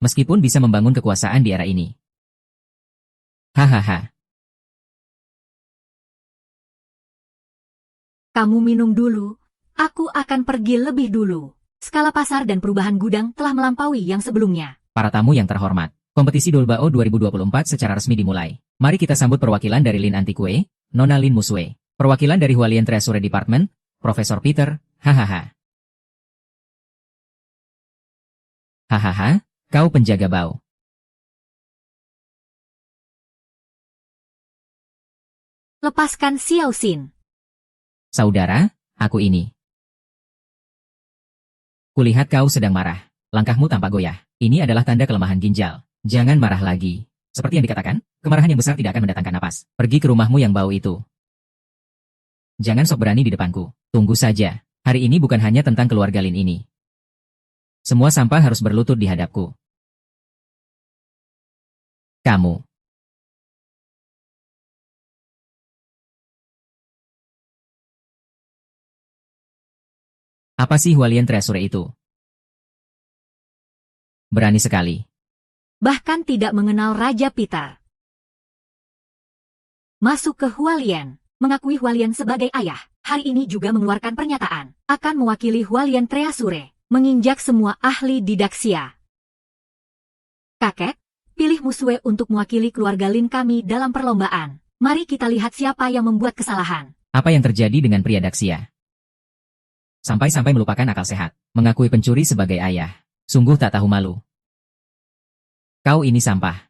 meskipun bisa membangun kekuasaan di era ini. Hahaha. Kamu minum dulu, aku akan pergi lebih dulu. Skala pasar dan perubahan gudang telah melampaui yang sebelumnya. Para tamu yang terhormat, kompetisi Dolbao 2024 secara resmi dimulai. Mari kita sambut perwakilan dari Lin Antique, Nona Lin Musue. Perwakilan dari Hualien Treasury Department, Profesor Peter, hahaha. Hahaha, kau penjaga bau. Lepaskan Xiao Xin. Saudara, aku ini. Kulihat kau sedang marah. Langkahmu tampak goyah. Ini adalah tanda kelemahan ginjal. Jangan marah lagi. Seperti yang dikatakan, kemarahan yang besar tidak akan mendatangkan napas. Pergi ke rumahmu yang bau itu. Jangan sok berani di depanku. Tunggu saja. Hari ini bukan hanya tentang keluarga Lin ini. Semua sampah harus berlutut di hadapku. Kamu. Apa sih Hualien Treasury itu? Berani sekali. Bahkan tidak mengenal Raja Peter. Masuk ke Hualien, mengakui Hualien sebagai ayah. Hari ini juga mengeluarkan pernyataan, akan mewakili Hualien Treasury, menginjak semua ahli didaksia. Kakek, pilih Musue untuk mewakili keluarga Lin kami dalam perlombaan. Mari kita lihat siapa yang membuat kesalahan. Apa yang terjadi dengan pria daksia? Sampai-sampai melupakan akal sehat, mengakui pencuri sebagai ayah. Sungguh tak tahu malu. Kau ini sampah.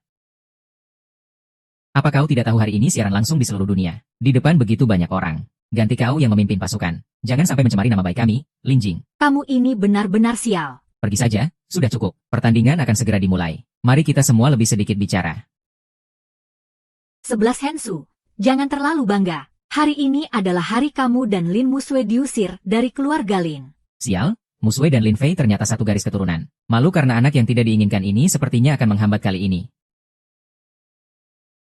Apa kau tidak tahu hari ini siaran langsung di seluruh dunia? Di depan begitu banyak orang. Ganti kau yang memimpin pasukan. Jangan sampai mencemari nama baik kami, Lin Jing. Kamu ini benar-benar sial. Pergi saja, sudah cukup. Pertandingan akan segera dimulai. Mari kita semua lebih sedikit bicara. 11 Hensu, jangan terlalu bangga. Hari ini adalah hari kamu dan Lin Musue diusir dari keluarga Lin. Sial, Musue dan Lin Fei ternyata satu garis keturunan. Malu karena anak yang tidak diinginkan ini sepertinya akan menghambat kali ini.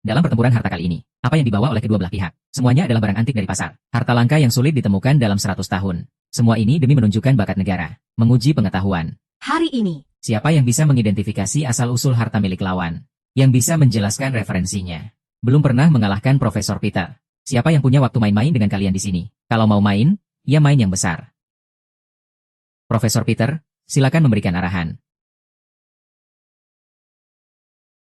Dalam pertempuran harta kali ini, apa yang dibawa oleh kedua belah pihak? Semuanya adalah barang antik dari pasar. Harta langka yang sulit ditemukan dalam 100 tahun. Semua ini demi menunjukkan bakat negara. Menguji pengetahuan. Hari ini, siapa yang bisa mengidentifikasi asal-usul harta milik lawan? Yang bisa menjelaskan referensinya? Belum pernah mengalahkan Profesor Peter. Siapa yang punya waktu main-main dengan kalian di sini? Kalau mau main, ya main yang besar. Profesor Peter, silakan memberikan arahan.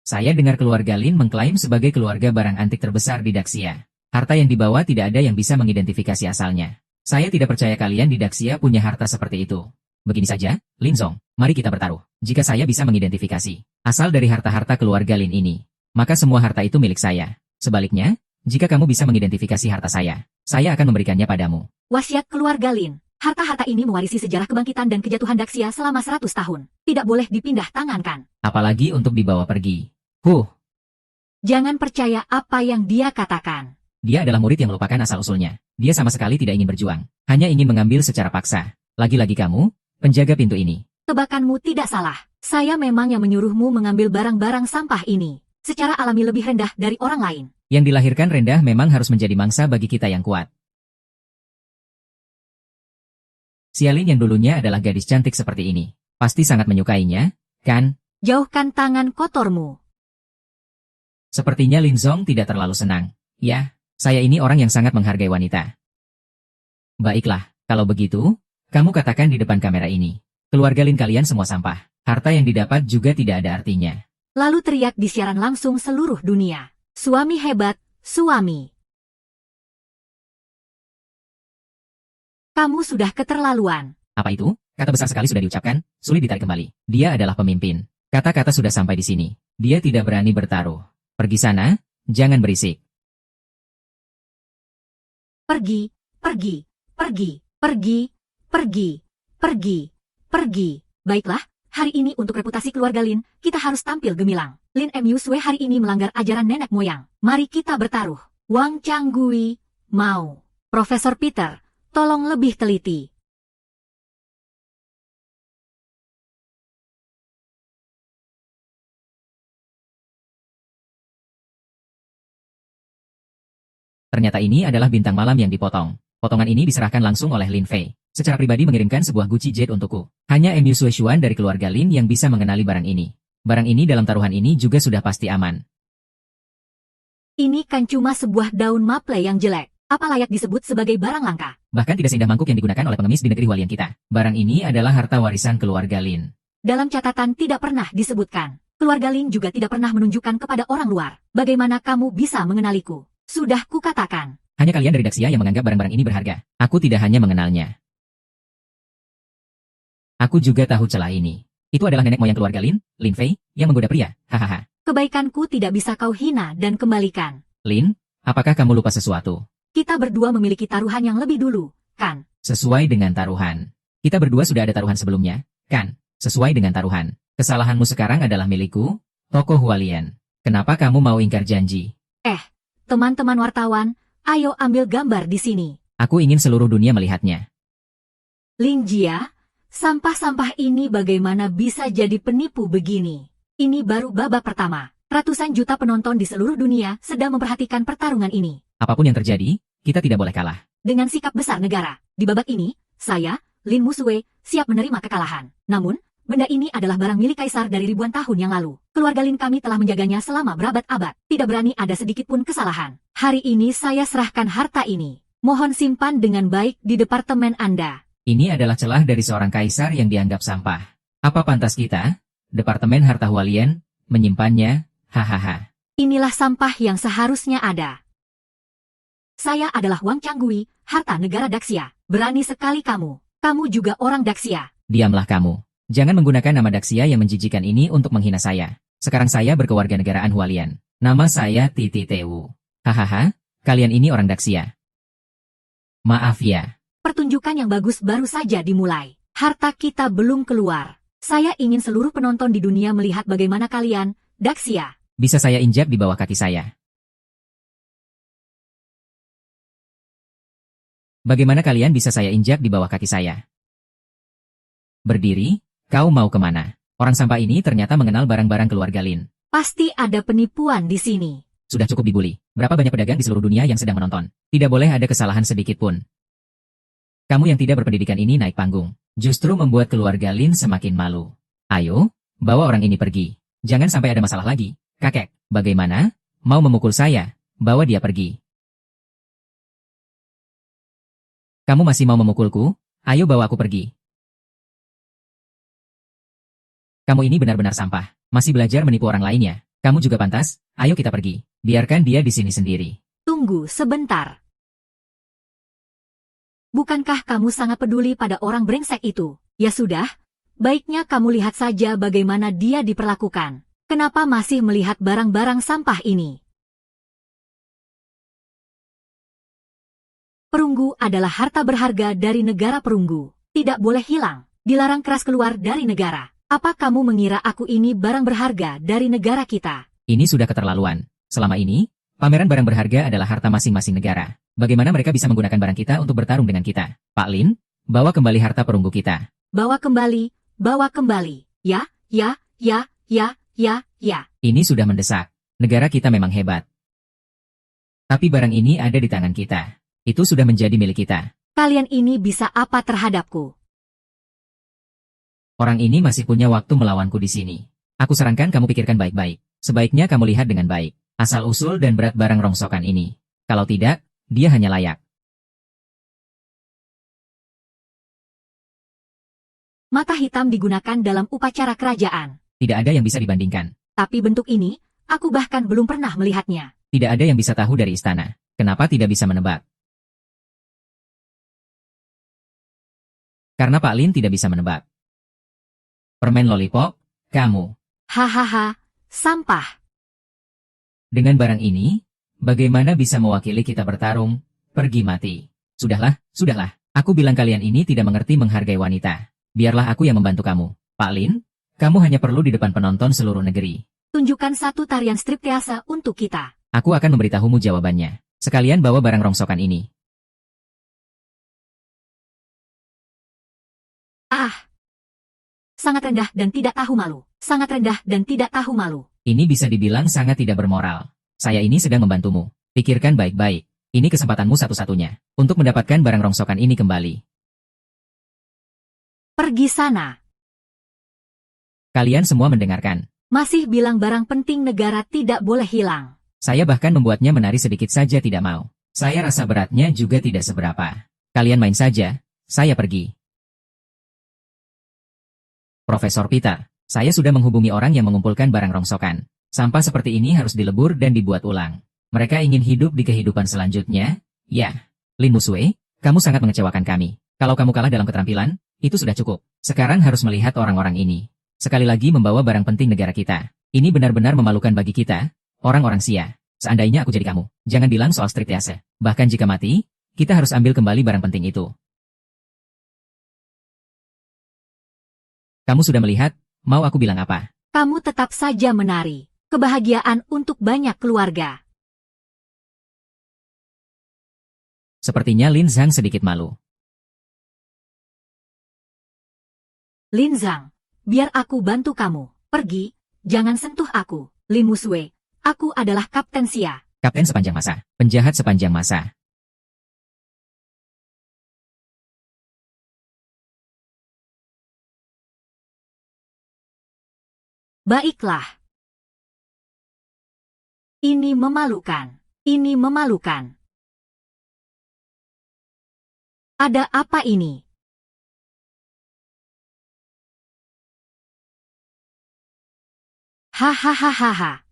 Saya dengar keluarga Lin mengklaim sebagai keluarga barang antik terbesar di Daxia. Harta yang dibawa tidak ada yang bisa mengidentifikasi asalnya. Saya tidak percaya kalian di Daxia punya harta seperti itu. Begini saja, Lin Zong, mari kita bertaruh. Jika saya bisa mengidentifikasi asal dari harta-harta keluarga Lin ini, maka semua harta itu milik saya. Sebaliknya, jika kamu bisa mengidentifikasi harta saya akan memberikannya padamu. Wasiat keluarga Lin. Harta-harta ini mewarisi sejarah kebangkitan dan kejatuhan Daxia selama 100 tahun. Tidak boleh dipindah tangankan. Apalagi untuk dibawa pergi. Jangan percaya apa yang dia katakan. Dia adalah murid yang melupakan asal-usulnya. Dia sama sekali tidak ingin berjuang. Hanya ingin mengambil secara paksa. Lagi-lagi kamu, penjaga pintu ini. Tebakanmu tidak salah. Saya memang yang menyuruhmu mengambil barang-barang sampah ini. Secara alami lebih rendah dari orang lain. Yang dilahirkan rendah memang harus menjadi mangsa bagi kita yang kuat. Xialin yang dulunya adalah gadis cantik seperti ini. Pasti sangat menyukainya, kan? Jauhkan tangan kotormu. Sepertinya Lin Zong tidak terlalu senang. Ya, saya ini orang yang sangat menghargai wanita. Baiklah, kalau begitu, kamu katakan di depan kamera ini. Keluarga Lin kalian semua sampah. Harta yang didapat juga tidak ada artinya. Lalu teriak di siaran langsung seluruh dunia. Suami hebat, suami. Kamu sudah keterlaluan. Apa itu? Kata besar sekali sudah diucapkan, sulit ditarik kembali. Dia adalah pemimpin. Kata-kata sudah sampai di sini. Dia tidak berani bertaruh. Pergi sana, jangan berisik. Pergi, pergi, pergi, pergi, pergi, pergi, pergi. Baiklah, hari ini untuk reputasi keluarga Lin, kita harus tampil gemilang. Lin Musue hari ini melanggar ajaran nenek moyang. Mari kita bertaruh. Wang Changgui, mau. Profesor Peter, tolong lebih teliti. Ternyata ini adalah bintang malam yang dipotong. Potongan ini diserahkan langsung oleh Lin Fei. Secara pribadi mengirimkan sebuah Gucci Jet untukku. Hanya Musue Xuan dari keluarga Lin yang bisa mengenali barang ini. Barang ini dalam taruhan ini juga sudah pasti aman. Ini kan cuma sebuah daun maple yang jelek. Apa layak disebut sebagai barang langka? Bahkan tidak seindah mangkuk yang digunakan oleh pengemis di negeri Hualien kita. Barang ini adalah harta warisan keluarga Lin. Dalam catatan tidak pernah disebutkan. Keluarga Lin juga tidak pernah menunjukkan kepada orang luar. Bagaimana kamu bisa mengenaliku? Sudah kukatakan. Hanya kalian dari Daxia yang menganggap barang-barang ini berharga. Aku tidak hanya mengenalnya. Aku juga tahu celah ini. Itu adalah nenek moyang keluarga Lin, Lin Fei, yang menggoda pria. Hahaha. Kebaikanku tidak bisa kau hina dan kembalikan. Lin, apakah kamu lupa sesuatu? Kita berdua memiliki taruhan yang lebih dulu, kan? Sesuai dengan taruhan. Kita berdua sudah ada taruhan sebelumnya, kan? Sesuai dengan taruhan. Kesalahanmu sekarang adalah milikku, Toko Hualien. Kenapa kamu mau ingkar janji? Teman-teman wartawan, ayo ambil gambar di sini. Aku ingin seluruh dunia melihatnya. Lin Jia, sampah-sampah ini bagaimana bisa jadi penipu begini? Ini baru babak pertama. Ratusan juta penonton di seluruh dunia sedang memperhatikan pertarungan ini. Apapun yang terjadi, kita tidak boleh kalah. Dengan sikap besar negara, di babak ini, saya, Lin Musue, siap menerima kekalahan. Namun, benda ini adalah barang milik kaisar dari ribuan tahun yang lalu. Keluarga Lin kami telah menjaganya selama berabad-abad. Tidak berani ada sedikit pun kesalahan. Hari ini saya serahkan harta ini. Mohon simpan dengan baik di departemen Anda. Ini adalah celah dari seorang kaisar yang dianggap sampah. Apa pantas kita, Departemen Harta Hualien, menyimpannya? Hahaha. Inilah sampah yang seharusnya ada. Saya adalah Wang Changgui, harta negara Daxia. Berani sekali kamu. Kamu juga orang Daxia. Diamlah kamu. Jangan menggunakan nama Daxia yang menjijikan ini untuk menghina saya. Sekarang saya berkewarganegaraan Hualien. Nama saya Titi Tewu. Hahaha, kalian ini orang Daxia. Maaf ya. Pertunjukan yang bagus baru saja dimulai. Harta kita belum keluar. Saya ingin seluruh penonton di dunia melihat bagaimana kalian, Daxia. Bisa saya injak di bawah kaki saya. Bagaimana kalian bisa saya injak di bawah kaki saya? Berdiri, kau mau kemana? Orang sampah ini ternyata mengenal barang-barang keluarga Lin. Pasti ada penipuan di sini. Sudah cukup dibully. Berapa banyak pedagang di seluruh dunia yang sedang menonton? Tidak boleh ada kesalahan sedikit pun. Kamu yang tidak berpendidikan ini naik panggung. Justru membuat keluarga Lin semakin malu. Ayo, bawa orang ini pergi. Jangan sampai ada masalah lagi. Kakek, bagaimana? Mau memukul saya? Bawa dia pergi. Kamu masih mau memukulku? Ayo bawa aku pergi. Kamu ini benar-benar sampah. Masih belajar menipu orang lainnya. Kamu juga pantas. Ayo kita pergi. Biarkan dia di sini sendiri. Tunggu sebentar. Bukankah kamu sangat peduli pada orang brengsek itu? Ya sudah, baiknya kamu lihat saja bagaimana dia diperlakukan. Kenapa masih melihat barang-barang sampah ini? Perunggu adalah harta berharga dari negara perunggu. Tidak boleh hilang. Dilarang keras keluar dari negara. Apa kamu mengira aku ini barang berharga dari negara kita? Ini sudah keterlaluan. Selama ini, pameran barang berharga adalah harta masing-masing negara. Bagaimana mereka bisa menggunakan barang kita untuk bertarung dengan kita? Pak Lin, bawa kembali harta perunggu kita. Bawa kembali, bawa kembali. Ya, ya, ya, ya, ya, ya. Ini sudah mendesak. Negara kita memang hebat. Tapi barang ini ada di tangan kita. Itu sudah menjadi milik kita. Kalian ini bisa apa terhadapku? Orang ini masih punya waktu melawanku di sini. Aku sarankan kamu pikirkan baik-baik. Sebaiknya kamu lihat dengan baik. Asal-usul dan berat barang rongsokan ini. Kalau tidak, dia hanya layak. Mata hitam digunakan dalam upacara kerajaan. Tidak ada yang bisa dibandingkan. Tapi bentuk ini, aku bahkan belum pernah melihatnya. Tidak ada yang bisa tahu dari istana. Kenapa tidak bisa menebak? Karena Pak Lin tidak bisa menebak. Permen lollipop, kamu. Hahaha, sampah. Dengan barang ini, bagaimana bisa mewakili kita bertarung? Pergi mati. Sudahlah, sudahlah. Aku bilang kalian ini tidak mengerti menghargai wanita. Biarlah aku yang membantu kamu. Pak Lin, kamu hanya perlu di depan penonton seluruh negeri. Tunjukkan satu tarian striptease untuk kita. Aku akan memberitahumu jawabannya. Sekalian bawa barang rongsokan ini. Sangat rendah dan tidak tahu malu. Sangat rendah dan tidak tahu malu. Ini bisa dibilang sangat tidak bermoral. Saya ini sedang membantumu. Pikirkan baik-baik. Ini kesempatanmu satu-satunya untuk mendapatkan barang rongsokan ini kembali. Pergi sana. Kalian semua mendengarkan. Masih bilang barang penting negara tidak boleh hilang. Saya bahkan membuatnya menari sedikit saja tidak mau. Saya rasa beratnya juga tidak seberapa. Kalian main saja, saya pergi. Profesor Peter, saya sudah menghubungi orang yang mengumpulkan barang rongsokan. Sampah seperti ini harus dilebur dan dibuat ulang. Mereka ingin hidup di kehidupan selanjutnya. Ya, Lin Musue, kamu sangat mengecewakan kami. Kalau kamu kalah dalam keterampilan, itu sudah cukup. Sekarang harus melihat orang-orang ini. Sekali lagi membawa barang penting negara kita. Ini benar-benar memalukan bagi kita, orang-orang Xia. Seandainya aku jadi kamu, jangan bilang soal striptease. Bahkan jika mati, kita harus ambil kembali barang penting itu. Kamu sudah melihat, mau aku bilang apa? Kamu tetap saja menari. Kebahagiaan untuk banyak keluarga. Sepertinya Lin Zhang sedikit malu. Lin Zhang, biar aku bantu kamu. Pergi, jangan sentuh aku. Lin Musue, aku adalah Kapten Xia. Kapten sepanjang masa, penjahat sepanjang masa. Baiklah. Ini memalukan. Ini memalukan. Ada apa ini? Hahaha.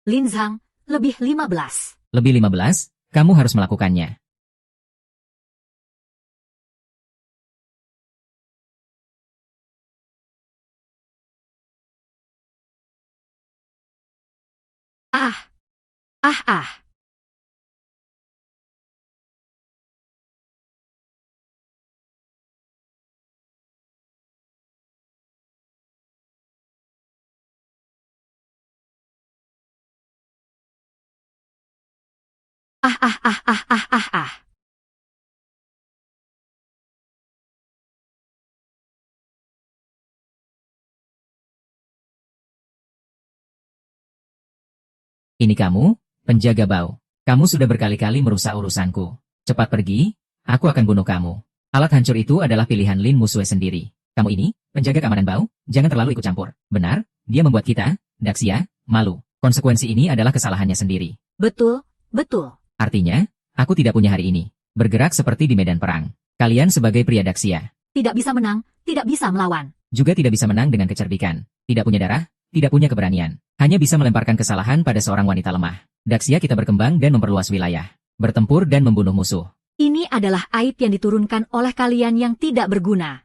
Lin Zhang, lebih 15. Lebih 15, kamu harus melakukannya. Ah. Ah. Ini kamu, penjaga bau. Kamu sudah berkali-kali merusak urusanku. Cepat pergi, aku akan bunuh kamu. Alat hancur itu adalah pilihan Lin Musue sendiri. Kamu ini, penjaga keamanan bau, jangan terlalu ikut campur. Benar, dia membuat kita, Daxia, malu. Konsekuensi ini adalah kesalahannya sendiri. Betul. Artinya, aku tidak punya hari ini. Bergerak seperti di medan perang. Kalian sebagai pria Daxia. Tidak bisa menang, tidak bisa melawan. Juga tidak bisa menang dengan kecerdikan. Tidak punya darah, tidak punya keberanian. Hanya bisa melemparkan kesalahan pada seorang wanita lemah. Daxia kita berkembang dan memperluas wilayah. Bertempur dan membunuh musuh. Ini adalah aib yang diturunkan oleh kalian yang tidak berguna.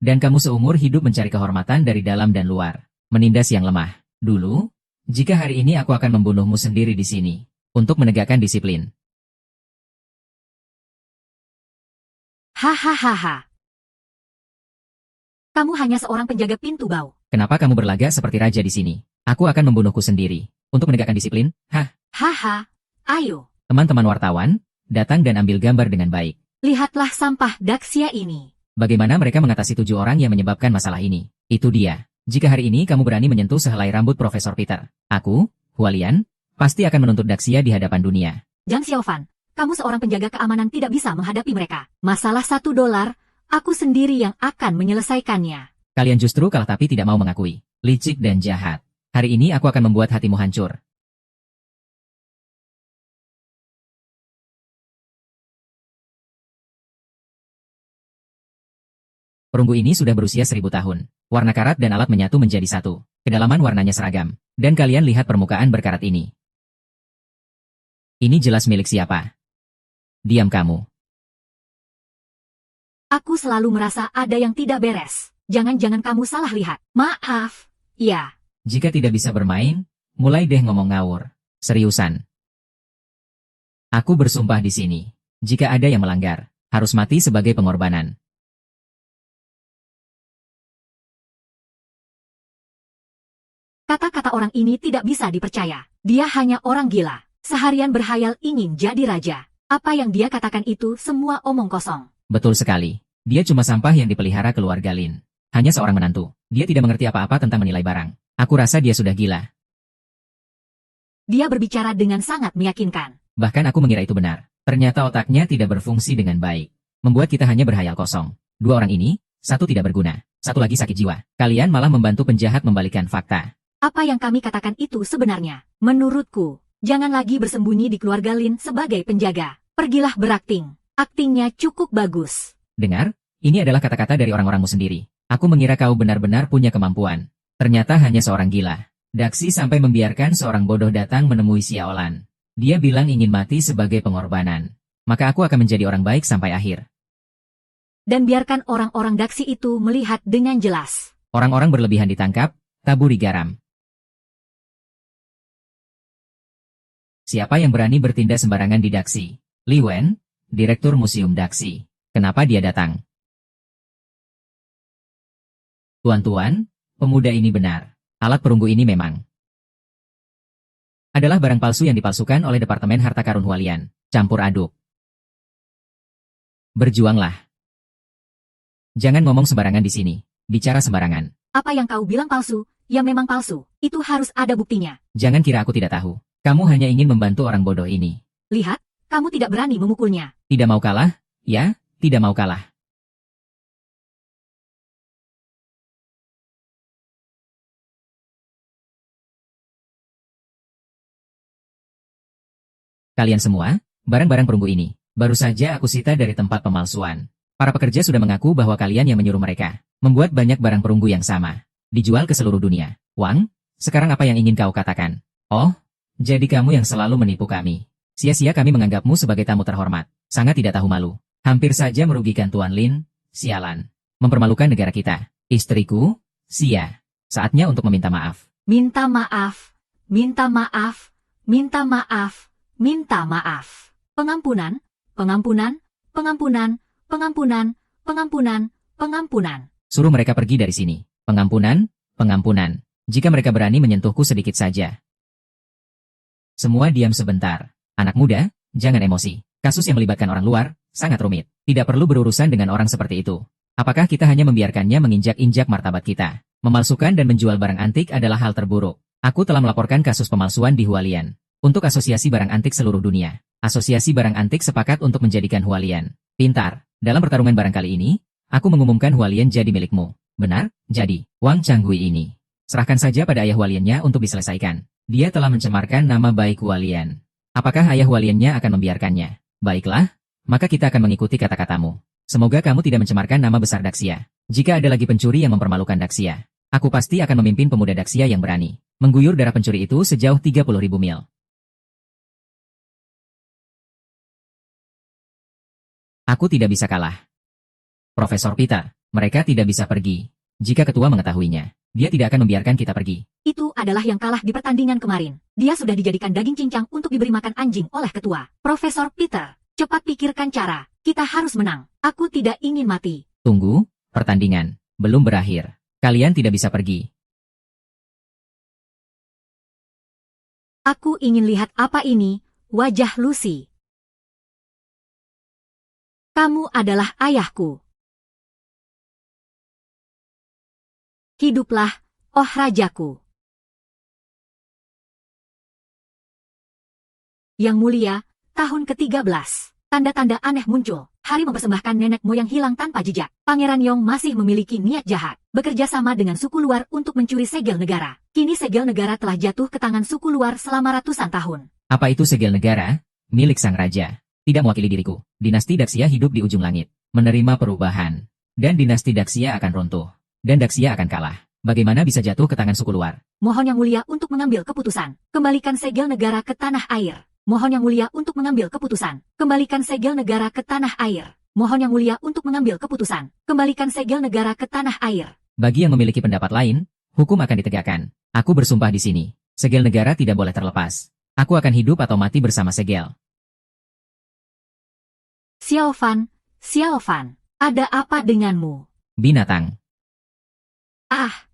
Dan kamu seumur hidup mencari kehormatan dari dalam dan luar. Menindas yang lemah. Dulu, jika hari ini aku akan membunuhmu sendiri di sini. Untuk menegakkan disiplin. Hahaha. Kamu hanya seorang penjaga pintu bau. Kenapa kamu berlagak seperti raja di sini? Aku akan membunuhku sendiri. Untuk menegakkan disiplin? Haha. Ayo. Teman-teman wartawan, datang dan ambil gambar dengan baik. Lihatlah sampah Daxia ini. Bagaimana mereka mengatasi 7 orang yang menyebabkan masalah ini? Itu dia. Jika hari ini kamu berani menyentuh sehelai rambut Profesor Peter, aku, Hualian, pasti akan menuntut Daxia di hadapan dunia. Zhang Xiaofan, kamu seorang penjaga keamanan tidak bisa menghadapi mereka. Masalah $1, aku sendiri yang akan menyelesaikannya. Kalian justru kalah tapi tidak mau mengakui. Licik dan jahat. Hari ini aku akan membuat hatimu hancur. Perunggu ini sudah berusia 1000 tahun. Warna karat dan alat menyatu menjadi satu. Kedalaman warnanya seragam. Dan kalian lihat permukaan berkarat ini. Ini jelas milik siapa? Diam kamu. Aku selalu merasa ada yang tidak beres. Jangan-jangan kamu salah lihat. Maaf. Ya. Jika tidak bisa bermain, mulai deh ngomong ngawur. Seriusan. Aku bersumpah di sini. Jika ada yang melanggar, harus mati sebagai pengorbanan. Kata-kata orang ini tidak bisa dipercaya. Dia hanya orang gila. Seharian berhayal ingin jadi raja. Apa yang dia katakan itu semua omong kosong. Betul sekali. Dia cuma sampah yang dipelihara keluarga Lin. Hanya seorang menantu. Dia tidak mengerti apa-apa tentang menilai barang. Aku rasa dia sudah gila. Dia berbicara dengan sangat meyakinkan. Bahkan aku mengira itu benar. Ternyata otaknya tidak berfungsi dengan baik. Membuat kita hanya berhayal kosong. Dua orang ini, satu tidak berguna, satu lagi sakit jiwa. Kalian malah membantu penjahat membalikkan fakta. Apa yang kami katakan itu sebenarnya? Menurutku, jangan lagi bersembunyi di keluarga Lin sebagai penjaga. Pergilah berakting. Aktingnya cukup bagus. Dengar, ini adalah kata-kata dari orang-orangmu sendiri. Aku mengira kau benar-benar punya kemampuan. Ternyata hanya seorang gila. Daxi sampai membiarkan seorang bodoh datang menemui Xiaolan. Dia bilang ingin mati sebagai pengorbanan. Maka aku akan menjadi orang baik sampai akhir. Dan biarkan orang-orang Daxi itu melihat dengan jelas. Orang-orang berlebihan ditangkap, taburi garam. Siapa yang berani bertindak sembarangan di Daxi? Li Wen, Direktur Museum Daxi. Kenapa dia datang? Tuan-tuan, pemuda ini benar. Alat perunggu ini memang adalah barang palsu yang dipalsukan oleh Departemen Harta Karun Hualian. Campur aduk. Berjuanglah. Jangan ngomong sembarangan di sini. Bicara sembarangan. Apa yang kau bilang palsu, ya memang palsu. Itu harus ada buktinya. Jangan kira aku tidak tahu. Kamu hanya ingin membantu orang bodoh ini. Lihat, kamu tidak berani memukulnya. Tidak mau kalah? Ya, tidak mau kalah. Kalian semua, barang-barang perunggu ini, baru saja aku sita dari tempat pemalsuan. Para pekerja sudah mengaku bahwa kalian yang menyuruh mereka membuat banyak barang perunggu yang sama, dijual ke seluruh dunia. Wang, sekarang apa yang ingin kau katakan? Oh, jadi kamu yang selalu menipu kami. Sia-sia kami menganggapmu sebagai tamu terhormat. Sangat tidak tahu malu. Hampir saja merugikan Tuan Lin. Sialan. Mempermalukan negara kita. Istriku, Sia. Saatnya untuk meminta maaf. Minta maaf. Minta maaf. Minta maaf. Minta maaf. Pengampunan. Pengampunan. Pengampunan. Pengampunan. Pengampunan. Pengampunan. Suruh mereka pergi dari sini. Pengampunan. Pengampunan. Jika mereka berani menyentuhku sedikit saja. Semua diam sebentar. Anak muda, jangan emosi. Kasus yang melibatkan orang luar, sangat rumit. Tidak perlu berurusan dengan orang seperti itu. Apakah kita hanya membiarkannya menginjak-injak martabat kita? Memalsukan dan menjual barang antik adalah hal terburuk. Aku telah melaporkan kasus pemalsuan di Hualian. Untuk Asosiasi Barang Antik seluruh dunia. Asosiasi Barang Antik sepakat untuk menjadikan Hualian. Pintar. Dalam pertarungan barang kali ini, aku mengumumkan Hualian jadi milikmu. Benar? Jadi, Wang Changhui ini. Serahkan saja pada ayah Hualiannya untuk diselesaikan. Dia telah mencemarkan nama baik Hualian. Apakah ayah Hualiannya akan membiarkannya? Baiklah, maka kita akan mengikuti kata-katamu. Semoga kamu tidak mencemarkan nama besar Daxia. Jika ada lagi pencuri yang mempermalukan Daxia, aku pasti akan memimpin pemuda Daxia yang berani mengguyur darah pencuri itu sejauh 30.000 mil. Aku tidak bisa kalah. Profesor Peter, mereka tidak bisa pergi. Jika ketua mengetahuinya, dia tidak akan membiarkan kita pergi. Itu adalah yang kalah di pertandingan kemarin. Dia sudah dijadikan daging cincang untuk diberi makan anjing oleh ketua. Profesor Peter, cepat pikirkan cara. Kita harus menang. Aku tidak ingin mati. Tunggu, pertandingan belum berakhir. Kalian tidak bisa pergi. Aku ingin lihat apa ini, wajah Lucy. Kamu adalah ayahku. Hiduplah, oh rajaku. Yang mulia, tahun ke-13. Tanda-tanda aneh muncul. Hari mempersembahkan nenek moyang hilang tanpa jejak. Pangeran Yong masih memiliki niat jahat. Bekerja sama dengan suku luar untuk mencuri segel negara. Kini segel negara telah jatuh ke tangan suku luar selama ratusan tahun. Apa itu segel negara? Milik sang raja. Tidak mewakili diriku. Dinasti Daxia hidup di ujung langit. Menerima perubahan. Dan dinasti Daxia akan runtuh. Dan Daxia akan kalah. Bagaimana bisa jatuh ke tangan suku luar? Mohon Yang Mulia untuk mengambil keputusan. Kembalikan segel negara ke tanah air. Mohon Yang Mulia untuk mengambil keputusan. Kembalikan segel negara ke tanah air. Mohon Yang Mulia untuk mengambil keputusan. Kembalikan segel negara ke tanah air. Bagi yang memiliki pendapat lain, hukum akan ditegakkan. Aku bersumpah di sini. Segel negara tidak boleh terlepas. Aku akan hidup atau mati bersama segel. Xiao Fan, ada apa denganmu? Binatang. Ah,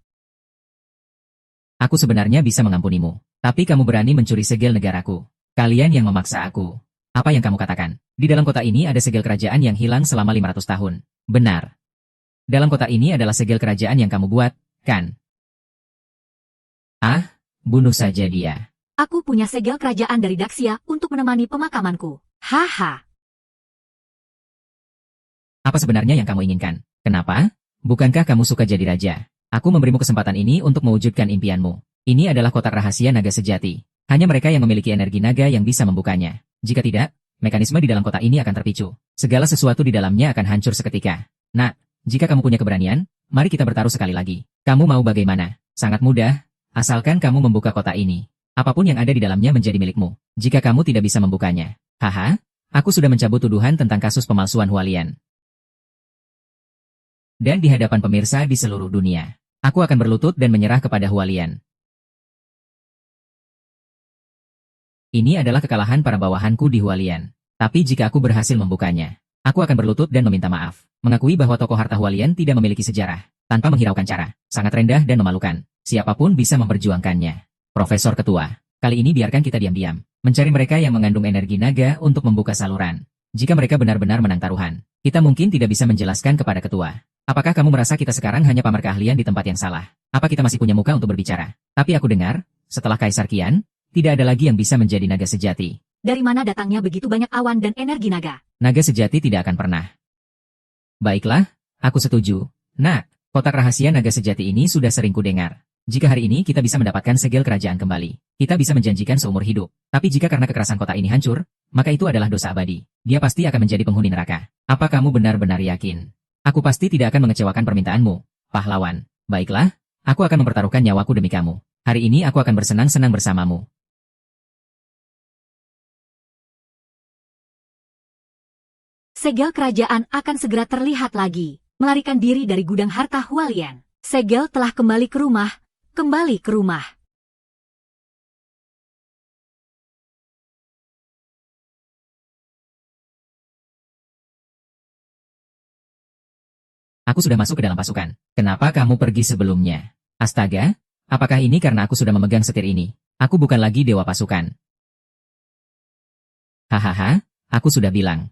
Aku sebenarnya bisa mengampunimu. Tapi kamu berani mencuri segel negaraku. Kalian yang memaksa aku. Apa yang kamu katakan? Di dalam kota ini ada segel kerajaan yang hilang selama 500 tahun. Benar. Dalam kota ini adalah segel kerajaan yang kamu buat, kan? Ah, bunuh saja dia. Aku punya segel kerajaan dari Daxia untuk menemani pemakamanku. Haha. Apa sebenarnya yang kamu inginkan? Kenapa? Bukankah kamu suka jadi raja? Aku memberimu kesempatan ini untuk mewujudkan impianmu. Ini adalah kotak rahasia naga sejati. Hanya mereka yang memiliki energi naga yang bisa membukanya. Jika tidak, mekanisme di dalam kotak ini akan terpicu. Segala sesuatu di dalamnya akan hancur seketika. Nah, jika kamu punya keberanian, mari kita bertaruh sekali lagi. Kamu mau bagaimana? Sangat mudah, asalkan kamu membuka kotak ini. Apapun yang ada di dalamnya menjadi milikmu. Jika kamu tidak bisa membukanya. Haha, aku sudah mencabut tuduhan tentang kasus pemalsuan Hualian. Dan di hadapan pemirsa di seluruh dunia, aku akan berlutut dan menyerah kepada Hualian. Ini adalah kekalahan para bawahanku di Hualian. Tapi jika aku berhasil membukanya, aku akan berlutut dan meminta maaf. Mengakui bahwa tokoh harta Hualian tidak memiliki sejarah. Tanpa menghiraukan cara. Sangat rendah dan memalukan. Siapapun bisa memperjuangkannya. Profesor Ketua, kali ini biarkan kita diam-diam. Mencari mereka yang mengandung energi naga untuk membuka saluran. Jika mereka benar-benar menang taruhan, kita mungkin tidak bisa menjelaskan kepada Ketua. Apakah kamu merasa kita sekarang hanya pamer keahlian di tempat yang salah? Apa kita masih punya muka untuk berbicara? Tapi aku dengar, setelah Kaisar Qian, tidak ada lagi yang bisa menjadi naga sejati. Dari mana datangnya begitu banyak awan dan energi naga? Naga sejati tidak akan pernah. Baiklah, aku setuju. Nah, kotak rahasia naga sejati ini sudah sering kudengar. Jika hari ini kita bisa mendapatkan segel kerajaan kembali, kita bisa menjanjikan seumur hidup. Tapi jika karena kekerasan kotak ini hancur, maka itu adalah dosa abadi. Dia pasti akan menjadi penghuni neraka. Apa kamu benar-benar yakin? Aku pasti tidak akan mengecewakan permintaanmu, pahlawan. Baiklah, aku akan mempertaruhkan nyawaku demi kamu. Hari ini aku akan bersenang-senang bersamamu. Segel kerajaan akan segera terlihat lagi, melarikan diri dari gudang harta Hualian. Segel telah kembali ke rumah, kembali ke rumah. Aku sudah masuk ke dalam pasukan. Kenapa kamu pergi sebelumnya? Astaga, apakah ini karena aku sudah memegang setir ini? Aku bukan lagi dewa pasukan. Hahaha, aku sudah bilang.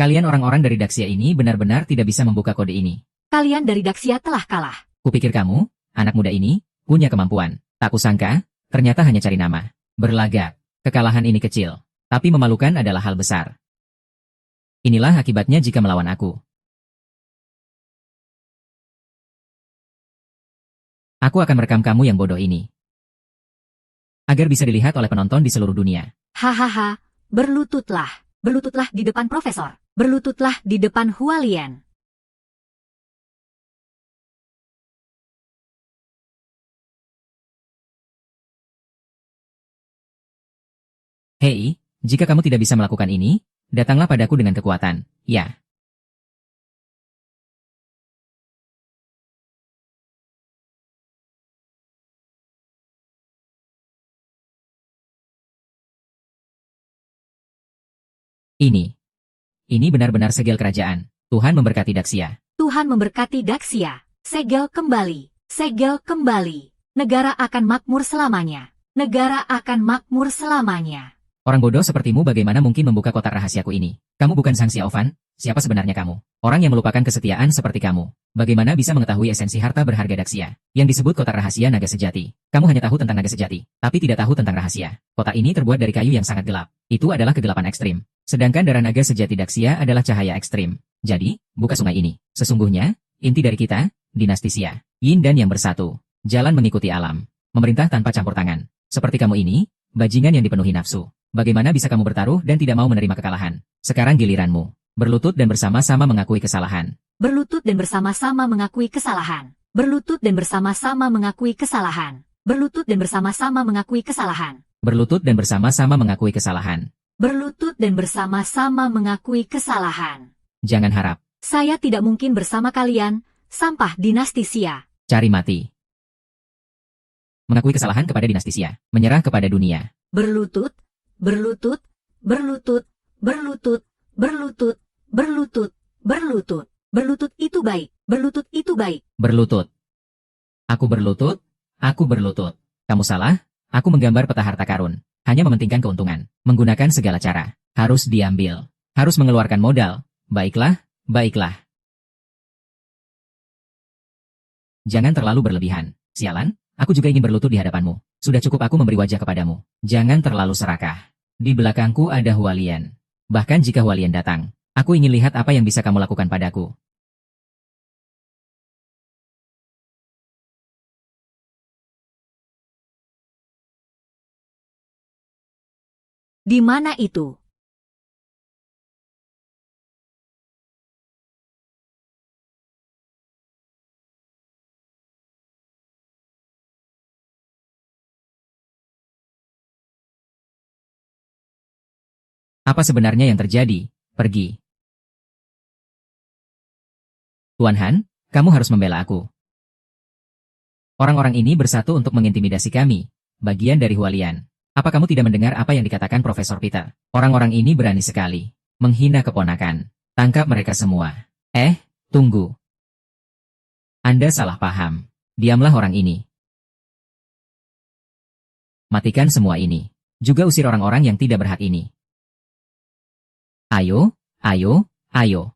Kalian orang-orang dari Daxia ini benar-benar tidak bisa membuka kode ini. Kalian dari Daxia telah kalah. Kupikir kamu, anak muda ini, punya kemampuan. Tak kusangka, ternyata hanya cari nama. Berlagak. Kekalahan ini kecil. Tapi memalukan adalah hal besar. Inilah akibatnya jika melawan aku. Aku akan merekam kamu yang bodoh ini. Agar bisa dilihat oleh penonton di seluruh dunia. Hahaha, berlututlah. Berlututlah di depan profesor. Berlututlah di depan Hualian. Hei, jika kamu tidak bisa melakukan ini, datanglah padaku dengan kekuatan, ya. Ini benar-benar segel kerajaan. Tuhan memberkati Daxia. Tuhan memberkati Daxia. Segel kembali. Segel kembali. Negara akan makmur selamanya. Negara akan makmur selamanya. Orang bodoh sepertimu bagaimana mungkin membuka kotak rahasiaku ini? Kamu bukan Sang Xiaofan? Siapa sebenarnya kamu? Orang yang melupakan kesetiaan seperti kamu. Bagaimana bisa mengetahui esensi harta berharga Daxia? Yang disebut kotak rahasia naga sejati. Kamu hanya tahu tentang naga sejati, tapi tidak tahu tentang rahasia. Kotak ini terbuat dari kayu yang sangat gelap. Itu adalah kegelapan ekstrim. Sedangkan darah naga sejati Daxia adalah cahaya ekstrim. Jadi, buka sungai ini. Sesungguhnya, inti dari kita, dinasti Xia, Yin dan yang bersatu. Jalan mengikuti alam. Memerintah tanpa campur tangan. Seperti kamu ini, bajingan yang dipenuhi nafsu. Bagaimana bisa kamu bertaruh dan tidak mau menerima kekalahan? Sekarang giliranmu. Berlutut dan bersama-sama mengakui kesalahan. Berlutut dan bersama-sama mengakui kesalahan. Berlutut dan bersama-sama mengakui kesalahan. Berlutut dan bersama-sama mengakui kesalahan. Berlutut dan bersama-sama mengakui kesalahan. Berlutut dan bersama-sama mengakui kesalahan. Jangan harap. Saya tidak mungkin bersama kalian, sampah dinasti Xia. Cari mati. Mengakui kesalahan kepada dinasti Xia. Menyerah kepada dunia. Berlutut, berlutut, berlutut, berlutut, berlutut, berlutut, berlutut. Berlutut itu baik. Berlutut itu baik. Berlutut. Aku berlutut. Aku berlutut. Kamu salah. Aku menggambar peta harta karun. Hanya mementingkan keuntungan. Menggunakan segala cara. Harus diambil. Harus mengeluarkan modal. Baiklah, baiklah. Jangan terlalu berlebihan. Sialan, aku juga ingin berlutut di hadapanmu. Sudah cukup aku memberi wajah kepadamu. Jangan terlalu serakah. Di belakangku ada Hualian. Bahkan jika Hualian datang, aku ingin lihat apa yang bisa kamu lakukan padaku. Di mana itu? Apa sebenarnya yang terjadi? Pergi. Tuan Han, kamu harus membela aku. Orang-orang ini bersatu untuk mengintimidasi kami. Bagian dari Hualian. Apa kamu tidak mendengar apa yang dikatakan Profesor Peter? Orang-orang ini berani sekali. Menghina keponakan. Tangkap mereka semua. Tunggu. Anda salah paham. Diamlah orang ini. Matikan semua ini. Juga usir orang-orang yang tidak berhak ini. Ayo, ayo, ayo.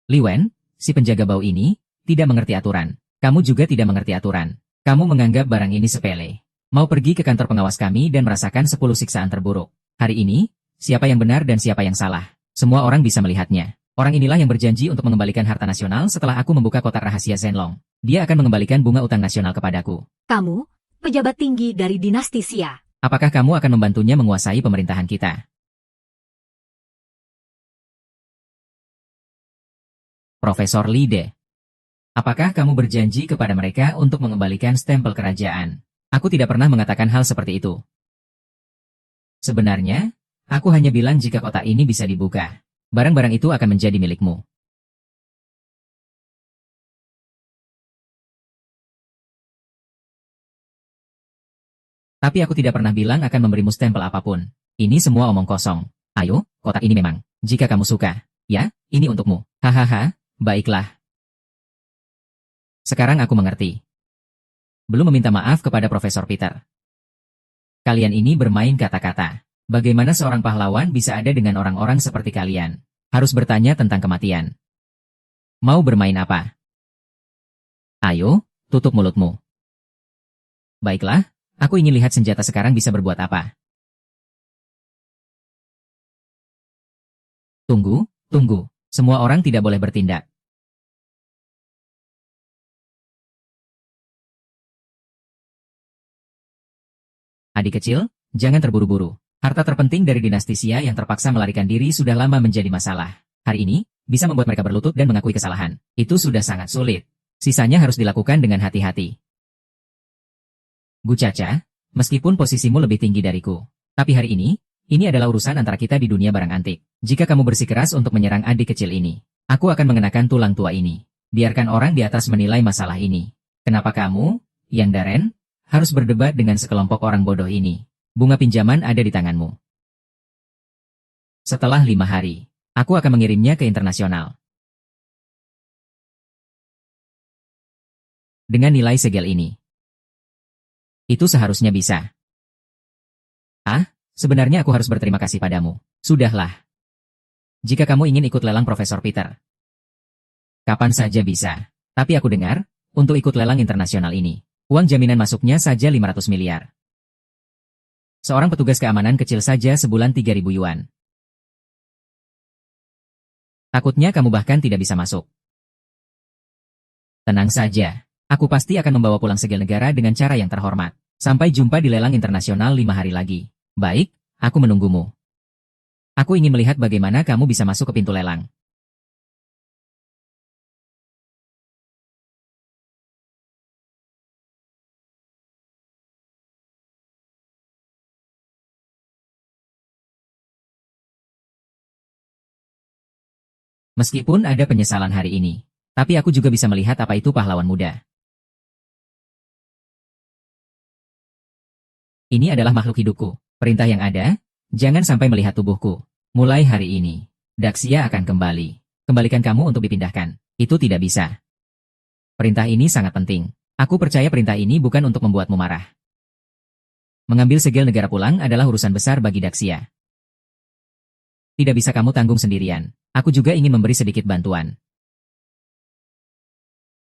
Li Wen, si penjaga bau ini, tidak mengerti aturan. Kamu juga tidak mengerti aturan. Kamu menganggap barang ini sepele. Mau pergi ke kantor pengawas kami dan merasakan 10 siksaan terburuk. Hari ini, siapa yang benar dan siapa yang salah. Semua orang bisa melihatnya. Orang inilah yang berjanji untuk mengembalikan harta nasional setelah aku membuka kotak rahasia Zhenlong. Dia akan mengembalikan bunga utang nasional kepadaku. Kamu, pejabat tinggi dari dinasti Xia. Apakah kamu akan membantunya menguasai pemerintahan kita? Profesor Li De. Apakah kamu berjanji kepada mereka untuk mengembalikan stempel kerajaan? Aku tidak pernah mengatakan hal seperti itu. Sebenarnya, aku hanya bilang jika kotak ini bisa dibuka, barang-barang itu akan menjadi milikmu. Tapi aku tidak pernah bilang akan memberimu stempel apapun. Ini semua omong kosong. Ayo, kotak ini memang. Jika kamu suka. Ya, ini untukmu. Hahaha. Baiklah. Sekarang aku mengerti. Belum meminta maaf kepada Profesor Peter. Kalian ini bermain kata-kata. Bagaimana seorang pahlawan bisa ada dengan orang-orang seperti kalian? Harus bertanya tentang kematian. Mau bermain apa? Ayo, tutup mulutmu. Baiklah, aku ingin lihat senjata sekarang bisa berbuat apa. Tunggu, tunggu. Semua orang tidak boleh bertindak. Adik kecil, jangan terburu-buru. Harta terpenting dari dinasti Xia yang terpaksa melarikan diri sudah lama menjadi masalah. Hari ini, bisa membuat mereka berlutut dan mengakui kesalahan. Itu sudah sangat sulit. Sisanya harus dilakukan dengan hati-hati. Gu Caca, meskipun posisimu lebih tinggi dariku, tapi hari ini adalah urusan antara kita di dunia barang antik. Jika kamu bersikeras untuk menyerang adik kecil ini, aku akan mengenakan tulang tua ini. Biarkan orang di atas menilai masalah ini. Kenapa kamu, Yang Darren, harus berdebat dengan sekelompok orang bodoh ini? Bunga pinjaman ada di tanganmu. Setelah 5 hari, aku akan mengirimnya ke internasional. Dengan nilai segel ini. Itu seharusnya bisa. Sebenarnya aku harus berterima kasih padamu. Sudahlah. Jika kamu ingin ikut lelang Profesor Peter. Kapan saja bisa. Tapi aku dengar, untuk ikut lelang internasional ini, uang jaminan masuknya saja 500 miliar. Seorang petugas keamanan kecil saja sebulan 3.000 yuan. Takutnya kamu bahkan tidak bisa masuk. Tenang saja. Aku pasti akan membawa pulang segel negara dengan cara yang terhormat. Sampai jumpa di lelang internasional 5 hari lagi. Baik, aku menunggumu. Aku ingin melihat bagaimana kamu bisa masuk ke pintu lelang. Meskipun ada penyesalan hari ini, tapi aku juga bisa melihat apa itu pahlawan muda. Ini adalah makhluk hidupku. Perintah yang ada, jangan sampai melihat tubuhku. Mulai hari ini, Daxia akan kembali. Kembalikan kamu untuk dipindahkan. Itu tidak bisa. Perintah ini sangat penting. Aku percaya perintah ini bukan untuk membuatmu marah. Mengambil segel negara pulang adalah urusan besar bagi Daxia. Tidak bisa kamu tanggung sendirian. Aku juga ingin memberi sedikit bantuan.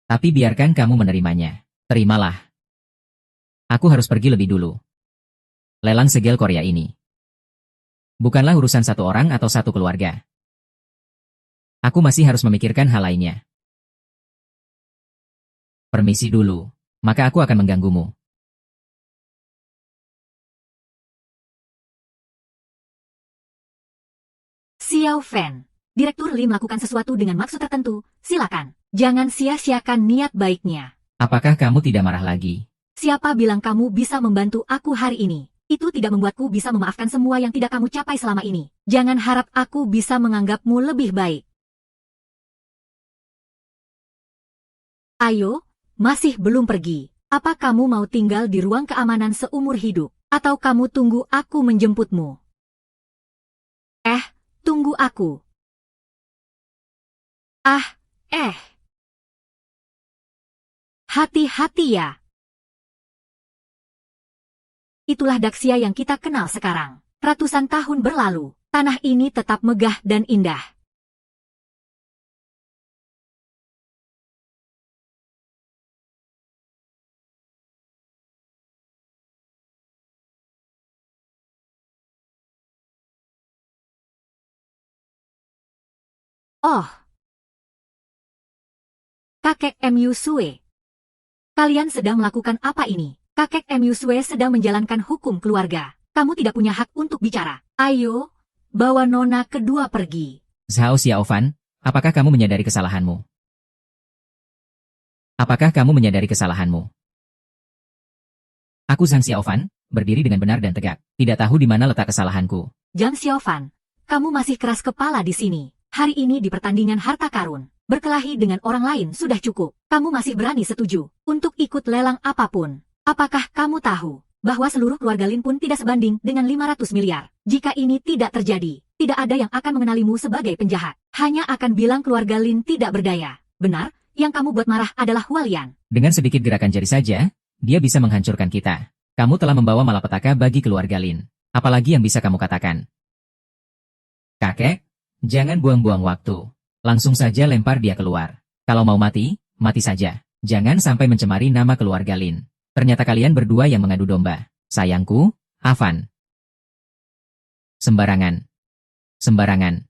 Tapi biarkan kamu menerimanya. Terimalah. Aku harus pergi lebih dulu. Lelang segel Korea ini bukanlah urusan satu orang atau satu keluarga. Aku masih harus memikirkan hal lainnya. Permisi dulu, maka aku akan mengganggumu. Xiao Fan, Direktur Li melakukan sesuatu dengan maksud tertentu, silakan. Jangan sia-siakan niat baiknya. Apakah kamu tidak marah lagi? Siapa bilang kamu bisa membantu aku hari ini? Itu tidak membuatku bisa memaafkan semua yang tidak kamu capai selama ini. Jangan harap aku bisa menganggapmu lebih baik. Ayo, masih belum pergi. Apa kamu mau tinggal di ruang keamanan seumur hidup? Atau kamu tunggu aku menjemputmu? Tunggu aku. Hati-hati ya. Itulah Daxia yang kita kenal sekarang. Ratusan tahun berlalu, tanah ini tetap megah dan indah. Oh. Kakek Mu Sue. Kalian sedang melakukan apa ini? Kakek Mu Sue sedang menjalankan hukum keluarga. Kamu tidak punya hak untuk bicara. Ayo, bawa nona kedua pergi. Zhao Xiaofan, apakah kamu menyadari kesalahanmu? Apakah kamu menyadari kesalahanmu? Aku Zhang Xiaofan, berdiri dengan benar dan tegak. Tidak tahu di mana letak kesalahanku. Zhang Xiaofan, kamu masih keras kepala di sini. Hari ini di pertandingan harta karun. Berkelahi dengan orang lain sudah cukup. Kamu masih berani setuju untuk ikut lelang apapun. Apakah kamu tahu bahwa seluruh keluarga Lin pun tidak sebanding dengan 500 miliar? Jika ini tidak terjadi, tidak ada yang akan mengenalimu sebagai penjahat. Hanya akan bilang keluarga Lin tidak berdaya. Benar, yang kamu buat marah adalah Hualian. Dengan sedikit gerakan jari saja, dia bisa menghancurkan kita. Kamu telah membawa malapetaka bagi keluarga Lin. Apalagi yang bisa kamu katakan? Kakek, jangan buang-buang waktu. Langsung saja lempar dia keluar. Kalau mau mati, mati saja. Jangan sampai mencemari nama keluarga Lin. Ternyata kalian berdua yang mengadu domba. Sayangku, Avan. Sembarangan. Sembarangan.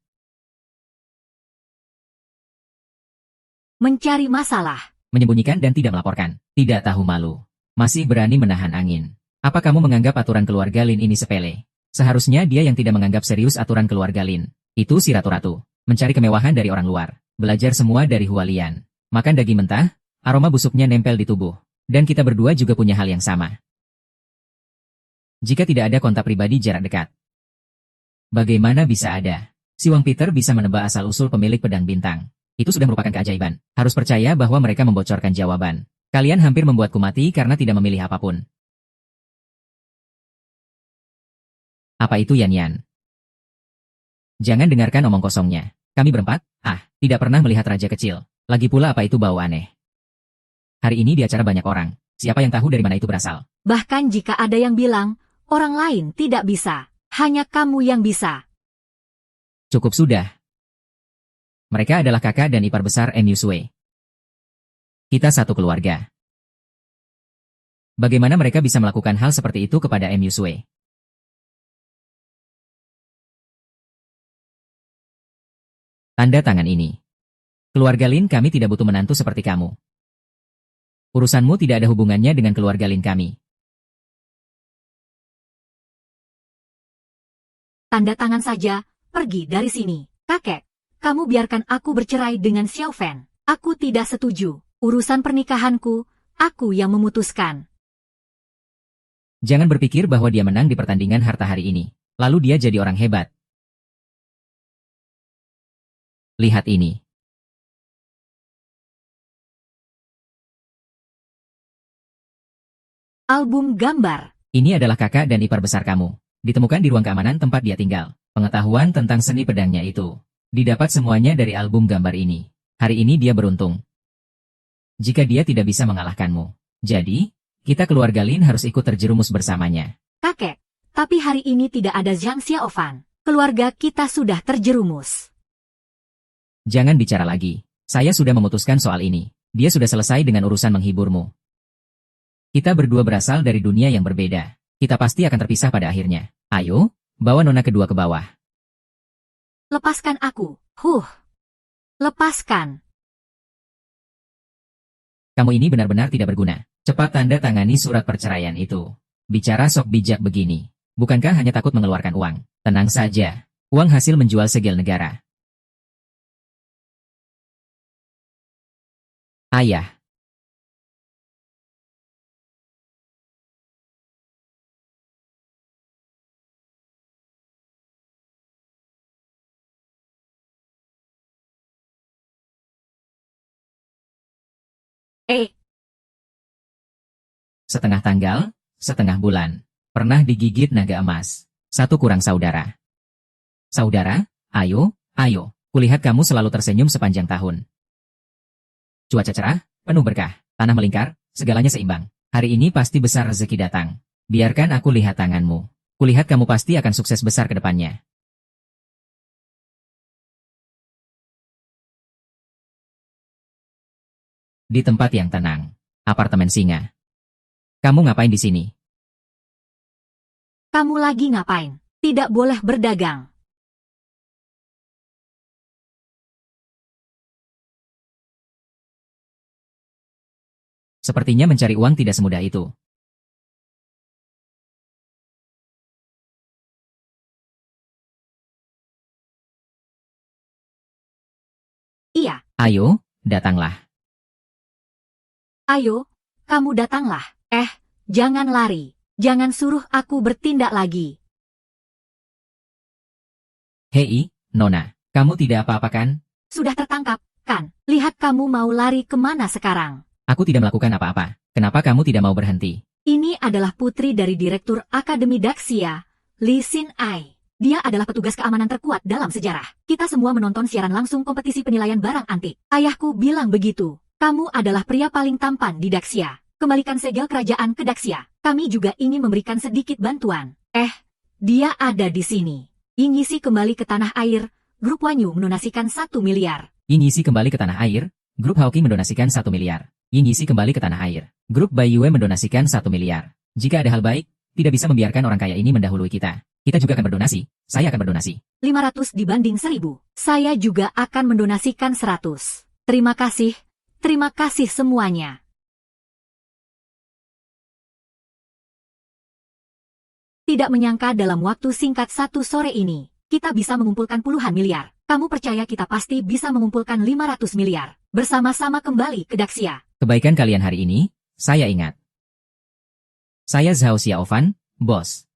Mencari masalah. Menyembunyikan dan tidak melaporkan. Tidak tahu malu. Masih berani menahan angin. Apa kamu menganggap aturan keluarga Lin ini sepele? Seharusnya dia yang tidak menganggap serius aturan keluarga Lin. Itu si ratu-ratu. Mencari kemewahan dari orang luar. Belajar semua dari Hualian. Makan daging mentah, aroma busuknya nempel di tubuh. Dan kita berdua juga punya hal yang sama. Jika tidak ada kontak pribadi jarak dekat. Bagaimana bisa ada? Si Wang Peter bisa menebak asal-usul pemilik pedang bintang. Itu sudah merupakan keajaiban. Harus percaya bahwa mereka membocorkan jawaban. Kalian hampir membuatku mati karena tidak memilih apapun. Apa itu Yan Yan? Jangan dengarkan omong kosongnya. Kami berempat, tidak pernah melihat raja kecil. Lagi pula apa itu bau aneh? Hari ini di acara banyak orang. Siapa yang tahu dari mana itu berasal? Bahkan jika ada yang bilang, orang lain tidak bisa. Hanya kamu yang bisa. Cukup sudah. Mereka adalah kakak dan ipar besar Mu Sue. Kita satu keluarga. Bagaimana mereka bisa melakukan hal seperti itu kepada Mu Sue? Tanda tangan ini. Keluarga Lin kami tidak butuh menantu seperti kamu. Urusanmu tidak ada hubungannya dengan keluarga Lin kami. Tanda tangan saja, pergi dari sini. Kakek, kamu biarkan aku bercerai dengan Xiao Fan. Aku tidak setuju. Urusan pernikahanku, aku yang memutuskan. Jangan berpikir bahwa dia menang di pertandingan harta hari ini. Lalu dia jadi orang hebat. Lihat ini. Album gambar. Ini adalah kakak dan ipar besar kamu. Ditemukan di ruang keamanan tempat dia tinggal. Pengetahuan tentang seni pedangnya itu. Didapat semuanya dari album gambar ini. Hari ini dia beruntung. Jika dia tidak bisa mengalahkanmu. Jadi, kita keluarga Lin harus ikut terjerumus bersamanya. Kakek, tapi hari ini tidak ada Zhang Xiaofan. keluarga kita sudah terjerumus. Jangan bicara lagi. Saya sudah memutuskan soal ini. Dia sudah selesai dengan urusan menghiburmu. Kita berdua berasal dari dunia yang berbeda. Kita pasti akan terpisah pada akhirnya. Ayo, bawa nona kedua ke bawah. Lepaskan aku. Lepaskan. Kamu ini benar-benar tidak berguna. Cepat tanda tangani surat perceraian itu. Bicara sok bijak begini. Bukankah hanya takut mengeluarkan uang? Tenang saja. Uang hasil menjual segel negara. Ayah. Setengah tanggal, setengah bulan. Pernah digigit naga emas. Satu kurang saudara. Saudara, ayo. Kulihat kamu selalu tersenyum sepanjang tahun. Cuaca cerah, penuh berkah, tanah melingkar, segalanya seimbang. Hari ini pasti besar rezeki datang. Biarkan aku lihat tanganmu. Kulihat kamu pasti akan sukses besar ke depannya. Di tempat yang tenang. Apartemen singa. Kamu ngapain di sini? Kamu lagi ngapain? Tidak boleh berdagang. Sepertinya mencari uang tidak semudah itu. Iya. Ayo, datanglah. Ayo, kamu datanglah. Jangan lari. Jangan suruh aku bertindak lagi. Hei, Nona, kamu tidak apa-apa kan? Sudah tertangkap, kan? Lihat kamu mau lari kemana sekarang. Aku tidak melakukan apa-apa. Kenapa kamu tidak mau berhenti? Ini adalah putri dari Direktur Akademi Daxia, Lee Sin Ai. Dia adalah petugas keamanan terkuat dalam sejarah. Kita semua menonton siaran langsung kompetisi penilaian barang antik. Ayahku bilang begitu. Kamu adalah pria paling tampan di Daxia. Kembalikan segel kerajaan ke Daxia. Kami juga ingin memberikan sedikit bantuan. Dia ada di sini. Ingisi kembali ke tanah air. Grup Wanyu mendonasikan 1 miliar. Ingisi kembali ke tanah air. Grup Hawking mendonasikan 1 miliar. Ingisi kembali ke tanah air. Grup Baiyue mendonasikan 1 miliar. Jika ada hal baik, tidak bisa membiarkan orang kaya ini mendahului kita. Kita juga akan berdonasi. Saya akan berdonasi. 500 dibanding 1000. Saya juga akan mendonasikan 100. Terima kasih. Terima kasih semuanya. Tidak menyangka dalam waktu singkat 1 sore ini, kita bisa mengumpulkan puluhan miliar. Kamu percaya kita pasti bisa mengumpulkan 500 miliar. Bersama-sama kembali ke Daxia. Kebaikan kalian hari ini, saya ingat. Saya Zhao Xiaofan, bos.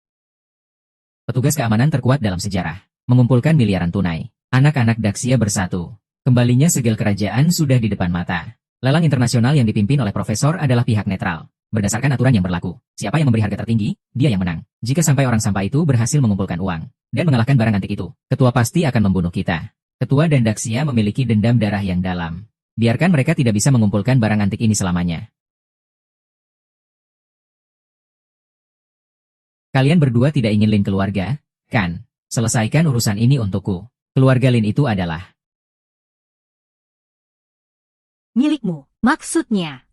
Petugas keamanan terkuat dalam sejarah. Mengumpulkan miliaran tunai. Anak-anak Daxia bersatu. Kembalinya segel kerajaan sudah di depan mata. Lelang internasional yang dipimpin oleh profesor adalah pihak netral. Berdasarkan aturan yang berlaku, siapa yang memberi harga tertinggi, dia yang menang. Jika sampai orang sampah itu berhasil mengumpulkan uang dan mengalahkan barang antik itu, ketua pasti akan membunuh kita. Ketua dan Daxia memiliki dendam darah yang dalam. Biarkan mereka tidak bisa mengumpulkan barang antik ini selamanya. Kalian berdua tidak ingin Lin keluarga, kan? Selesaikan urusan ini untukku. Keluarga Lin itu adalah milikmu, maksudnya.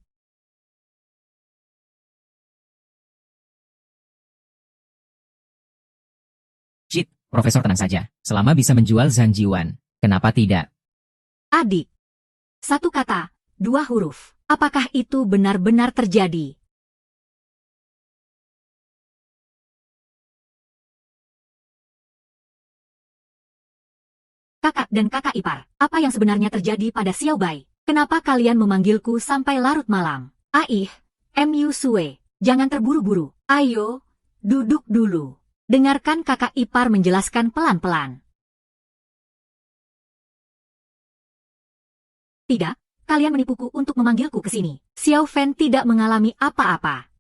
Profesor tenang saja, selama bisa menjual Zhang Jiwan, kenapa tidak? Adik. 1 kata, 2 huruf. Apakah itu benar-benar terjadi? Kakak dan kakak ipar, apa yang sebenarnya terjadi pada Xiao Bai? Kenapa kalian memanggilku sampai larut malam? Mu Sue, jangan terburu-buru. Ayo, duduk dulu. Dengarkan kakak ipar menjelaskan pelan-pelan. Tidak, kalian menipuku untuk memanggilku ke sini. Xiao Fan tidak mengalami apa-apa.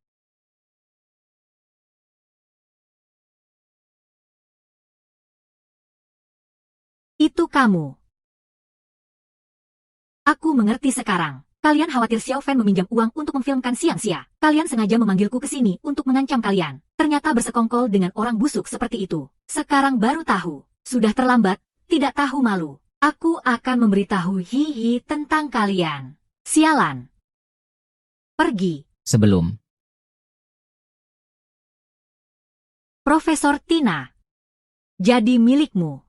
Itu kamu. Aku mengerti sekarang. Kalian khawatir Xiao Fan meminjam uang untuk memfilmkan Xiangxia. Kalian sengaja memanggilku ke sini untuk mengancam kalian. Ternyata bersekongkol dengan orang busuk seperti itu. Sekarang baru tahu. Sudah terlambat, tidak tahu malu. Aku akan memberitahu Hihi tentang kalian. Sialan. Pergi. Sebelum. Profesor Tina. Jadi milikmu.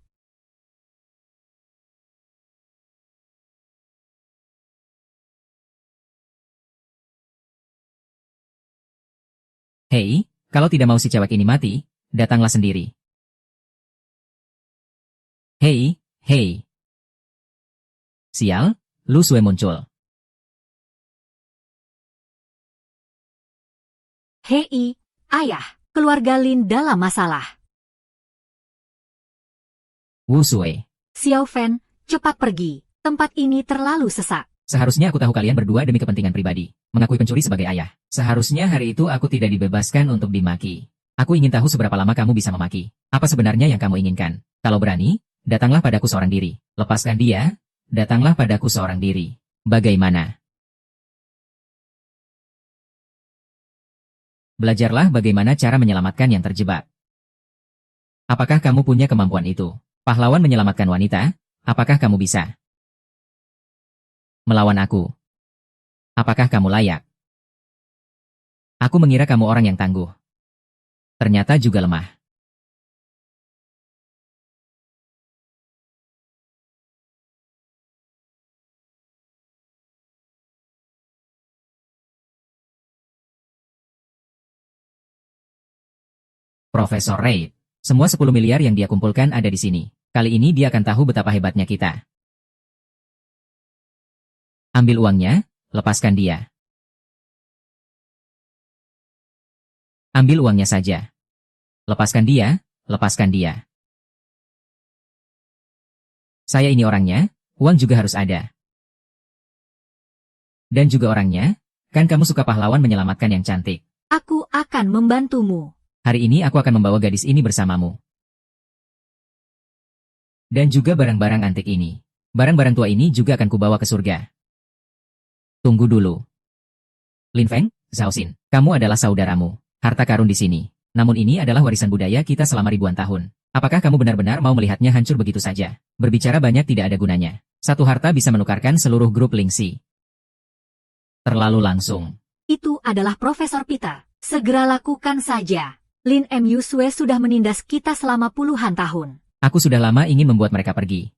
Hei, kalau tidak mau si cewek ini mati, datanglah sendiri. Hei, hei. Sial, Lu Sue muncul. Hei, ayah, keluarga Lin dalam masalah. Wu Sue. Xiao Fan, cepat pergi. Tempat ini terlalu sesak. Seharusnya aku tahu kalian berdua demi kepentingan pribadi. Mengakui pencuri sebagai ayah. Seharusnya hari itu aku tidak dibebaskan untuk dimaki. Aku ingin tahu seberapa lama kamu bisa memaki. Apa sebenarnya yang kamu inginkan? Kalau berani, datanglah padaku seorang diri. Lepaskan dia, datanglah padaku seorang diri. Bagaimana? Belajarlah bagaimana cara menyelamatkan yang terjebak. Apakah kamu punya kemampuan itu? Pahlawan menyelamatkan wanita, apakah kamu bisa? Melawan aku. Apakah kamu layak? Aku mengira kamu orang yang tangguh. Ternyata juga lemah. Profesor Reid. Semua 10 miliar yang dia kumpulkan ada di sini. Kali ini dia akan tahu betapa hebatnya kita. Ambil uangnya, lepaskan dia. Ambil uangnya saja. Lepaskan dia, lepaskan dia. Saya ini orangnya, uang juga harus ada. Dan juga orangnya, kan kamu suka pahlawan menyelamatkan yang cantik. Aku akan membantumu. Hari ini aku akan membawa gadis ini bersamamu. Dan juga barang-barang antik ini. Barang-barang tua ini juga akan kubawa ke surga. Tunggu dulu. Lin Feng, Zhao Xin, kamu adalah saudaramu. Harta karun di sini. Namun ini adalah warisan budaya kita selama ribuan tahun. Apakah kamu benar-benar mau melihatnya hancur begitu saja? Berbicara banyak tidak ada gunanya. Satu harta bisa menukarkan seluruh grup Lingxi. Terlalu langsung. Itu adalah Profesor Peter. Segera lakukan saja. Lin Mu Sue sudah menindas kita selama puluhan tahun. Aku sudah lama ingin membuat mereka pergi.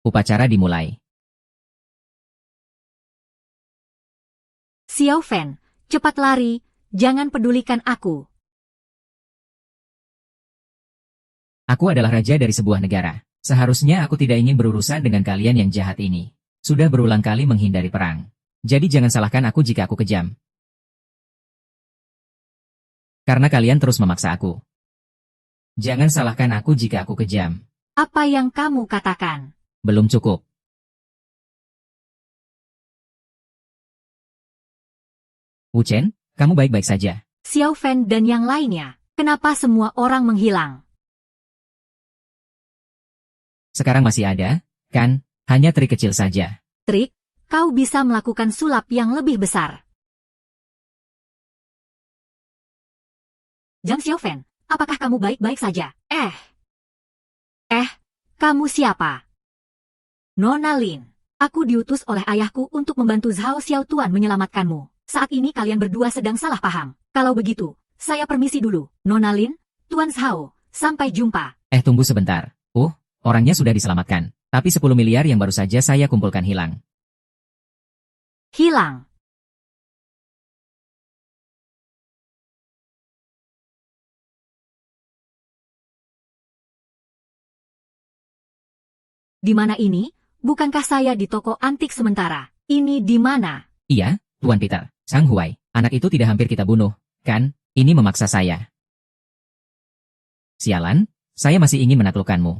Upacara dimulai. Xiao Fan, cepat lari, jangan pedulikan aku. Aku adalah raja dari sebuah negara. Seharusnya aku tidak ingin berurusan dengan kalian yang jahat ini. Sudah berulang kali menghindari perang. Jadi jangan salahkan aku jika aku kejam. Karena kalian terus memaksa aku. Jangan salahkan aku jika aku kejam. Apa yang kamu katakan? Belum cukup. Wu Chen, kamu baik-baik saja. Xiao Fan dan yang lainnya, kenapa semua orang menghilang? Sekarang masih ada, kan? Hanya trik kecil saja. Trik, kau bisa melakukan sulap yang lebih besar. Zhang Xiao Fan, apakah kamu baik-baik saja? Kamu siapa? Nona Lin, aku diutus oleh ayahku untuk membantu Zhao Xiao Tuan menyelamatkanmu. Saat ini kalian berdua sedang salah paham. Kalau begitu, saya permisi dulu. Nona Lin, Tuan Zhao, sampai jumpa. Tunggu sebentar. Orangnya sudah diselamatkan. Tapi 10 miliar yang baru saja saya kumpulkan hilang. Hilang. Di mana ini? Bukankah saya di toko antik sementara? Ini di mana? Iya, Tuan Peter. Sang Huai, anak itu tidak hampir kita bunuh, kan? Ini memaksa saya. Sialan, saya masih ingin menaklukkanmu.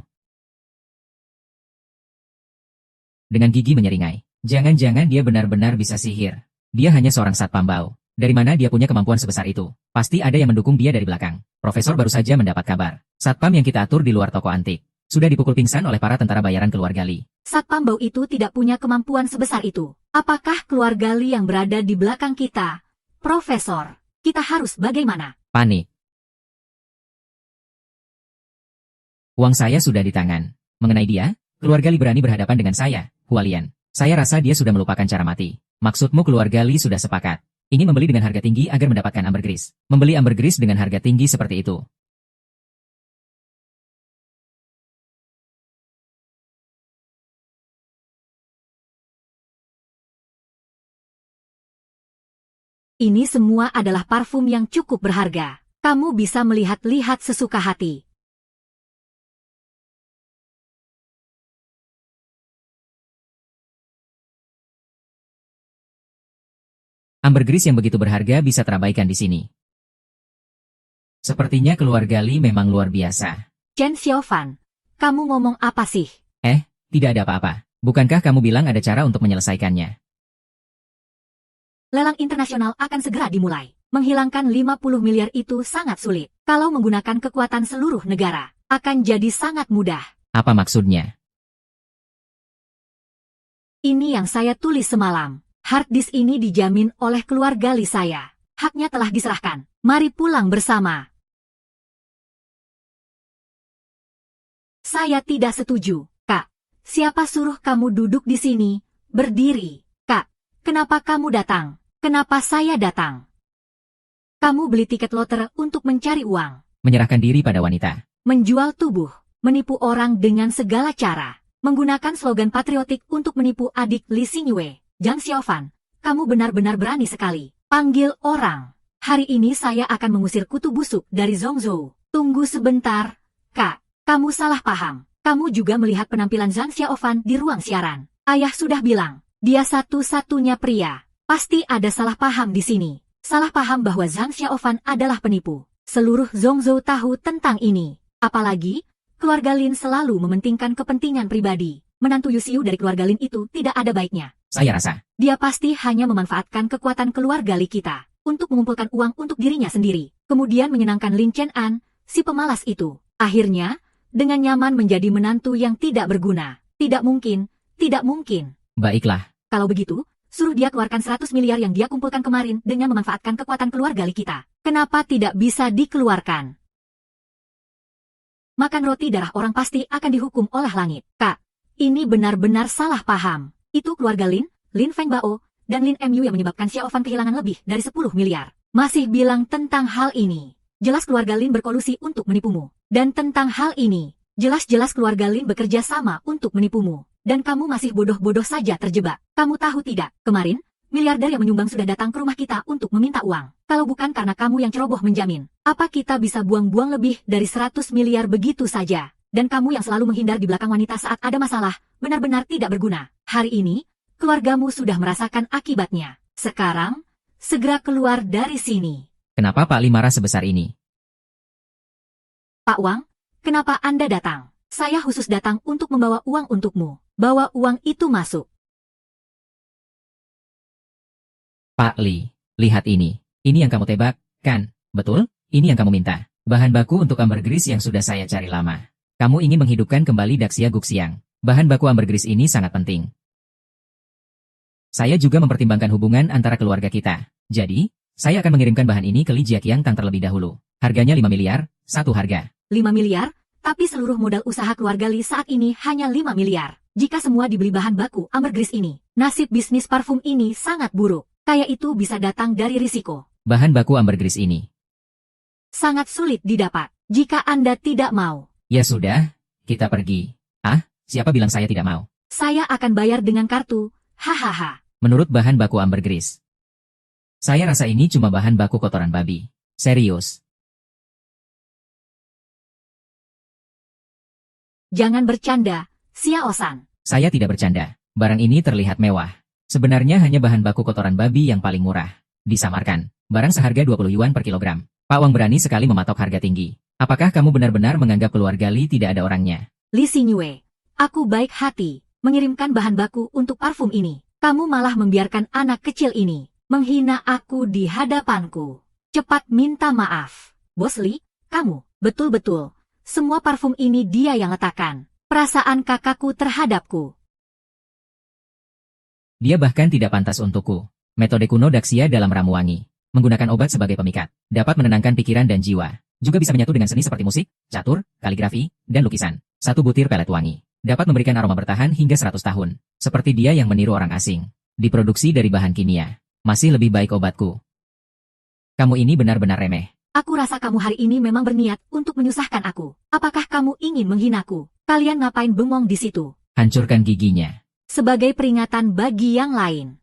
Dengan gigi menyeringai. Jangan-jangan dia benar-benar bisa sihir. Dia hanya seorang satpam bau. Dari mana dia punya kemampuan sebesar itu? Pasti ada yang mendukung dia dari belakang. Profesor baru saja mendapat kabar. Satpam yang kita atur di luar toko antik sudah dipukul pingsan oleh para tentara bayaran keluarga Li. Satpam bau itu tidak punya kemampuan sebesar itu. Apakah keluarga Li yang berada di belakang kita? Profesor, kita harus bagaimana? Panik. Uang saya sudah di tangan. Mengenai dia, keluarga Li berani berhadapan dengan saya, Hualian. Saya rasa dia sudah melupakan cara mati. Maksudmu keluarga Li sudah sepakat. Ingin membeli dengan harga tinggi agar mendapatkan ambergris. Membeli ambergris dengan harga tinggi seperti itu. Ini semua adalah parfum yang cukup berharga. Kamu bisa melihat-lihat sesuka hati. Ambergris yang begitu berharga bisa terabaikan di sini. Sepertinya keluarga Li memang luar biasa. Chen Xiaofan, kamu ngomong apa sih? Tidak ada apa-apa. Bukankah kamu bilang ada cara untuk menyelesaikannya? Lelang internasional akan segera dimulai. Menghilangkan 50 miliar itu sangat sulit. Kalau menggunakan kekuatan seluruh negara, akan jadi sangat mudah. Apa maksudnya? Ini yang saya tulis semalam. Hard disk ini dijamin oleh keluarga Li saya. Haknya telah diserahkan. Mari pulang bersama. Saya tidak setuju, Kak. Siapa suruh kamu duduk di sini? Berdiri. Kak, kenapa kamu datang? Kenapa saya datang? Kamu beli tiket loter untuk mencari uang. Menyerahkan diri pada wanita. Menjual tubuh. Menipu orang dengan segala cara. Menggunakan slogan patriotik untuk menipu adik Li Xingyue. Zhang Xiaofan, kamu benar-benar berani sekali. Panggil orang. Hari ini saya akan mengusir kutu busuk dari Zhongzhou. Tunggu sebentar, Kak. Kamu salah paham. Kamu juga melihat penampilan Zhang Xiaofan di ruang siaran. Ayah sudah bilang, dia satu-satunya pria. Pasti ada salah paham di sini. Salah paham bahwa Zhang Xiaofan adalah penipu. Seluruh Zhongzhou tahu tentang ini. Apalagi, keluarga Lin selalu mementingkan kepentingan pribadi. Menantu Yusiu dari keluarga Lin itu tidak ada baiknya. Saya rasa. Dia pasti hanya memanfaatkan kekuatan keluarga Li kita untuk mengumpulkan uang untuk dirinya sendiri. Kemudian menyenangkan Lin Chen-an, si pemalas itu. Akhirnya, dengan nyaman menjadi menantu yang tidak berguna. Tidak mungkin, tidak mungkin. Baiklah. Kalau begitu, suruh dia keluarkan 100 miliar yang dia kumpulkan kemarin dengan memanfaatkan kekuatan keluarga Li kita. Kenapa tidak bisa dikeluarkan? Makan roti darah orang pasti akan dihukum oleh langit. Kak, ini benar-benar salah paham. Itu keluarga Lin, Lin Feng Bao, dan Lin Mu yang menyebabkan Xiaofan kehilangan lebih dari 10 miliar. Masih bilang tentang hal ini. Jelas keluarga Lin berkolusi untuk menipumu. Dan tentang hal ini, jelas-jelas keluarga Lin bekerja sama untuk menipumu. Dan kamu masih bodoh-bodoh saja terjebak. Kamu tahu tidak, kemarin, miliarder yang menyumbang sudah datang ke rumah kita untuk meminta uang. Kalau bukan karena kamu yang ceroboh menjamin, apa kita bisa buang-buang lebih dari 100 miliar begitu saja? Dan kamu yang selalu menghindar di belakang wanita saat ada masalah, benar-benar tidak berguna. Hari ini, keluargamu sudah merasakan akibatnya. Sekarang, segera keluar dari sini. Kenapa Pak Li marah sebesar ini? Pak Wang, kenapa Anda datang? Saya khusus datang untuk membawa uang untukmu. Bawa uang itu masuk. Pak Li, lihat ini. Ini yang kamu tebak, kan? Betul? Ini yang kamu minta. Bahan baku untuk ambergris yang sudah saya cari lama. Kamu ingin menghidupkan kembali Daxia Guxiang. Bahan baku ambergris ini sangat penting. Saya juga mempertimbangkan hubungan antara keluarga kita. Jadi, saya akan mengirimkan bahan ini ke Li Jiaqiang Tang terlebih dahulu. Harganya 5 miliar, satu harga. 5 miliar? Tapi seluruh modal usaha keluarga Li saat ini hanya 5 miliar. Jika semua dibeli bahan baku ambergris ini, nasib bisnis parfum ini sangat buruk. Kaya itu bisa datang dari risiko. Bahan baku ambergris ini sangat sulit didapat. Jika Anda tidak mau, ya sudah, kita pergi. Ah, siapa bilang saya tidak mau? saya akan bayar dengan kartu. Hahaha. Menurut bahan baku ambergris, saya rasa ini cuma bahan baku kotoran babi. Serius. Jangan bercanda, Xiaosan. Saya tidak bercanda. Barang ini terlihat mewah. Sebenarnya hanya bahan baku kotoran babi yang paling murah. Disamarkan. Barang seharga 20 yuan per kilogram. Pak Wang berani sekali mematok harga tinggi. Apakah kamu benar-benar menganggap keluarga Li tidak ada orangnya? Li Xingyue, aku baik hati mengirimkan bahan baku untuk parfum ini. Kamu malah membiarkan anak kecil ini menghina aku di hadapanku. Cepat minta maaf. Bos Li, kamu, betul-betul. Semua parfum ini dia yang letakkan. Perasaan kakakku terhadapku. Dia bahkan tidak pantas untukku. Metode kuno Daxia dalam ramu wangi. Menggunakan obat sebagai pemikat. Dapat menenangkan pikiran dan jiwa. Juga bisa menyatu dengan seni seperti musik, catur, kaligrafi, dan lukisan. Satu butir pelet wangi dapat memberikan aroma bertahan hingga 100 tahun. Seperti dia yang meniru orang asing. Diproduksi dari bahan kimia. Masih lebih baik obatku. Kamu ini benar-benar remeh. Aku rasa kamu hari ini memang berniat untuk menyusahkan aku. Apakah kamu ingin menghinaku? Kalian ngapain bengong di situ? Hancurkan giginya. Sebagai peringatan bagi yang lain.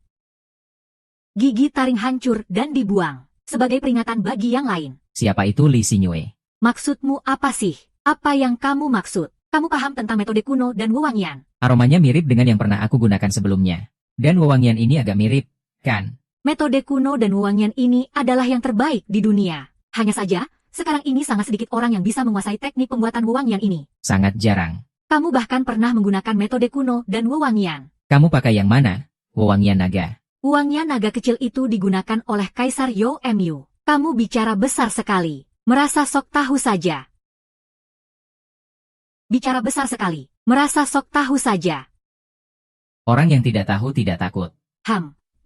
Gigi taring hancur dan dibuang. Sebagai peringatan bagi yang lain. Siapa itu Li Xinyue? Maksudmu apa sih? Apa yang kamu maksud? Kamu paham tentang metode kuno dan wewangian? Aromanya mirip dengan yang pernah aku gunakan sebelumnya. Dan wewangian ini agak mirip, kan? Metode kuno dan wewangian ini adalah yang terbaik di dunia. Hanya saja, sekarang ini sangat sedikit orang yang bisa menguasai teknik pembuatan wewangian ini. Sangat jarang. Kamu bahkan pernah menggunakan metode kuno dan wewangian. Kamu pakai yang mana? Wewangian naga. Wewangian naga kecil itu digunakan oleh Kaisar Yo Mu. Kamu bicara besar sekali. Merasa sok tahu saja. Bicara besar sekali. Merasa sok tahu saja. Orang yang tidak tahu tidak takut.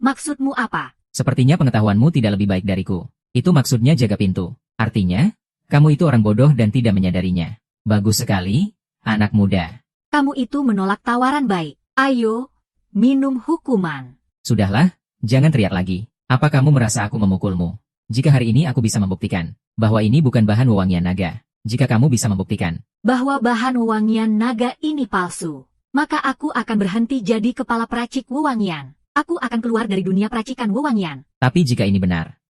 Maksudmu apa? Sepertinya pengetahuanmu tidak lebih baik dariku. Itu maksudnya jaga pintu. Artinya, kamu itu orang bodoh dan tidak menyadarinya. Bagus sekali, anak muda. Kamu itu menolak tawaran baik. Ayo, minum hukuman. Sudahlah, jangan teriak lagi. Apa kamu merasa aku memukulmu? Jika hari ini aku bisa membuktikan bahwa ini bukan bahan wewangian naga. Jika kamu bisa membuktikan bahwa bahan wewangian naga ini palsu, maka aku akan berhenti jadi kepala peracik wewangian. Aku akan keluar dari dunia peracikan wewangian. Tapi jika ini benar,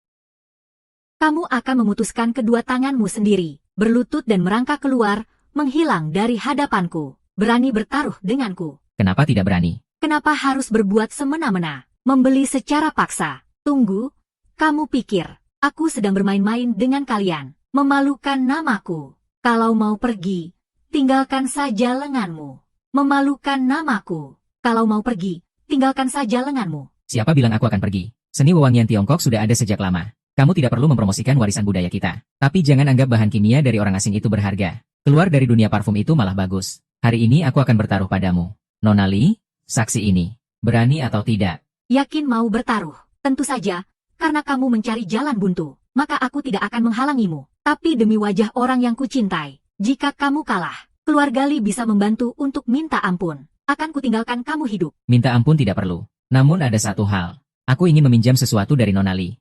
kamu akan memutuskan kedua tanganmu sendiri, berlutut dan merangkak keluar, menghilang dari hadapanku. Berani bertaruh denganku. Kenapa tidak berani? Kenapa harus berbuat semena-mena? Membeli secara paksa. Tunggu, kamu pikir, aku sedang bermain-main dengan kalian, memalukan namaku. Kalau mau pergi, tinggalkan saja lenganmu. Memalukan namaku. Kalau mau pergi, tinggalkan saja lenganmu. Siapa bilang aku akan pergi? Seni wewangian Tiongkok sudah ada sejak lama. Kamu tidak perlu mempromosikan warisan budaya kita. Tapi jangan anggap bahan kimia dari orang asing itu berharga. Keluar dari dunia parfum itu malah bagus. Hari ini aku akan bertaruh padamu. Nona Li, saksi ini. Berani atau tidak? Yakin mau bertaruh? Tentu saja, karena kamu mencari jalan buntu. Maka aku tidak akan menghalangimu. Tapi demi wajah orang yang kucintai, jika kamu kalah, keluarga Li bisa membantu untuk minta ampun. Akan kutinggalkan kamu hidup. Minta ampun tidak perlu. Namun ada satu hal. Aku ingin meminjam sesuatu dari Nona Li.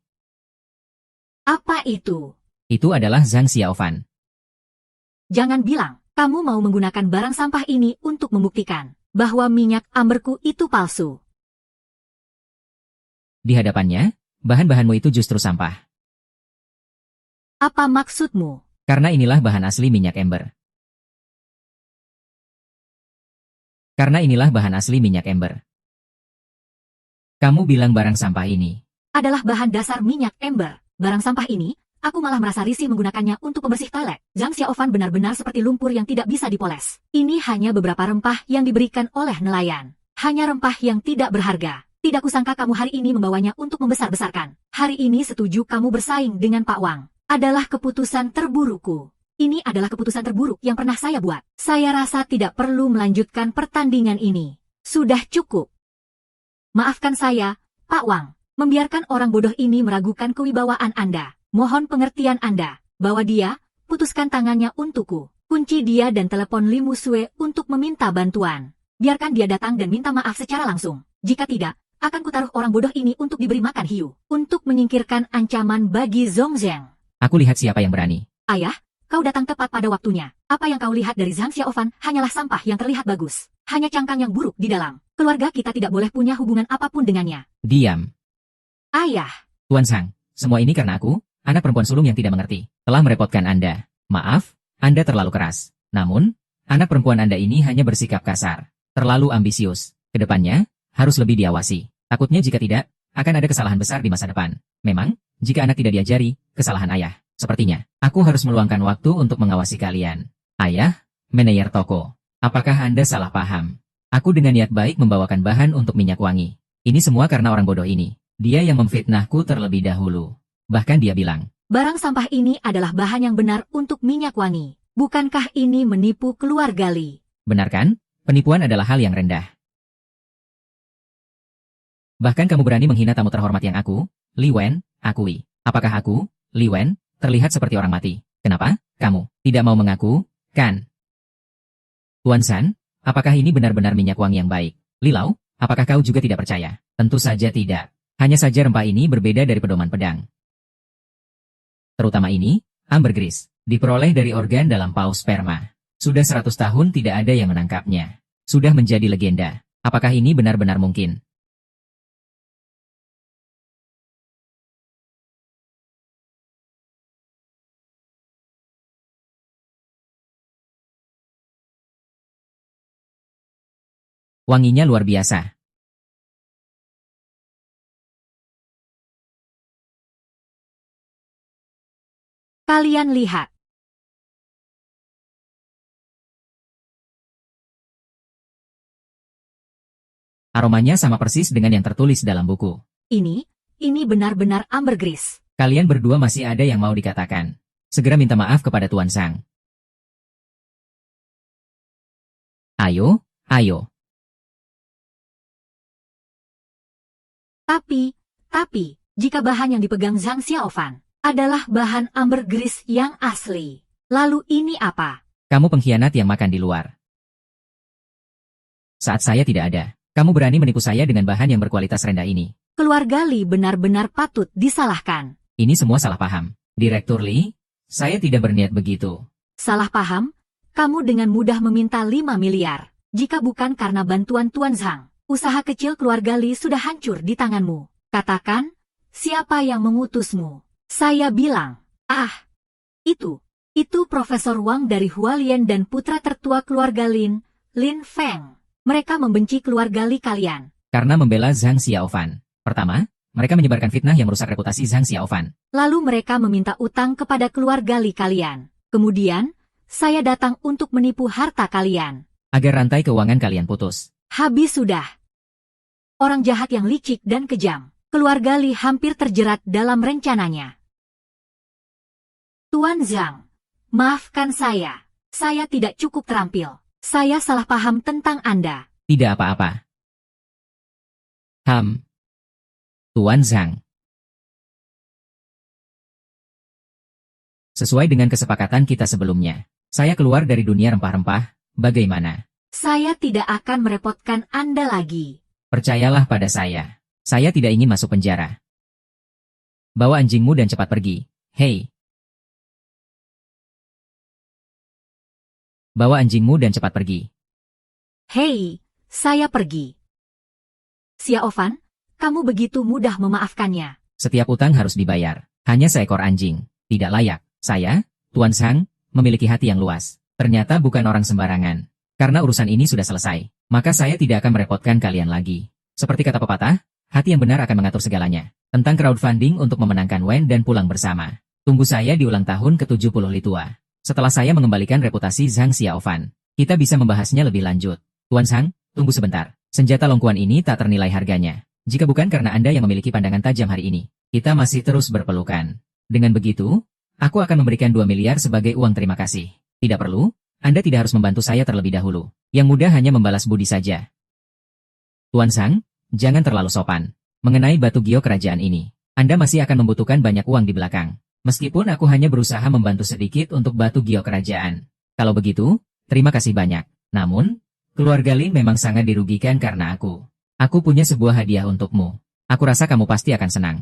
Apa itu? Itu adalah Zhang Xiaofan. Jangan bilang, kamu mau menggunakan barang sampah ini untuk membuktikan bahwa minyak amberku itu palsu. Di hadapannya, bahan-bahanmu itu justru sampah. Apa maksudmu? Karena inilah bahan asli minyak ember. Karena inilah bahan asli minyak ember. Kamu bilang barang sampah ini adalah bahan dasar minyak ember. Barang sampah ini, aku malah merasa risih menggunakannya untuk pembersih toilet. Zhang Xiaofan benar-benar seperti lumpur yang tidak bisa dipoles. Ini hanya beberapa rempah yang diberikan oleh nelayan. Hanya rempah yang tidak berharga. Tidak kusangka kamu hari ini membawanya untuk membesar-besarkan. Hari ini setuju kamu bersaing dengan Pak Wang. Adalah keputusan terburukku. Ini adalah keputusan terburuk yang pernah saya buat. Saya rasa tidak perlu melanjutkan pertandingan ini. Sudah cukup. Maafkan saya, Pak Wang. Membiarkan orang bodoh ini meragukan kewibawaan Anda. Mohon pengertian Anda. Bawa dia, putuskan tangannya untukku. Kunci dia dan telepon Li Musue untuk meminta bantuan. Biarkan dia datang dan minta maaf secara langsung. Jika tidak, akan kutaruh orang bodoh ini untuk diberi makan hiu. Untuk menyingkirkan ancaman bagi Zhongzheng. Aku lihat siapa yang berani. Ayah, kau datang tepat pada waktunya. Apa yang kau lihat dari Zhang Xiaofan hanyalah sampah yang terlihat bagus. Hanya cangkang yang buruk di dalam. Keluarga kita tidak boleh punya hubungan apapun dengannya. Diam. Ayah. Tuan Sang, semua ini karena aku, anak perempuan sulung yang tidak mengerti, telah merepotkan Anda. Maaf, Anda terlalu keras. Namun, anak perempuan Anda ini hanya bersikap kasar. Terlalu ambisius. Kedepannya, harus lebih diawasi. Takutnya jika tidak, akan ada kesalahan besar di masa depan. Memang, jika anak tidak diajari, kesalahan ayah. Sepertinya, aku harus meluangkan waktu untuk mengawasi kalian. Ayah, manajer toko. Apakah Anda salah paham? Aku dengan niat baik membawakan bahan untuk minyak wangi. Ini semua karena orang bodoh ini. Dia yang memfitnahku terlebih dahulu. Bahkan dia bilang, barang sampah ini adalah bahan yang benar untuk minyak wangi. Bukankah ini menipu keluarga Li? Benar kan? Penipuan adalah hal yang rendah. Bahkan kamu berani menghina tamu terhormat yang aku, Li Wen, akui. Apakah aku, Li Wen, terlihat seperti orang mati? Kenapa? Kamu tidak mau mengaku, kan? Tuan San, apakah ini benar-benar minyak wangi yang baik? Lilau, apakah kau juga tidak percaya? Tentu saja tidak. Hanya saja rempah ini berbeda dari pedoman pedang. Terutama ini, ambergris, diperoleh dari organ dalam paus sperma. Sudah 100 tahun tidak ada yang menangkapnya. Sudah menjadi legenda. Apakah ini benar-benar mungkin? Wanginya luar biasa. Kalian lihat. Aromanya sama persis dengan yang tertulis dalam buku. Ini benar-benar ambergris. Kalian berdua masih ada yang mau dikatakan. Segera minta maaf kepada Tuan Sang. Ayo, ayo. Tapi, jika bahan yang dipegang Zhang Xiaofan adalah bahan ambergris yang asli, lalu ini apa? Kamu pengkhianat yang makan di luar. Saat saya tidak ada, kamu berani menipu saya dengan bahan yang berkualitas rendah ini. Keluarga Li benar-benar patut disalahkan. Ini semua salah paham. Direktur Li, saya tidak berniat begitu. Salah paham? Kamu dengan mudah meminta 5 miliar. Jika bukan karena bantuan Tuan Zhang, usaha kecil keluarga Li sudah hancur di tanganmu. Katakan, siapa yang mengutusmu? Saya bilang, itu Profesor Wang dari Hualien dan putra tertua keluarga Lin Feng. Mereka membenci keluarga Li kalian. Karena membela Zhang Xiaofan. Pertama, mereka menyebarkan fitnah yang merusak reputasi Zhang Xiaofan. Lalu mereka meminta utang kepada keluarga Li kalian. Kemudian, saya datang untuk menipu harta kalian. Agar rantai keuangan kalian putus. Habis sudah. Orang jahat yang licik dan kejam. Keluarga Li hampir terjerat dalam rencananya. Tuan Zhang, maafkan saya. Saya tidak cukup terampil. Saya salah paham tentang Anda. Tidak apa-apa. Tuan Zhang. Sesuai dengan kesepakatan kita sebelumnya, saya keluar dari dunia rempah-rempah, bagaimana? Saya tidak akan merepotkan Anda lagi. Percayalah pada saya. Saya tidak ingin masuk penjara. Bawa anjingmu dan cepat pergi. Hei. Bawa anjingmu dan cepat pergi. Hei, saya pergi. Xiaofan, kamu begitu mudah memaafkannya. Setiap utang harus dibayar. Hanya seekor anjing. Tidak layak. Saya, Tuan Zhang, memiliki hati yang luas. Ternyata bukan orang sembarangan. Karena urusan ini sudah selesai, maka saya tidak akan merepotkan kalian lagi. Seperti kata pepatah, hati yang benar akan mengatur segalanya. Tentang crowdfunding untuk memenangkan Wen dan pulang bersama. Tunggu saya di ulang tahun ke-70 Litua. Setelah saya mengembalikan reputasi Zhang Xiaofan, kita bisa membahasnya lebih lanjut. Tuan Zhang, tunggu sebentar. Senjata longkuan ini tak ternilai harganya. Jika bukan karena Anda yang memiliki pandangan tajam hari ini, kita masih terus berpelukan. Dengan begitu, aku akan memberikan 2 miliar sebagai uang terima kasih. Tidak perlu, Anda tidak harus membantu saya terlebih dahulu. Yang mudah hanya membalas budi saja. Tuan Zhang, jangan terlalu sopan. Mengenai batu gio kerajaan ini, Anda masih akan membutuhkan banyak uang di belakang. Meskipun aku hanya berusaha membantu sedikit untuk batu gio kerajaan. Kalau begitu, terima kasih banyak. Namun, keluarga Lin memang sangat dirugikan karena aku. Aku punya sebuah hadiah untukmu. Aku rasa kamu pasti akan senang.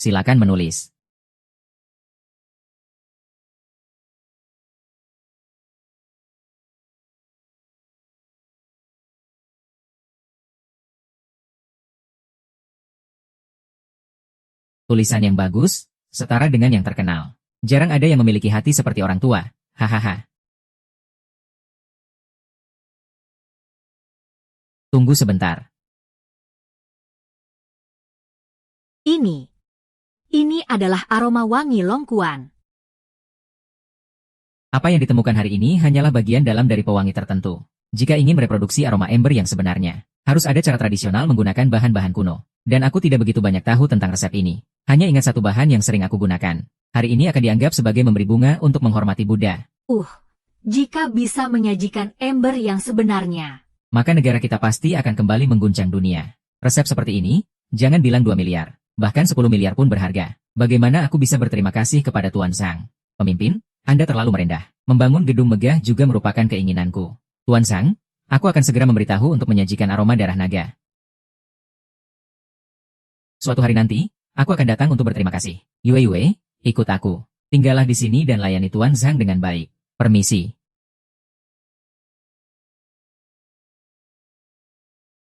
Silakan menulis. Tulisan yang bagus, setara dengan yang terkenal. Jarang ada yang memiliki hati seperti orang tua. Hahaha. Tunggu sebentar. Ini adalah aroma wangi longkuan. Apa yang ditemukan hari ini hanyalah bagian dalam dari pewangi tertentu. Jika ingin mereproduksi aroma ember yang sebenarnya, harus ada cara tradisional menggunakan bahan-bahan kuno. Dan aku tidak begitu banyak tahu tentang resep ini. Hanya ingat satu bahan yang sering aku gunakan. Hari ini akan dianggap sebagai memberi bunga untuk menghormati Buddha. Jika bisa menyajikan ember yang sebenarnya, Maka negara kita pasti akan kembali mengguncang dunia. Resep seperti ini, jangan bilang 2 miliar. Bahkan 10 miliar pun berharga. Bagaimana aku bisa berterima kasih kepada Tuan Sang? Pemimpin, Anda terlalu merendah. Membangun gedung megah juga merupakan keinginanku. Tuan Sang, aku akan segera memberitahu untuk menyajikan aroma darah naga. Suatu hari nanti, aku akan datang untuk berterima kasih. Yue, ikut aku. Tinggallah di sini dan layani Tuan Zhang dengan baik. Permisi.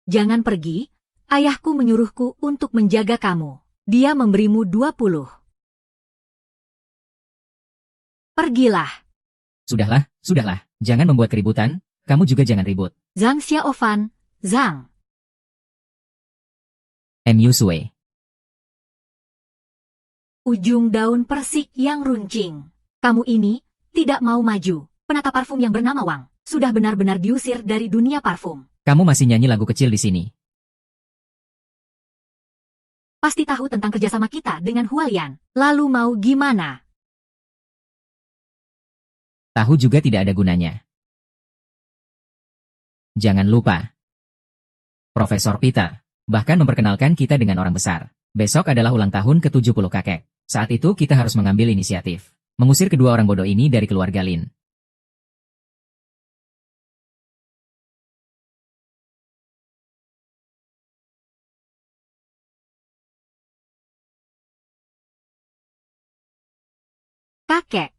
jangan pergi, ayahku menyuruhku untuk menjaga kamu. Dia memberimu 20. Pergilah. Sudahlah. Jangan membuat keributan, kamu juga jangan ribut. Zhang Xiaofan, Zhang. Mu Sui. Ujung daun persik yang runcing. Kamu ini tidak mau maju. Penata parfum yang bernama Wang sudah benar-benar diusir dari dunia parfum. Kamu masih nyanyi lagu kecil di sini. Pasti tahu tentang kerjasama kita dengan Hualian. Lalu mau gimana? Tahu juga tidak ada gunanya. Jangan lupa. Profesor Peter bahkan memperkenalkan kita dengan orang besar. Besok adalah ulang tahun ke-70 kakek. Saat itu kita harus mengambil inisiatif. Mengusir kedua orang bodoh ini dari keluarga Lin. Kakek.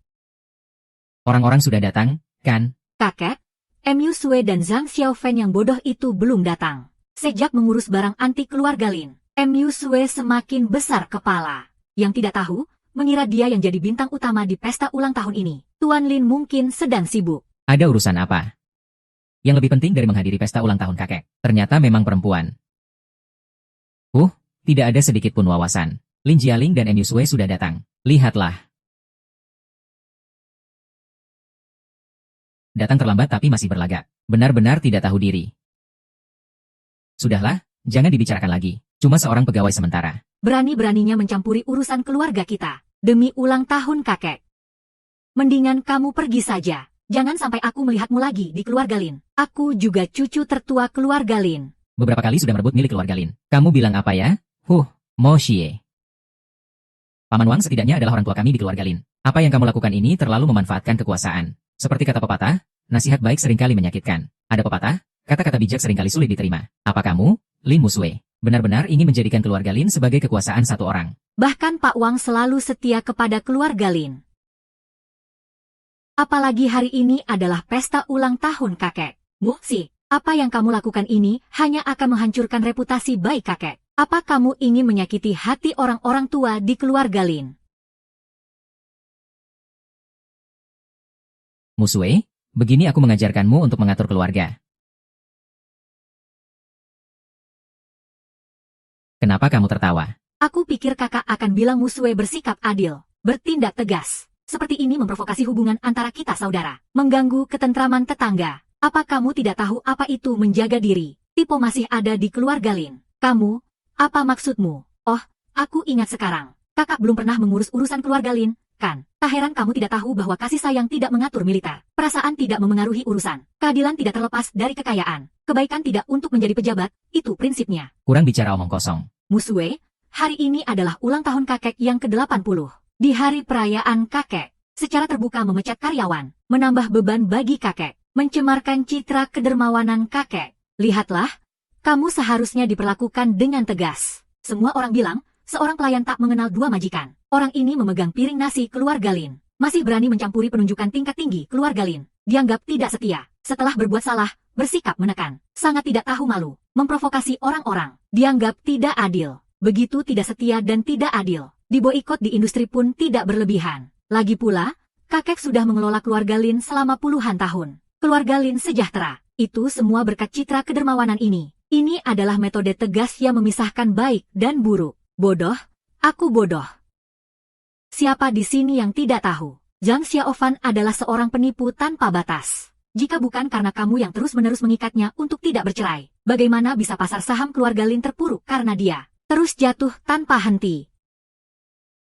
Orang-orang sudah datang, kan? Kakek, Mu Sui dan Zhang Xiaofan yang bodoh itu belum datang. Sejak mengurus barang antik keluarga Lin, Mu Sui semakin besar kepala. Yang tidak tahu, mengira dia yang jadi bintang utama di pesta ulang tahun ini. Tuan Lin mungkin sedang sibuk. Ada urusan apa? Yang lebih penting dari menghadiri pesta ulang tahun kakek, ternyata memang perempuan. Tidak ada sedikit pun wawasan. Lin Jialing dan Mu Sui sudah datang. Lihatlah. Datang terlambat tapi masih berlagak. Benar-benar tidak tahu diri. Sudahlah, jangan dibicarakan lagi. Cuma seorang pegawai sementara. Berani-beraninya mencampuri urusan keluarga kita. Demi ulang tahun kakek. Mendingan kamu pergi saja. Jangan sampai aku melihatmu lagi di keluarga Lin. Aku juga cucu tertua keluarga Lin. Beberapa kali sudah merebut milik keluarga Lin. Kamu bilang apa ya? Mo Xie. Paman Wang setidaknya adalah orang tua kami di keluarga Lin. Apa yang kamu lakukan ini terlalu memanfaatkan kekuasaan. Seperti kata pepatah, nasihat baik seringkali menyakitkan. Ada pepatah, kata-kata bijak seringkali sulit diterima. Apa kamu, Lin Musue, benar-benar ingin menjadikan keluarga Lin sebagai kekuasaan satu orang? Bahkan Pak Wang selalu setia kepada keluarga Lin. Apalagi hari ini adalah pesta ulang tahun kakek. Muxi, apa yang kamu lakukan ini hanya akan menghancurkan reputasi baik kakek. Apa kamu ingin menyakiti hati orang-orang tua di keluarga Lin? Musue, begini aku mengajarkanmu untuk mengatur keluarga. Kenapa kamu tertawa? Aku pikir kakak akan bilang Musue bersikap adil, bertindak tegas. Seperti ini memprovokasi hubungan antara kita saudara, mengganggu ketentraman tetangga. Apa kamu tidak tahu apa itu menjaga diri? Tipe masih ada di keluarga Lin. Kamu, apa maksudmu? Oh, aku ingat sekarang. Kakak belum pernah mengurus urusan keluarga Lin, kan? Tak heran kamu tidak tahu bahwa kasih sayang tidak mengatur militer. Perasaan tidak memengaruhi urusan. Keadilan tidak terlepas dari kekayaan. Kebaikan tidak untuk menjadi pejabat, itu prinsipnya. Kurang bicara omong kosong. Musue, hari ini adalah ulang tahun kakek yang ke-80. Di hari perayaan kakek, secara terbuka memecat karyawan, menambah beban bagi kakek, mencemarkan citra kedermawanan kakek. Lihatlah, kamu seharusnya diperlakukan dengan tegas. Semua orang bilang, seorang pelayan tak mengenal dua majikan. Orang ini memegang piring nasi keluarga Lin. Masih berani mencampuri penunjukan tingkat tinggi keluarga Lin. Dianggap tidak setia. Setelah berbuat salah, bersikap menekan. Sangat tidak tahu malu. Memprovokasi orang-orang. Dianggap tidak adil. Begitu tidak setia dan tidak adil. Diboikot di industri pun tidak berlebihan. Lagi pula, kakek sudah mengelola keluarga Lin selama puluhan tahun. Keluarga Lin sejahtera. Itu semua berkat citra kedermawanan ini. Ini adalah metode tegas yang memisahkan baik dan buruk. Bodoh, aku bodoh. Siapa di sini yang tidak tahu? Zhang Xiaofan adalah seorang penipu tanpa batas. Jika bukan karena kamu yang terus-menerus mengikatnya untuk tidak bercerai, bagaimana bisa pasar saham keluarga Lin terpuruk karena dia? terus jatuh tanpa henti.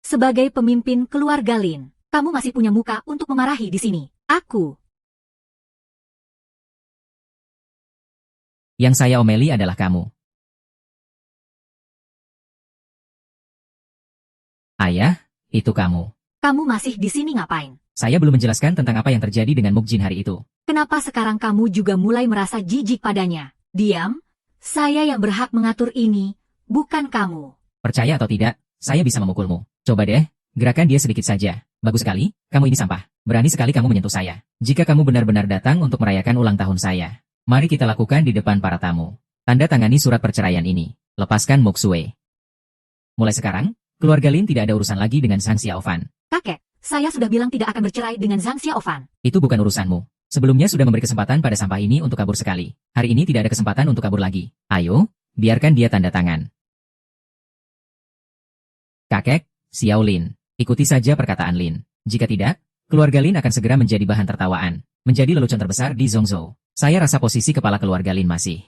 Sebagai pemimpin keluarga Lin, kamu masih punya muka untuk memarahi di sini. Aku. Yang saya omeli adalah kamu. Ayah, itu kamu. Kamu masih di sini ngapain? Saya belum menjelaskan tentang apa yang terjadi dengan Mukjin hari itu. Kenapa sekarang kamu juga mulai merasa jijik padanya? Diam, saya yang berhak mengatur ini, bukan kamu. Percaya atau tidak, saya bisa memukulmu. Coba deh, gerakan dia sedikit saja. Bagus sekali, kamu ini sampah. Berani sekali kamu menyentuh saya. Jika kamu benar-benar datang untuk merayakan ulang tahun saya, mari kita lakukan di depan para tamu. Tanda tangani surat perceraian ini. Lepaskan Moksue. Mulai sekarang, keluarga Lin tidak ada urusan lagi dengan Zhang Xiaofan. Kakek, saya sudah bilang tidak akan bercerai dengan Zhang Xiaofan. Itu bukan urusanmu. Sebelumnya sudah memberi kesempatan pada sampah ini untuk kabur sekali. Hari ini tidak ada kesempatan untuk kabur lagi. Ayo, biarkan dia tanda tangan. Kakek, Xiao Lin, ikuti saja perkataan Lin. Jika tidak, keluarga Lin akan segera menjadi bahan tertawaan. Menjadi lelucon terbesar di Zhongzhou. Saya rasa posisi kepala keluarga Lin masih.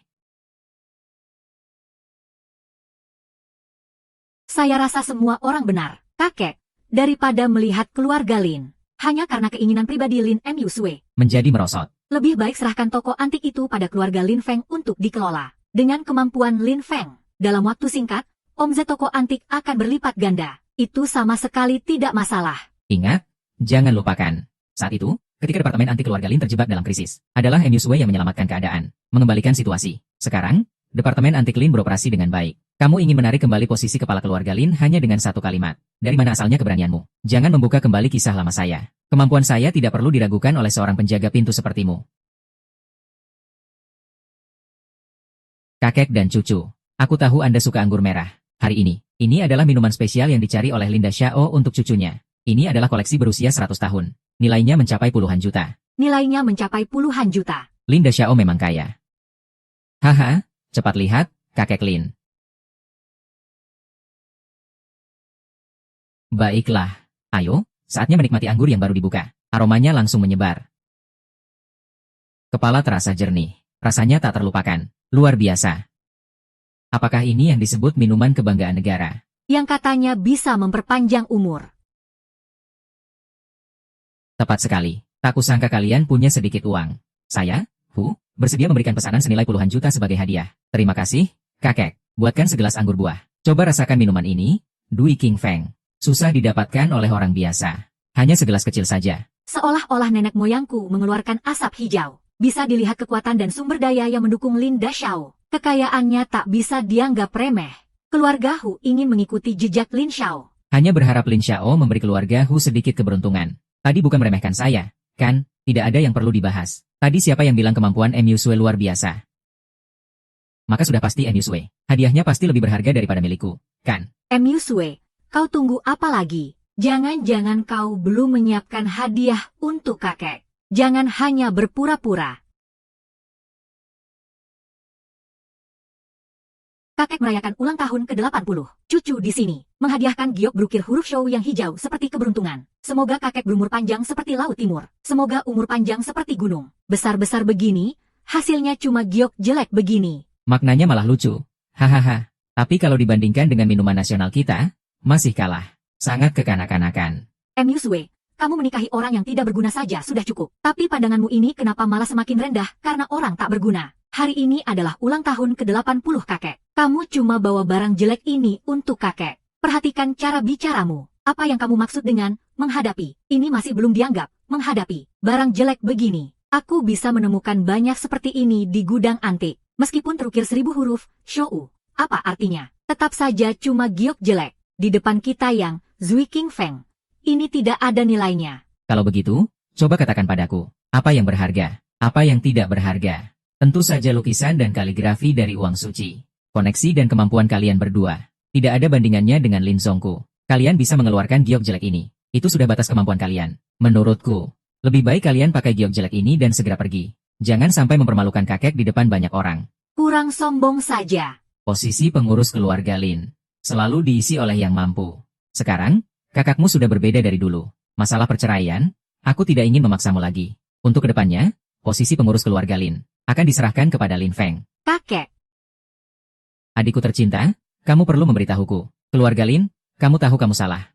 Saya rasa semua orang benar, kakek, daripada melihat keluarga Lin. Hanya karena keinginan pribadi Lin Musue. Menjadi merosot. Lebih baik serahkan toko antik itu pada keluarga Lin Feng untuk dikelola. Dengan kemampuan Lin Feng, dalam waktu singkat, omzet toko antik akan berlipat ganda. Itu sama sekali tidak masalah. Ingat, jangan lupakan. Saat itu, ketika departemen antik keluarga Lin terjebak dalam krisis, adalah Musue yang menyelamatkan keadaan, mengembalikan situasi. Sekarang, departemen antik Lin beroperasi dengan baik. Kamu ingin menarik kembali posisi kepala keluarga Lin hanya dengan satu kalimat. Dari mana asalnya keberanianmu? Jangan membuka kembali kisah lama saya. Kemampuan saya tidak perlu diragukan oleh seorang penjaga pintu sepertimu. Kakek dan cucu, aku tahu Anda suka anggur merah. Hari ini adalah minuman spesial yang dicari oleh Linda Xiao untuk cucunya. Ini adalah koleksi berusia 100 tahun. Nilainya mencapai puluhan juta. Nilainya mencapai puluhan juta. Linda Xiao memang kaya. Haha, cepat lihat, kakek Lin. Baiklah, ayo, saatnya menikmati anggur yang baru dibuka. Aromanya langsung menyebar. Kepala terasa jernih, rasanya tak terlupakan, luar biasa. Apakah ini yang disebut minuman kebanggaan negara? Yang katanya bisa memperpanjang umur. Tepat sekali, tak kusangka kalian punya sedikit uang. Saya, bersedia memberikan pesanan senilai puluhan juta sebagai hadiah. Terima kasih, kakek. Buatkan segelas anggur buah. Coba rasakan minuman ini, Dui King Feng. Susah didapatkan oleh orang biasa. Hanya segelas kecil saja. Seolah-olah nenek moyangku mengeluarkan asap hijau. Bisa dilihat kekuatan dan sumber daya yang mendukung Linda Xiao. Kekayaannya tak bisa dianggap remeh. Keluarga Hu ingin mengikuti jejak Lin Xiao. Hanya berharap Lin Xiao memberi keluarga Hu sedikit keberuntungan. Tadi bukan meremehkan saya, kan? Tidak ada yang perlu dibahas. Tadi siapa yang bilang kemampuan Musue luar biasa? Maka sudah pasti Musue. Hadiahnya pasti lebih berharga daripada milikku, kan? Musue. Kau tunggu apa lagi? Jangan-jangan kau belum menyiapkan hadiah untuk kakek. Jangan hanya berpura-pura. Kakek merayakan ulang tahun ke-80. Cucu di sini menghadiahkan giok berukir huruf show yang hijau seperti keberuntungan. Semoga kakek berumur panjang seperti laut timur. Semoga umur panjang seperti gunung. Besar-besar begini, hasilnya cuma giok jelek begini. Maknanya malah lucu. Hahaha. Tapi kalau dibandingkan dengan minuman nasional kita, masih kalah. Sangat kekanak-kanakan. Musue, kamu menikahi orang yang tidak berguna saja sudah cukup. Tapi pandanganmu ini kenapa malah semakin rendah karena orang tak berguna? Hari ini adalah ulang tahun ke-80 kakek. Kamu cuma bawa barang jelek ini untuk kakek. Perhatikan cara bicaramu. Apa yang kamu maksud dengan menghadapi? Ini masih belum dianggap menghadapi barang jelek begini. Aku bisa menemukan banyak seperti ini di gudang antik. Meskipun terukir 1000 huruf, shou. Apa artinya? Tetap saja cuma giok jelek. Di depan kita yang Zui King Feng. Ini tidak ada nilainya. Kalau begitu, coba katakan padaku, apa yang berharga, apa yang tidak berharga. Tentu saja lukisan dan kaligrafi dari uang suci. Koneksi dan kemampuan kalian berdua. Tidak ada bandingannya dengan Lin Zongku. Kalian bisa mengeluarkan giok jelek ini. Itu sudah batas kemampuan kalian. Menurutku, lebih baik kalian pakai giok jelek ini dan segera pergi. Jangan sampai mempermalukan kakek di depan banyak orang. Kurang sombong saja. Posisi pengurus keluarga Lin selalu diisi oleh yang mampu. Sekarang, kakakmu sudah berbeda dari dulu. Masalah perceraian, aku tidak ingin memaksamu lagi. Untuk kedepannya, posisi pengurus keluarga Lin akan diserahkan kepada Lin Feng. Kakek. Adikku tercinta, Kamu perlu memberitahuku. Keluarga Lin, kamu tahu kamu salah.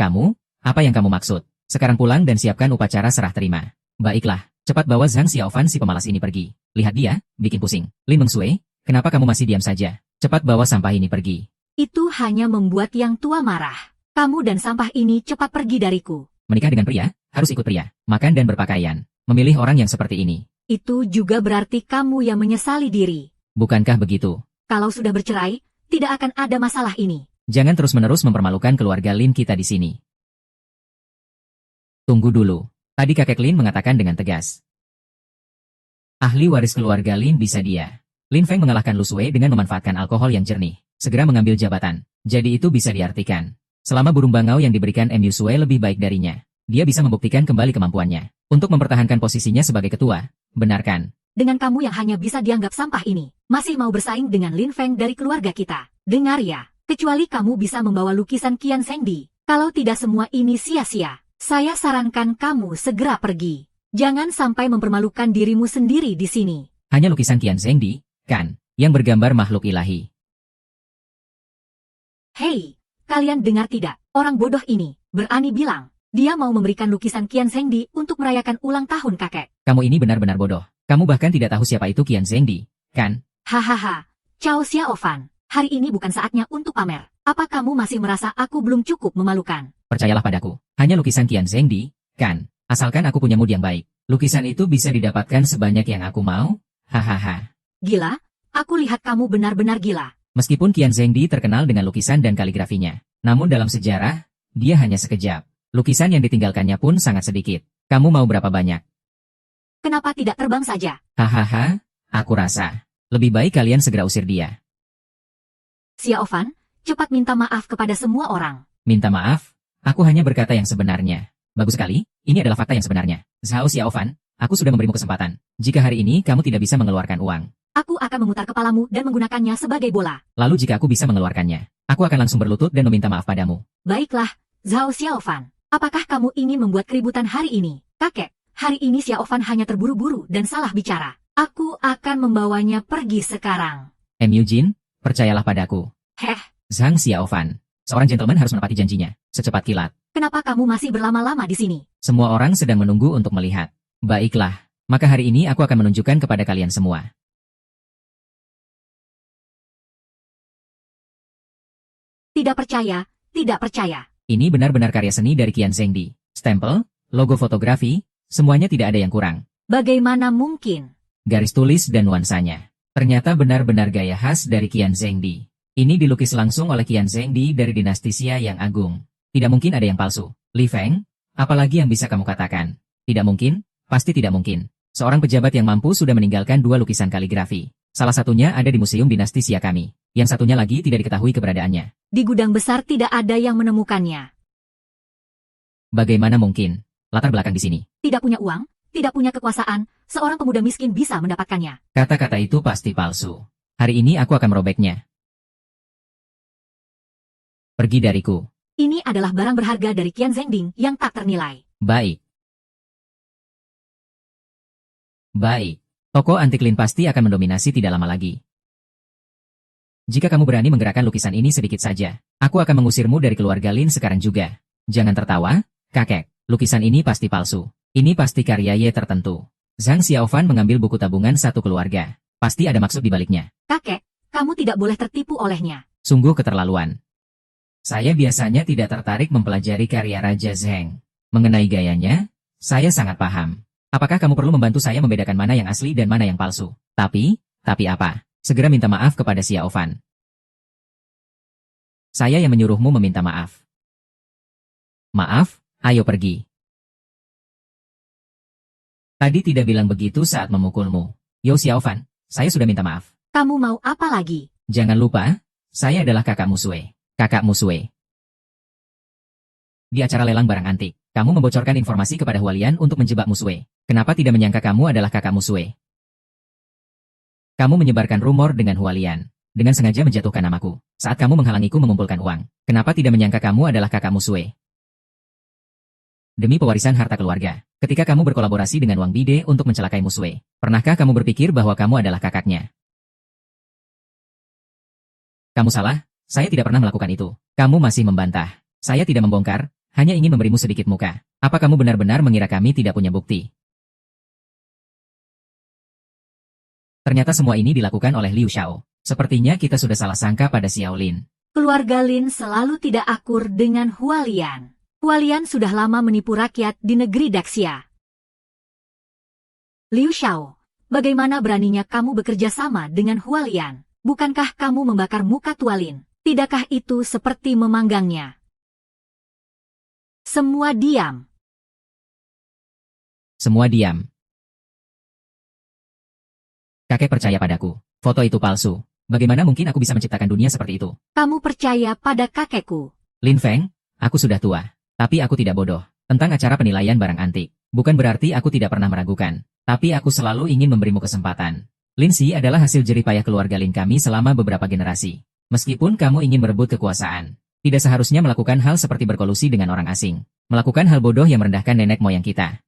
Kamu? Apa yang kamu maksud? Sekarang pulang dan siapkan upacara serah terima. Baiklah, cepat bawa Zhang Xiaofan si pemalas ini pergi. Lihat dia, bikin pusing. Lin Mengsui, kenapa kamu masih diam saja? Cepat bawa sampah ini pergi. Itu hanya membuat yang tua marah. Kamu dan sampah ini cepat pergi dariku. Menikah dengan pria, harus ikut pria, makan dan berpakaian. Memilih orang yang seperti ini. Itu juga berarti kamu yang menyesali diri. Bukankah begitu? Kalau sudah bercerai, tidak akan ada masalah ini. Jangan terus-menerus mempermalukan keluarga Lin kita di sini. Tunggu dulu. Tadi kakek Lin mengatakan dengan tegas. Ahli waris keluarga Lin bisa dia. Lin Feng mengalahkan Lu Sui dengan memanfaatkan alkohol yang jernih. Segera mengambil jabatan. Jadi itu bisa diartikan. Selama burung bangau yang diberikan Mu Sui lebih baik darinya. Dia bisa membuktikan kembali kemampuannya. Untuk mempertahankan posisinya sebagai ketua. Benarkan. Dengan kamu yang hanya bisa dianggap sampah ini, masih mau bersaing dengan Lin Feng dari keluarga kita. Dengar ya, kecuali kamu bisa membawa lukisan Qian Zhengdi. Kalau tidak semua ini sia-sia. Saya sarankan kamu segera pergi. Jangan sampai mempermalukan dirimu sendiri di sini. Hanya lukisan Qian Zhengdi, kan, yang bergambar makhluk ilahi. Hei, kalian dengar tidak? Orang bodoh ini berani bilang, dia mau memberikan lukisan Qian Zhengdi untuk merayakan ulang tahun kakek. Kamu ini benar-benar bodoh. Kamu bahkan tidak tahu siapa itu Qian Zhengdi, kan? Hahaha, Cao Xiaofan, hari ini bukan saatnya untuk pamer. Apa kamu masih merasa aku belum cukup memalukan? Percayalah padaku, hanya lukisan Qian Zhengdi, kan? Asalkan aku punya mood yang baik, lukisan itu bisa didapatkan sebanyak yang aku mau, hahaha. Gila? Aku lihat kamu benar-benar gila. Meskipun Qian Zhengdi terkenal dengan lukisan dan kaligrafinya, namun dalam sejarah, dia hanya sekejap. Lukisan yang ditinggalkannya pun sangat sedikit. Kamu mau berapa banyak? Kenapa tidak terbang saja? Hahaha, aku rasa lebih baik kalian segera usir dia. Xiaofan, cepat minta maaf kepada semua orang. Minta maaf? Aku hanya berkata yang sebenarnya. Bagus sekali, ini adalah fakta yang sebenarnya. Zhao Xiaofan, aku sudah memberimu kesempatan. Jika hari ini kamu tidak bisa mengeluarkan uang, aku akan memutar kepalamu dan menggunakannya sebagai bola. Lalu jika aku bisa mengeluarkannya, aku akan langsung berlutut dan meminta maaf padamu. Baiklah, Zhao Xiaofan. Apakah kamu ingin membuat keributan hari ini? Kakek, hari ini Xiaofan hanya terburu-buru dan salah bicara. Aku akan membawanya pergi sekarang. Mu Jin, percayalah padaku. Heh, Zhang Xiaofan, seorang gentleman harus menepati janjinya, secepat kilat. kenapa kamu masih berlama-lama di sini? Semua orang sedang menunggu untuk melihat. Baiklah, maka hari ini aku akan menunjukkan kepada kalian semua. Tidak percaya, tidak percaya. Ini benar-benar karya seni dari Qian Zhengdi. Stempel, logo fotografi, semuanya tidak ada yang kurang. Bagaimana mungkin? Garis tulis dan nuansanya. Ternyata benar-benar gaya khas dari Qian Zhengdi. Ini dilukis langsung oleh Qian Zhengdi dari dinasti Xia yang agung. Tidak mungkin ada yang palsu. Li Feng, apalagi yang bisa kamu katakan? Tidak mungkin, pasti tidak mungkin. Seorang pejabat yang mampu sudah meninggalkan 2 lukisan kaligrafi. Salah satunya ada di Museum Dinasti Xia kami. Yang satunya lagi tidak diketahui keberadaannya. Di gudang besar tidak ada yang menemukannya. Bagaimana mungkin? Latar belakang di sini. Tidak punya uang, tidak punya kekuasaan, seorang pemuda miskin bisa mendapatkannya. Kata-kata itu pasti palsu. Hari ini aku akan merobeknya. Pergi dariku. Ini adalah barang berharga dari Qian Zhengding yang tak ternilai. Baik. Baik. Toko antik Lin pasti akan mendominasi tidak lama lagi. Jika kamu berani menggerakkan lukisan ini sedikit saja, aku akan mengusirmu dari keluarga Lin sekarang juga. Jangan tertawa, kakek. Lukisan ini pasti palsu. Ini pasti karya Ye tertentu. Zhang Xiaofan mengambil buku tabungan satu keluarga. Pasti ada maksud di baliknya. Kakek, kamu tidak boleh tertipu olehnya. Sungguh keterlaluan. Saya biasanya tidak tertarik mempelajari karya Raja Zheng. Mengenai gayanya, saya sangat paham. Apakah kamu perlu membantu saya membedakan mana yang asli dan mana yang palsu? Tapi apa? Segera minta maaf kepada Xiaofan. Saya yang menyuruhmu meminta maaf. Maaf, ayo pergi. Tadi tidak bilang begitu saat memukulmu. Yo Xiaofan, saya sudah minta maaf. Kamu mau apa lagi? Jangan lupa, saya adalah kakakmu Sui. Kakakmu Sui. Di acara lelang barang antik, kamu membocorkan informasi kepada Hualian untuk menjebak Musue. Kenapa tidak menyangka kamu adalah kakak Musue? Kamu menyebarkan rumor dengan Hualian, dengan sengaja menjatuhkan namaku. Saat kamu menghalangiku mengumpulkan uang, kenapa tidak menyangka kamu adalah kakak Musue? Demi pewarisan harta keluarga, ketika kamu berkolaborasi dengan Wang Bide untuk mencelakai Musue, pernahkah kamu berpikir bahwa kamu adalah kakaknya? Kamu salah, saya tidak pernah melakukan itu. Kamu masih membantah. Saya tidak membongkar, hanya ingin memberimu sedikit muka. Apa kamu benar-benar mengira kami tidak punya bukti? Ternyata semua ini dilakukan oleh Liu Xiao. Sepertinya kita sudah salah sangka pada Xiao Lin. Keluarga Lin selalu tidak akur dengan Hualian. Hualian sudah lama menipu rakyat di negeri Daxia. Liu Xiao, bagaimana beraninya kamu bekerja sama dengan Hualian? Bukankah kamu membakar muka Tualin? Tidakkah itu seperti memanggangnya? Semua diam. Semua diam. Kakek percaya padaku. Foto itu palsu. Bagaimana mungkin aku bisa menciptakan dunia seperti itu? Kamu percaya pada kakekku? Lin Feng, aku sudah tua. Tapi aku tidak bodoh. Tentang acara penilaian barang antik. Bukan berarti aku tidak pernah meragukan. Tapi aku selalu ingin memberimu kesempatan. Lin Si adalah hasil jerih payah keluarga Lin kami selama beberapa generasi. Meskipun kamu ingin merebut kekuasaan, tidak seharusnya melakukan hal seperti berkolusi dengan orang asing. Melakukan hal bodoh yang merendahkan nenek moyang kita.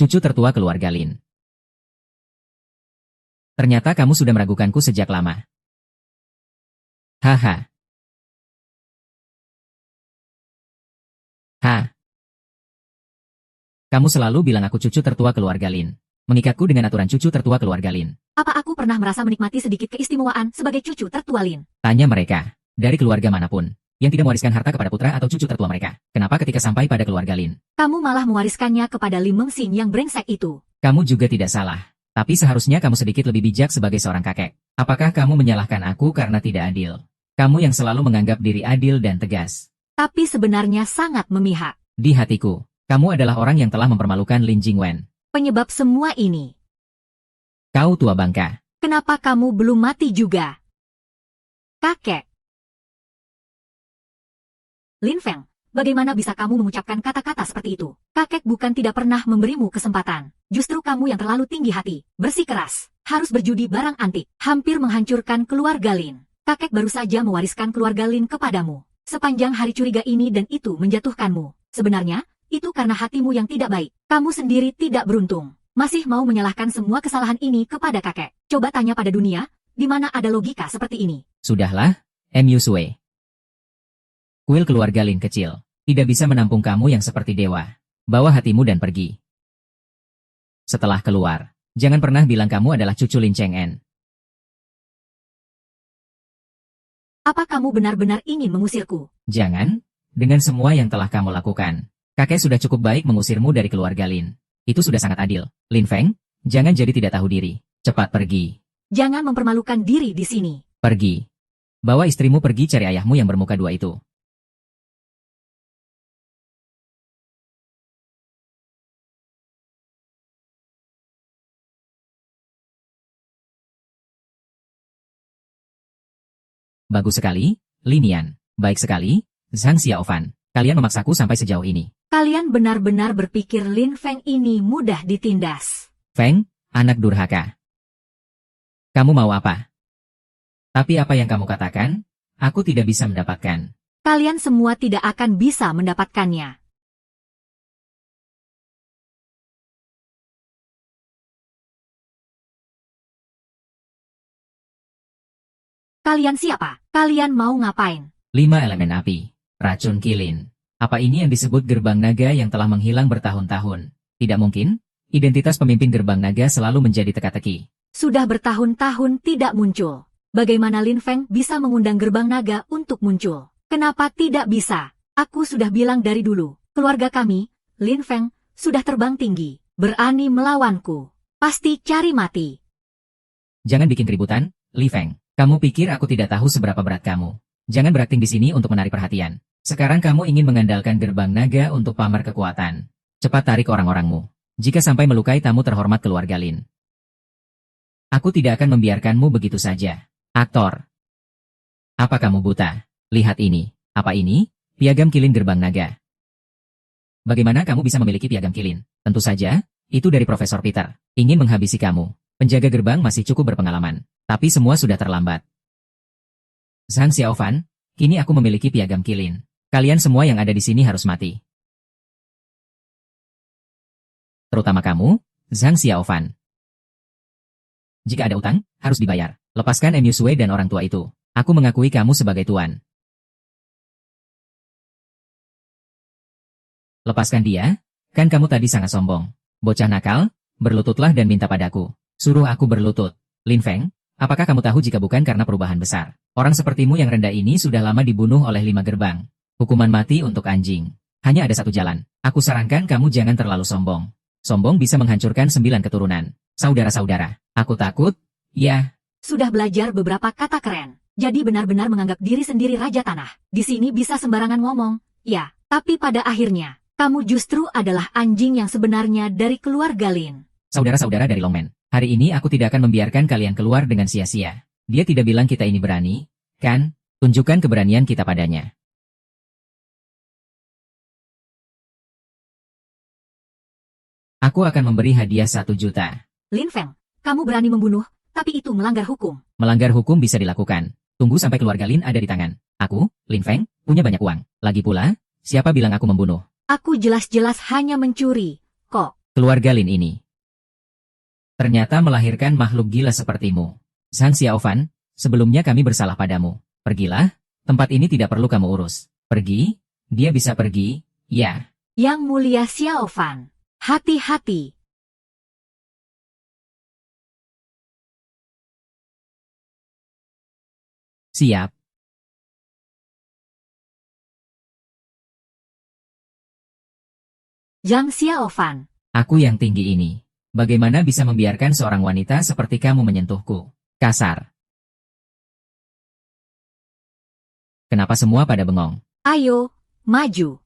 Cucu tertua keluarga Lin. Ternyata kamu sudah meragukanku sejak lama. Haha. Ha. Kamu selalu bilang aku cucu tertua keluarga Lin. Mengikatku dengan aturan cucu tertua keluarga Lin. Apa aku pernah merasa menikmati sedikit keistimewaan sebagai cucu tertua Lin? Tanya mereka, dari keluarga manapun, yang tidak mewariskan harta kepada putra atau cucu tertua mereka. Kenapa ketika sampai pada keluarga Lin? Kamu malah mewariskannya kepada Lim Mengxin yang brengsek itu. Kamu juga tidak salah. Tapi seharusnya kamu sedikit lebih bijak sebagai seorang kakek. Apakah kamu menyalahkan aku karena tidak adil? Kamu yang selalu menganggap diri adil dan tegas. Tapi sebenarnya sangat memihak. Di hatiku, kamu adalah orang yang telah mempermalukan Lin Jingwen. Penyebab semua ini. Kau tua bangka. Kenapa kamu belum mati juga? Kakek. Lin Feng, bagaimana bisa kamu mengucapkan kata-kata seperti itu? Kakek bukan tidak pernah memberimu kesempatan. Justru kamu yang terlalu tinggi hati, bersikeras, harus berjudi barang antik, hampir menghancurkan keluarga Lin. Kakek baru saja mewariskan keluarga Lin kepadamu. Sepanjang hari curiga ini dan itu menjatuhkanmu. Sebenarnya, itu karena hatimu yang tidak baik. Kamu sendiri tidak beruntung. Masih mau menyalahkan semua kesalahan ini kepada kakek. Coba tanya pada dunia, di mana ada logika seperti ini. Sudahlah, M.U. Sui. Kuil keluarga Lin kecil. Tidak bisa menampung kamu yang seperti dewa. Bawa hatimu dan pergi. Setelah keluar, jangan pernah bilang kamu adalah cucu Lin Cheng'en. Apa kamu benar-benar ingin mengusirku? Jangan, dengan semua yang telah kamu lakukan. Kakek sudah cukup baik mengusirmu dari keluarga Lin. Itu sudah sangat adil. Lin Feng, jangan jadi tidak tahu diri. Cepat pergi. Jangan mempermalukan diri di sini. Pergi. Bawa istrimu pergi cari ayahmu yang bermuka dua itu. Bagus sekali, Linian. Baik sekali, Zhang Xiaofan. Kalian memaksaku sampai sejauh ini. Kalian benar-benar berpikir Lin Feng ini mudah ditindas. Feng, anak durhaka. Kamu mau apa? Tapi apa yang kamu katakan, aku tidak bisa mendapatkan. Kalian semua tidak akan bisa mendapatkannya. Kalian siapa? Kalian mau ngapain? 5 elemen api. Racun kilin. Apa ini yang disebut gerbang naga yang telah menghilang bertahun-tahun? Tidak mungkin. Identitas pemimpin gerbang naga selalu menjadi teka-teki. Sudah bertahun-tahun tidak muncul. Bagaimana Lin Feng bisa mengundang gerbang naga untuk muncul? Kenapa tidak bisa? Aku sudah bilang dari dulu. Keluarga kami, Lin Feng, sudah terbang tinggi. Berani melawanku. Pasti cari mati. Jangan bikin keributan, Li Feng. Kamu pikir aku tidak tahu seberapa berat kamu? Jangan berakting di sini untuk menarik perhatian. Sekarang kamu ingin mengandalkan gerbang naga untuk pamer kekuatan. Cepat tarik orang-orangmu. Jika sampai melukai tamu terhormat keluarga Lin. Aku tidak akan membiarkanmu begitu saja. Aktor. Apa kamu buta? Lihat ini. Apa ini? Piagam kilin gerbang naga. Bagaimana kamu bisa memiliki piagam kilin? Tentu saja, itu dari Profesor Peter. Ingin menghabisi kamu. Penjaga gerbang masih cukup berpengalaman. Tapi semua sudah terlambat. Zhang Xiaofan, kini aku memiliki piagam kilin. Kalian semua yang ada di sini harus mati. Terutama kamu, Zhang Xiaofan. Jika ada utang, harus dibayar. Lepaskan M.U. Sui dan orang tua itu. Aku mengakui kamu sebagai tuan. Lepaskan dia, kan kamu tadi sangat sombong. Bocah nakal, berlututlah dan minta padaku. Suruh aku berlutut. Lin Feng, apakah kamu tahu jika bukan karena perubahan besar? Orang sepertimu yang rendah ini sudah lama dibunuh oleh 5 gerbang. Hukuman mati untuk anjing. Hanya ada satu jalan. Aku sarankan kamu jangan terlalu sombong. Sombong bisa menghancurkan 9 keturunan. Saudara-saudara, aku takut, ya. Sudah belajar beberapa kata keren. Jadi benar-benar menganggap diri sendiri raja tanah. Di sini bisa sembarangan ngomong. Ya, tapi pada akhirnya, kamu justru adalah anjing yang sebenarnya dari keluarga Lin. Saudara-saudara dari Longmen, hari ini aku tidak akan membiarkan kalian keluar dengan sia-sia. Dia tidak bilang kita ini berani, kan? Tunjukkan keberanian kita padanya. Aku akan memberi hadiah 1 juta. Lin Feng, kamu berani membunuh, tapi itu melanggar hukum. Melanggar hukum bisa dilakukan. Tunggu sampai keluarga Lin ada di tangan. Aku, Lin Feng, punya banyak uang. Lagi pula, siapa bilang aku membunuh? Aku jelas-jelas hanya mencuri, kok. Keluarga Lin ini ternyata melahirkan makhluk gila sepertimu. Zhang Xiaofan, sebelumnya kami bersalah padamu. Pergilah, tempat ini tidak perlu kamu urus. Pergi, dia bisa pergi, ya. Yang mulia Xiaofan, hati-hati. Siap. Zhang Xiaofan. Aku yang tinggi ini. Bagaimana bisa membiarkan seorang wanita seperti kamu menyentuhku? Kasar. Kenapa semua pada bengong? Ayo, maju.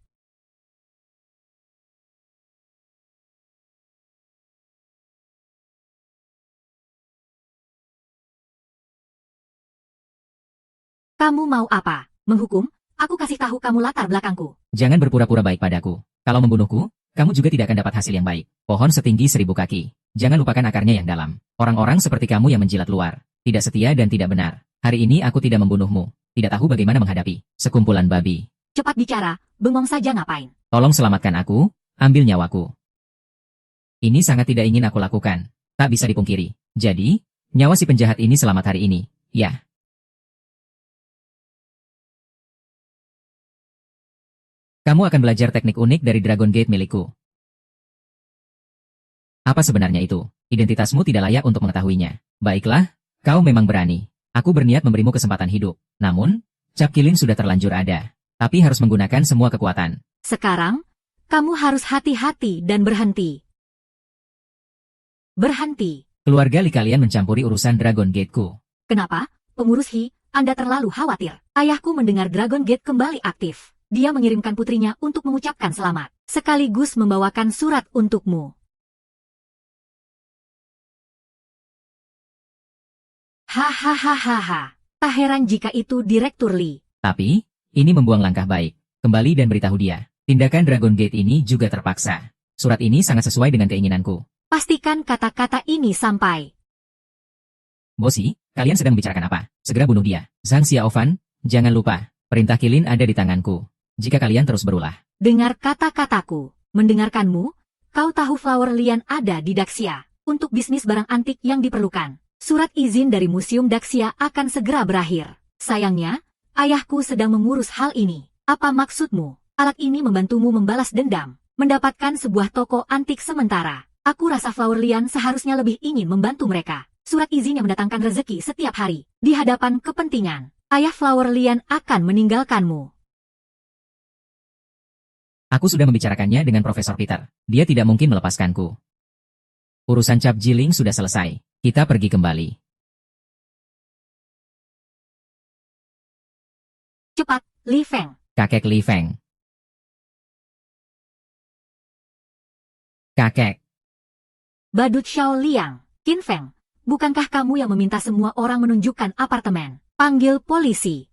Kamu mau apa? Menghukum? Aku kasih tahu kamu latar belakangku. Jangan berpura-pura baik padaku. Kalau membunuhku, kamu juga tidak akan dapat hasil yang baik. Pohon setinggi 1000 kaki. Jangan lupakan akarnya yang dalam. Orang-orang seperti kamu yang menjilat luar. Tidak setia dan tidak benar. Hari ini aku tidak membunuhmu. Tidak tahu bagaimana menghadapi sekumpulan babi. Cepat bicara, bengong saja ngapain? Tolong selamatkan aku, ambil nyawaku. Ini sangat tidak ingin aku lakukan. Tak bisa dipungkiri. Jadi, nyawa si penjahat ini selamat hari ini. Ya. Kamu akan belajar teknik unik dari Dragon Gate milikku. Apa sebenarnya itu? Identitasmu tidak layak untuk mengetahuinya. Baiklah, kau memang berani. Aku berniat memberimu kesempatan hidup. Namun, cap kilin sudah terlanjur ada. Tapi harus menggunakan semua kekuatan. Sekarang, kamu harus hati-hati dan berhenti. Berhenti. Keluarga Li kalian mencampuri urusan Dragon Gate-ku. Kenapa? Pengurus Hi, Anda terlalu khawatir. Ayahku mendengar Dragon Gate kembali aktif. Dia mengirimkan putrinya untuk mengucapkan selamat, sekaligus membawakan surat untukmu. Hahaha. Tak heran jika itu Direktur Li. Tapi, ini membuang langkah baik. Kembali dan beritahu dia. Tindakan Dragon Gate ini juga terpaksa. Surat ini sangat sesuai dengan keinginanku. Pastikan kata-kata ini sampai. Bosi, kalian sedang membicarakan apa? Segera bunuh dia. Zhang Xiaofan, jangan lupa. Perintah kilin ada di tanganku. Jika kalian terus berulah. Dengar kata-kataku. Mendengarkanmu, kau tahu Flower Lian ada di Daxia. Untuk bisnis barang antik yang diperlukan. Surat izin dari Museum Daxia akan segera berakhir. Sayangnya, ayahku sedang mengurus hal ini. Apa maksudmu? Alat ini membantumu membalas dendam. Mendapatkan sebuah toko antik sementara. Aku rasa Flower Lian seharusnya lebih ingin membantu mereka. Surat izin yang mendatangkan rezeki setiap hari. Di hadapan kepentingan. Ayah Flower Lian akan meninggalkanmu. Aku sudah membicarakannya dengan Profesor Peter. Dia tidak mungkin melepaskanku. Urusan cap jiling sudah selesai. Kita pergi kembali. Cepat, Li Feng. Kakek Li Feng. Kakek. Badut Xiao Liang. Qin Feng. Bukankah kamu yang meminta semua orang menunjukkan apartemen? Panggil polisi.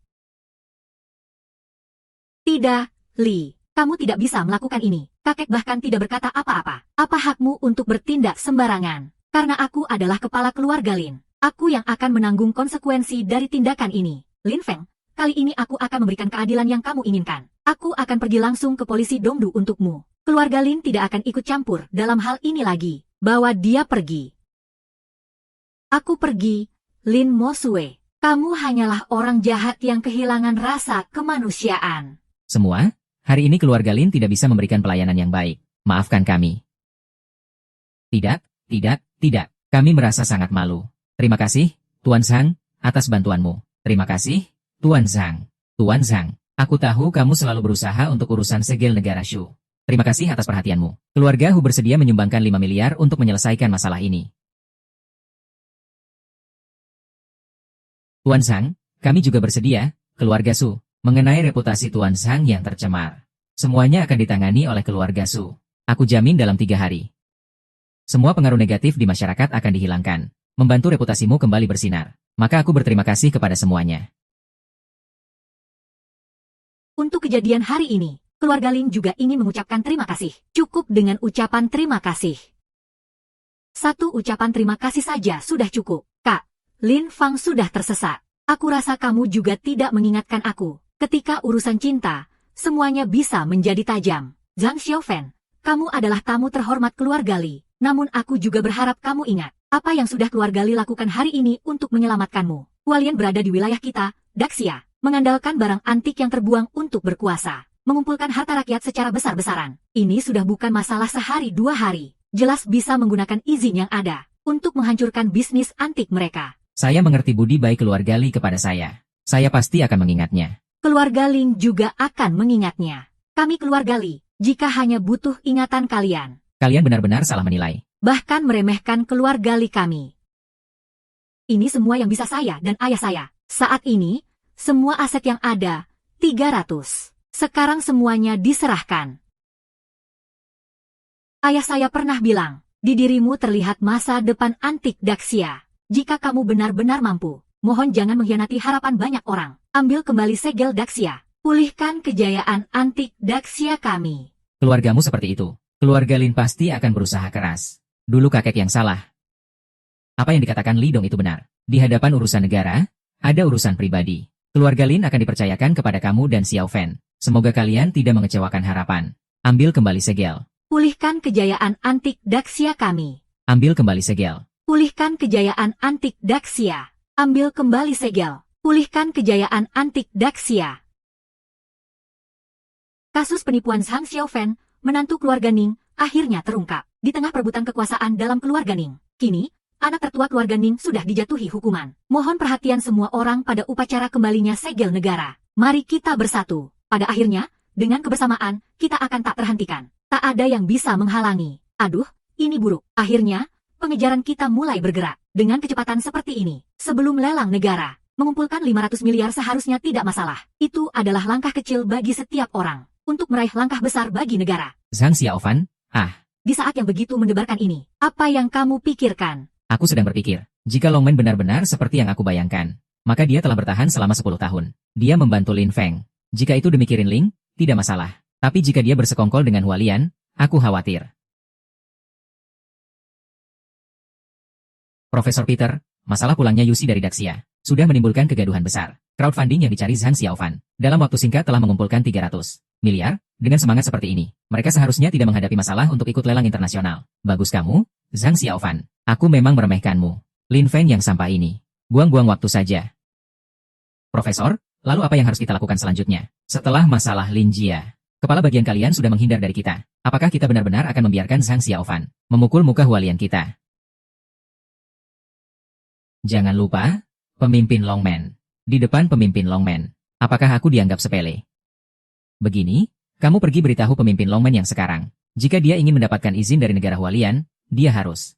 Tidak, Li. Kamu tidak bisa melakukan ini. Kakek bahkan tidak berkata apa-apa. Apa hakmu untuk bertindak sembarangan? Karena aku adalah kepala keluarga Lin. Aku yang akan menanggung konsekuensi dari tindakan ini. Lin Feng, kali ini aku akan memberikan keadilan yang kamu inginkan. Aku akan pergi langsung ke polisi Dongdu untukmu. Keluarga Lin tidak akan ikut campur dalam hal ini lagi. Bawa dia pergi. Aku pergi, Lin Mosue. Kamu hanyalah orang jahat yang kehilangan rasa kemanusiaan. Semua, hari ini keluarga Lin tidak bisa memberikan pelayanan yang baik. Maafkan kami. Tidak, tidak. Kami merasa sangat malu. Terima kasih, Tuan Zhang, atas bantuanmu. Terima kasih, Tuan Zhang. Tuan Zhang, aku tahu kamu selalu berusaha untuk urusan segel negara Shu. Terima kasih atas perhatianmu. Keluarga Hu bersedia menyumbangkan 5 miliar untuk menyelesaikan masalah ini. Tuan Zhang, kami juga bersedia, keluarga Su, mengenai reputasi Tuan Zhang yang tercemar. Semuanya akan ditangani oleh keluarga Su. Aku jamin dalam 3 hari. Semua pengaruh negatif di masyarakat akan dihilangkan. Membantu reputasimu kembali bersinar. Maka aku berterima kasih kepada semuanya. Untuk kejadian hari ini, keluarga Lin juga ingin mengucapkan terima kasih. Cukup dengan ucapan terima kasih. Satu ucapan terima kasih saja sudah cukup. Kak, Lin Fang sudah tersesat. Aku rasa kamu juga tidak mengingatkan aku. Ketika urusan cinta, semuanya bisa menjadi tajam. Zhang Xiaofen, kamu adalah tamu terhormat keluarga Li. Namun aku juga berharap kamu ingat, apa yang sudah keluarga Li lakukan hari ini untuk menyelamatkanmu. Hualien berada di wilayah kita, Daxia, mengandalkan barang antik yang terbuang untuk berkuasa. Mengumpulkan harta rakyat secara besar-besaran. Ini sudah bukan masalah sehari 2 hari. Jelas bisa menggunakan izin yang ada untuk menghancurkan bisnis antik mereka. Saya mengerti budi baik keluarga Li kepada saya. Saya pasti akan mengingatnya. Keluarga Lin juga akan mengingatnya. Kami keluarga Li, jika hanya butuh ingatan kalian. Kalian benar-benar salah menilai. Bahkan meremehkan keluarga Li kami. Ini semua yang bisa saya dan ayah saya. Saat ini, semua aset yang ada, 300. Sekarang semuanya diserahkan. Ayah saya pernah bilang, di dirimu terlihat masa depan antik Daxia. Jika kamu benar-benar mampu, mohon jangan mengkhianati harapan banyak orang. Ambil kembali segel Daxia. Pulihkan kejayaan antik Daxia kami. Keluargamu seperti itu. Keluarga Lin pasti akan berusaha keras. Dulu kakek yang salah. Apa yang dikatakan Li Dong itu benar. Di hadapan urusan negara, ada urusan pribadi. Keluarga Lin akan dipercayakan kepada kamu dan Xiao Fen. Semoga kalian tidak mengecewakan harapan. Ambil kembali segel. Pulihkan kejayaan antik Daxia kami. Ambil kembali segel. Pulihkan kejayaan antik Daxia. Ambil kembali segel. Pulihkan kejayaan antik Daxia. Kasus penipuan Zhang Xiaofen, menantu keluarga Ning, akhirnya terungkap. Di tengah perebutan kekuasaan dalam keluarga Ning. Kini, anak tertua keluarga Ning sudah dijatuhi hukuman. Mohon perhatian semua orang pada upacara kembalinya segel negara. Mari kita bersatu. Pada akhirnya, dengan kebersamaan, kita akan tak terhentikan. Tak ada yang bisa menghalangi. Aduh, ini buruk. Akhirnya, pengejaran kita mulai bergerak. Dengan kecepatan seperti ini, sebelum lelang negara, mengumpulkan 500 miliar seharusnya tidak masalah. Itu adalah langkah kecil bagi setiap orang. Untuk meraih langkah besar bagi negara. Zhang Xiaofan, Di saat yang begitu mendebarkan ini, apa yang kamu pikirkan? aku sedang berpikir, jika Longmen benar-benar seperti yang aku bayangkan, maka dia telah bertahan selama 10 tahun. Dia membantu Lin Feng. Jika itu demi Kirin Ling, tidak masalah. Tapi jika dia bersekongkol dengan Hualian, aku khawatir. Profesor Peter, masalah pulangnya Yusi dari Daxia sudah menimbulkan kegaduhan besar. Crowdfunding yang dicari Zhang Xiaofan dalam waktu singkat telah mengumpulkan 300 miliar. Dengan semangat seperti ini, mereka seharusnya tidak menghadapi masalah untuk ikut lelang internasional. Bagus kamu, Zhang Xiaofan. Aku memang meremehkanmu. Lin Feng yang sampah ini. Buang-buang waktu saja. Profesor, lalu apa yang harus kita lakukan selanjutnya? Setelah masalah Lin Jia, kepala bagian kalian sudah menghindar dari kita. Apakah kita benar-benar akan membiarkan Zhang Xiaofan memukul muka Hualian kita? Jangan lupa, pemimpin Longmen. Di depan pemimpin Longmen, apakah aku dianggap sepele? Begini, kamu pergi beritahu pemimpin Longmen yang sekarang. Jika dia ingin mendapatkan izin dari negara Hualian, dia harus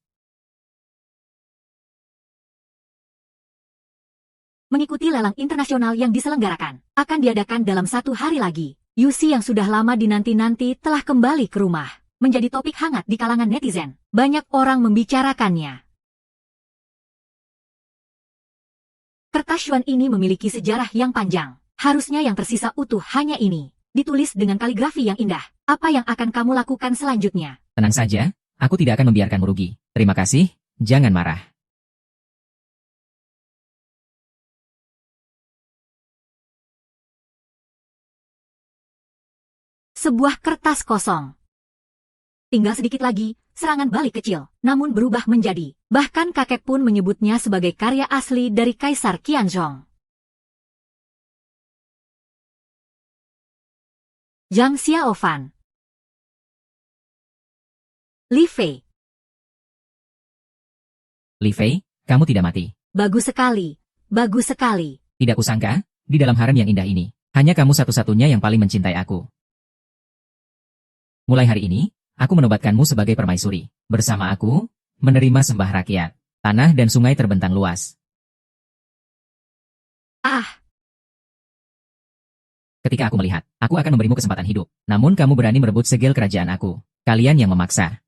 mengikuti lelang internasional yang diselenggarakan. Akan diadakan dalam 1 hari lagi. Yusi yang sudah lama dinanti-nanti telah kembali ke rumah. Menjadi topik hangat di kalangan netizen. Banyak orang membicarakannya. Kertas Yuan ini memiliki sejarah yang panjang. Harusnya yang tersisa utuh hanya ini. Ditulis dengan kaligrafi yang indah. Apa yang akan kamu lakukan selanjutnya? Tenang saja, aku tidak akan membiarkanmu rugi. Terima kasih, jangan marah. Sebuah kertas kosong. Tinggal sedikit lagi, serangan balik kecil, namun berubah menjadi. Bahkan kakek pun menyebutnya sebagai karya asli dari Kaisar Qianzhong. Zhang Xiaofan. Li Fei. Li Fei, kamu tidak mati. Bagus sekali, bagus sekali. Tidak kusangka, di dalam harem yang indah ini, hanya kamu satu-satunya yang paling mencintai aku. Mulai hari ini, aku menobatkanmu sebagai permaisuri. Bersama aku, menerima sembah rakyat. Tanah dan sungai terbentang luas. Ah, Ketika aku melihat, aku akan memberimu kesempatan hidup. Namun kamu berani merebut segel kerajaan aku. Kalian yang memaksa.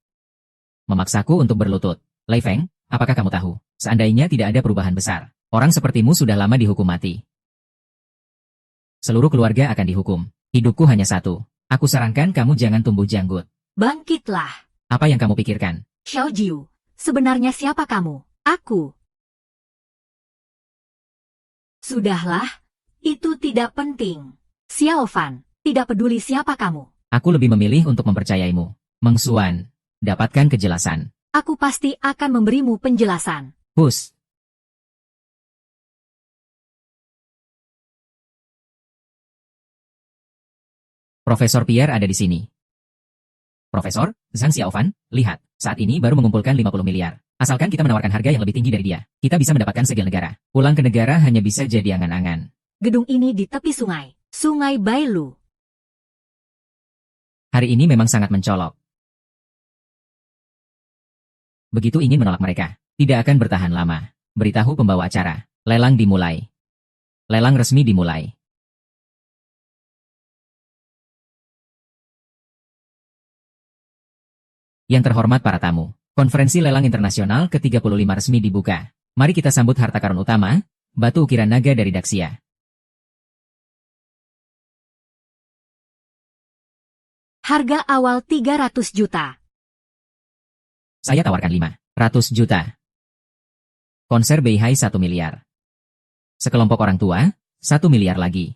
Memaksaku untuk berlutut. Lei Feng, apakah kamu tahu? Seandainya tidak ada perubahan besar, orang sepertimu sudah lama dihukum mati. Seluruh keluarga akan dihukum. Hidupku hanya satu. Aku sarankan kamu jangan tumbuh janggut. bangkitlah. Apa yang kamu pikirkan? Xiao Jiu, sebenarnya siapa kamu? Aku. Sudahlah, itu tidak penting. Xiao Fan, tidak peduli siapa kamu. Aku lebih memilih untuk mempercayaimu. Meng Xuan, dapatkan kejelasan. Aku pasti akan memberimu penjelasan. Hus. Profesor Pierre ada di sini. Profesor, Zhang Xiaofan, lihat, saat ini baru mengumpulkan 50 miliar. Asalkan kita menawarkan harga yang lebih tinggi dari dia, kita bisa mendapatkan segel negara. Pulang ke negara hanya bisa jadi angan-angan. Gedung ini di tepi sungai, Sungai Bailu. Hari ini memang sangat mencolok. Begitu ingin menolak mereka, tidak akan bertahan lama. Beritahu pembawa acara, lelang dimulai. Lelang resmi dimulai. Yang terhormat para tamu, konferensi lelang internasional ke-35 resmi dibuka. Mari kita sambut harta karun utama, batu ukiran naga dari Daxia. Harga awal 300 juta. Saya tawarkan 500 juta. Konser Beihai 1 miliar. Sekelompok orang tua, 1 miliar lagi.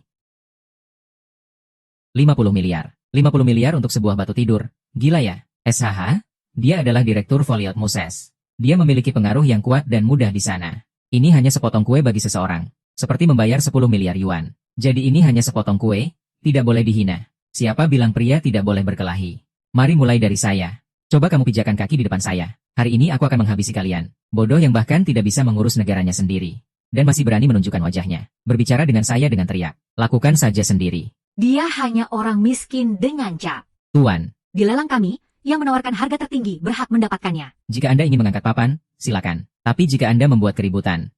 50 miliar. 50 miliar untuk sebuah batu tidur. Gila ya? SHH, dia adalah direktur Foliot Moses. Dia memiliki pengaruh yang kuat dan mudah di sana. Ini hanya sepotong kue bagi seseorang. Seperti membayar 10 miliar yuan. Jadi ini hanya sepotong kue, tidak boleh dihina. Siapa bilang pria tidak boleh berkelahi? Mari mulai dari saya. Coba kamu pijakan kaki di depan saya. Hari ini aku akan menghabisi kalian. Bodoh yang bahkan tidak bisa mengurus negaranya sendiri. Dan masih berani menunjukkan wajahnya. Berbicara dengan saya dengan teriak. Lakukan saja sendiri. Dia hanya orang miskin dengan cap. Tuan, Di lelang kami, yang menawarkan harga tertinggi berhak mendapatkannya. jika Anda ingin mengangkat papan, silakan. Tapi jika Anda membuat keributan.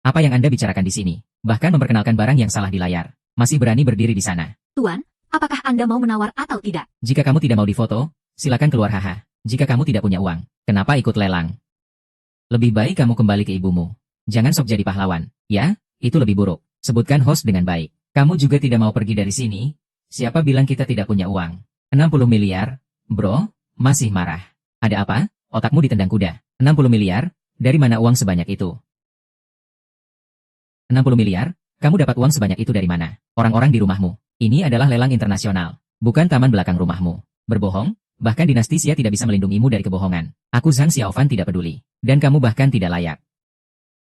Apa yang Anda bicarakan di sini? Bahkan memperkenalkan barang yang salah di layar. Masih berani berdiri di sana. Tuan, apakah Anda mau menawar atau tidak? Jika kamu tidak mau difoto, silakan keluar haha. Jika kamu tidak punya uang, kenapa ikut lelang? Lebih baik kamu kembali ke ibumu. Jangan sok jadi pahlawan. Ya, itu lebih buruk. Sebutkan host dengan baik. Kamu juga tidak mau pergi dari sini? Siapa bilang kita tidak punya uang? 60 miliar? Bro, masih marah. Ada apa? Otakmu ditendang kuda. 60 miliar? Dari mana uang sebanyak itu? 60 miliar? Kamu dapat uang sebanyak itu dari mana? Orang-orang di rumahmu. Ini adalah lelang internasional. Bukan taman belakang rumahmu. Berbohong? Bahkan dinasti Xia tidak bisa melindungimu dari kebohongan. Aku Zhang Xiaofan tidak peduli. Dan kamu bahkan tidak layak.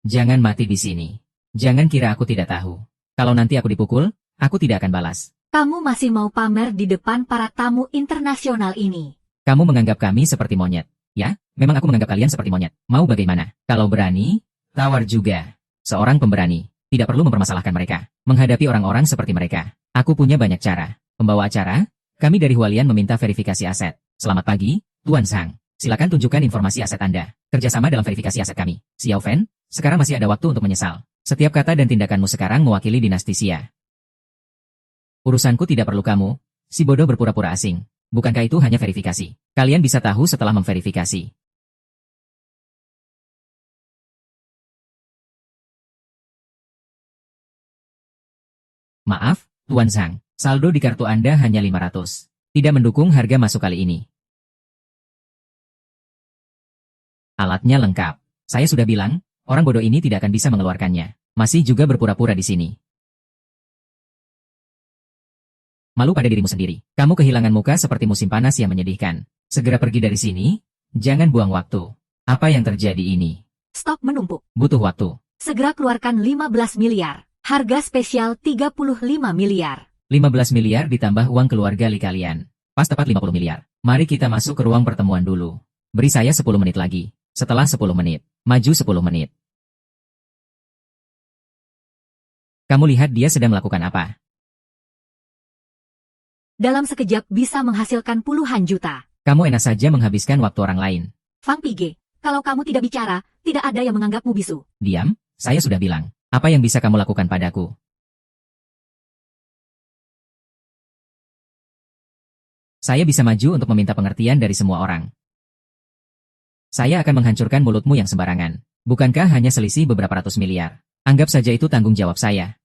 Jangan mati di sini. Jangan kira aku tidak tahu. Kalau nanti aku dipukul, aku tidak akan balas. Kamu masih mau pamer di depan para tamu internasional ini. Kamu menganggap kami seperti monyet. Ya, memang aku menganggap kalian seperti monyet. Mau bagaimana? Kalau berani, tawar juga. Seorang pemberani. Tidak perlu mempermasalahkan mereka. Menghadapi orang-orang seperti mereka. Aku punya banyak cara. Pembawa acara, kami dari Hualian meminta verifikasi aset. Selamat pagi, Tuan Zhang. Silakan tunjukkan informasi aset Anda. Kerjasama dalam verifikasi aset kami. Xiao Fen, sekarang masih ada waktu untuk menyesal. Setiap kata dan tindakanmu sekarang mewakili dinasti Xia. Urusanku tidak perlu kamu, si bodoh berpura-pura asing. Bukankah itu hanya verifikasi? Kalian bisa tahu setelah memverifikasi. Maaf, Tuan Zhang, saldo di kartu Anda hanya 500. Tidak mendukung harga masuk kali ini. Alatnya lengkap. Saya sudah bilang, orang bodoh ini tidak akan bisa mengeluarkannya. Masih juga berpura-pura di sini. Malu pada dirimu sendiri. Kamu kehilangan muka seperti musim panas yang menyedihkan. Segera pergi dari sini. Jangan buang waktu. Apa yang terjadi ini? Stok menumpuk. Butuh waktu. Segera keluarkan 15 miliar. Harga spesial 35 miliar. 15 miliar ditambah uang keluarga Li kalian. Pas tepat 50 miliar. Mari kita masuk ke ruang pertemuan dulu. Beri saya 10 menit lagi. Setelah 10 menit. Maju 10 menit. Kamu lihat dia sedang melakukan apa? Dalam sekejap bisa menghasilkan puluhan juta. Kamu enak saja menghabiskan waktu orang lain. Fang Pige, kalau kamu tidak bicara, tidak ada yang menganggapmu bisu. Diam, saya sudah bilang. Apa yang bisa kamu lakukan padaku? Saya bisa maju untuk meminta pengertian dari semua orang. Saya akan menghancurkan mulutmu yang sembarangan. Bukankah hanya selisih beberapa ratus miliar? Anggap saja itu tanggung jawab saya.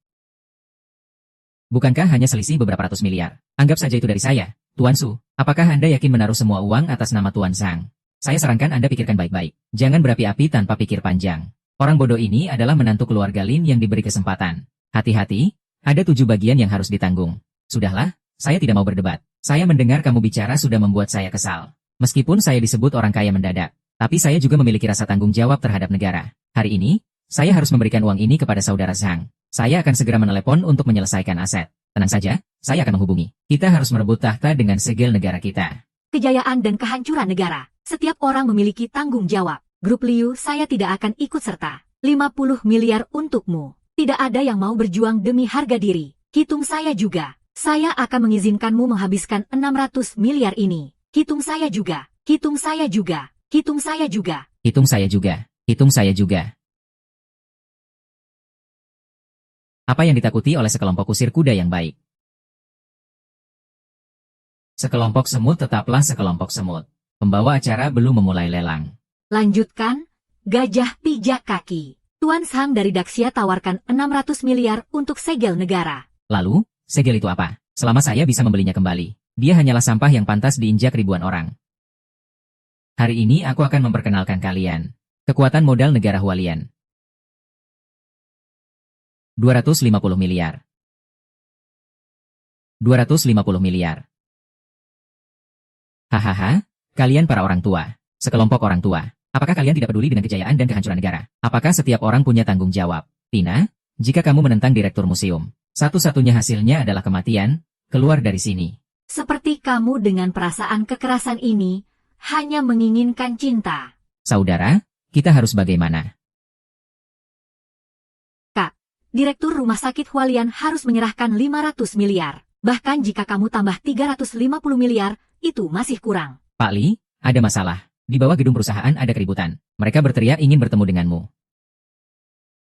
Bukankah hanya selisih beberapa ratus miliar? Anggap saja itu dari saya. Tuan Su, apakah Anda yakin menaruh semua uang atas nama Tuan Zhang? Saya sarankan Anda pikirkan baik-baik. Jangan berapi-api tanpa pikir panjang. Orang bodoh ini adalah menantu keluarga Lin yang diberi kesempatan. Hati-hati, ada 7 bagian yang harus ditanggung. Sudahlah, saya tidak mau berdebat. Saya mendengar kamu bicara sudah membuat saya kesal. Meskipun saya disebut orang kaya mendadak, tapi saya juga memiliki rasa tanggung jawab terhadap negara. Hari ini, saya harus memberikan uang ini kepada saudara Zhang. Saya akan segera menelepon untuk menyelesaikan aset. Tenang saja, saya akan menghubungi. Kita harus merebut tahta dengan segel negara kita. Kejayaan dan kehancuran negara. Setiap orang memiliki tanggung jawab. Grup Liu saya tidak akan ikut serta. 50 miliar untukmu. Tidak ada yang mau berjuang demi harga diri. Hitung saya juga. Saya akan mengizinkanmu menghabiskan 600 miliar ini. Hitung saya juga. Hitung saya juga. Hitung saya juga. Hitung saya juga. Hitung saya juga. Apa yang ditakuti oleh sekelompok kusir kuda yang baik? Sekelompok semut tetaplah sekelompok semut. Pembawa acara belum memulai lelang. Lanjutkan, gajah pijak kaki. Tuan Zhang dari Daxia tawarkan 600 miliar untuk segel negara. Lalu, segel itu apa? Selama saya bisa membelinya kembali, dia hanyalah sampah yang pantas diinjak ribuan orang. Hari ini aku akan memperkenalkan kalian. Kekuatan modal negara Hualien. 250 miliar. 250 miliar. Hahaha, kalian para orang tua, sekelompok orang tua. Apakah kalian tidak peduli dengan kejayaan dan kehancuran negara? Apakah setiap orang punya tanggung jawab? Tina, jika kamu menentang direktur museum, satu-satunya hasilnya adalah kematian, keluar dari sini. Seperti kamu dengan perasaan kekerasan ini, hanya menginginkan cinta. Saudara, kita harus bagaimana? Direktur rumah sakit Hualien harus menyerahkan 500 miliar. Bahkan jika kamu tambah 350 miliar, itu masih kurang. Pak Li, ada masalah. Di bawah gedung perusahaan ada keributan. Mereka berteriak ingin bertemu denganmu.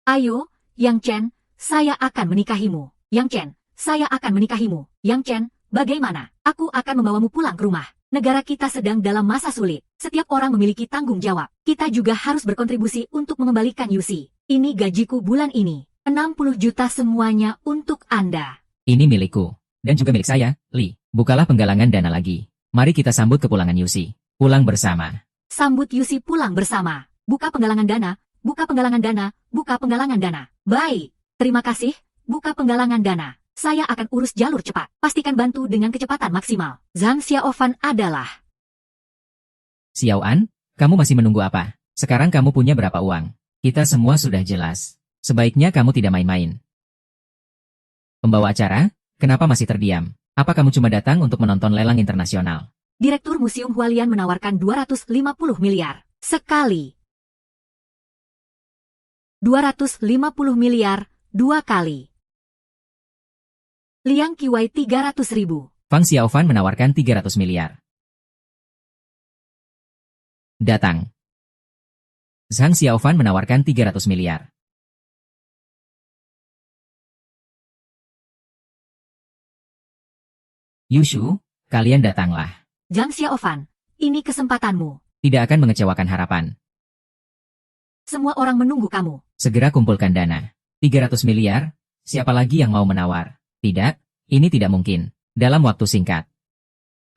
Ayo, Yang Chen, saya akan menikahimu. Yang Chen, saya akan menikahimu. Yang Chen, bagaimana? Aku akan membawamu pulang ke rumah. Negara kita sedang dalam masa sulit. Setiap orang memiliki tanggung jawab. Kita juga harus berkontribusi untuk mengembalikan Yusi. Ini gajiku bulan ini. 60 juta semuanya untuk Anda. Ini milikku. Dan juga milik saya, Li. Bukalah penggalangan dana lagi. Mari kita sambut kepulangan Yusi. Pulang bersama. Sambut Yusi pulang bersama. Buka penggalangan dana, buka penggalangan dana, buka penggalangan dana. Baik. Terima kasih, buka penggalangan dana. Saya akan urus jalur cepat. Pastikan bantu dengan kecepatan maksimal. Zhang Xiaofan adalah... Xiaoan, kamu masih menunggu apa? Sekarang kamu punya berapa uang? Kita semua sudah jelas. Sebaiknya kamu tidak main-main. Pembawa acara, kenapa masih terdiam? Apa kamu cuma datang untuk menonton lelang internasional? Direktur Museum Hualien menawarkan 250 miliar. Sekali. 250 miliar, 2 kali. Liang Qiwei 300 ribu. Fang Xiaofan menawarkan 300 miliar. Datang. Zhang Xiaofan menawarkan 300 miliar. Yushu, kalian datanglah. Zhang Xiaofan, ini kesempatanmu. Tidak akan mengecewakan harapan. Semua orang menunggu kamu. Segera kumpulkan dana. 300 miliar, siapa lagi yang mau menawar? Tidak, ini tidak mungkin. Dalam waktu singkat.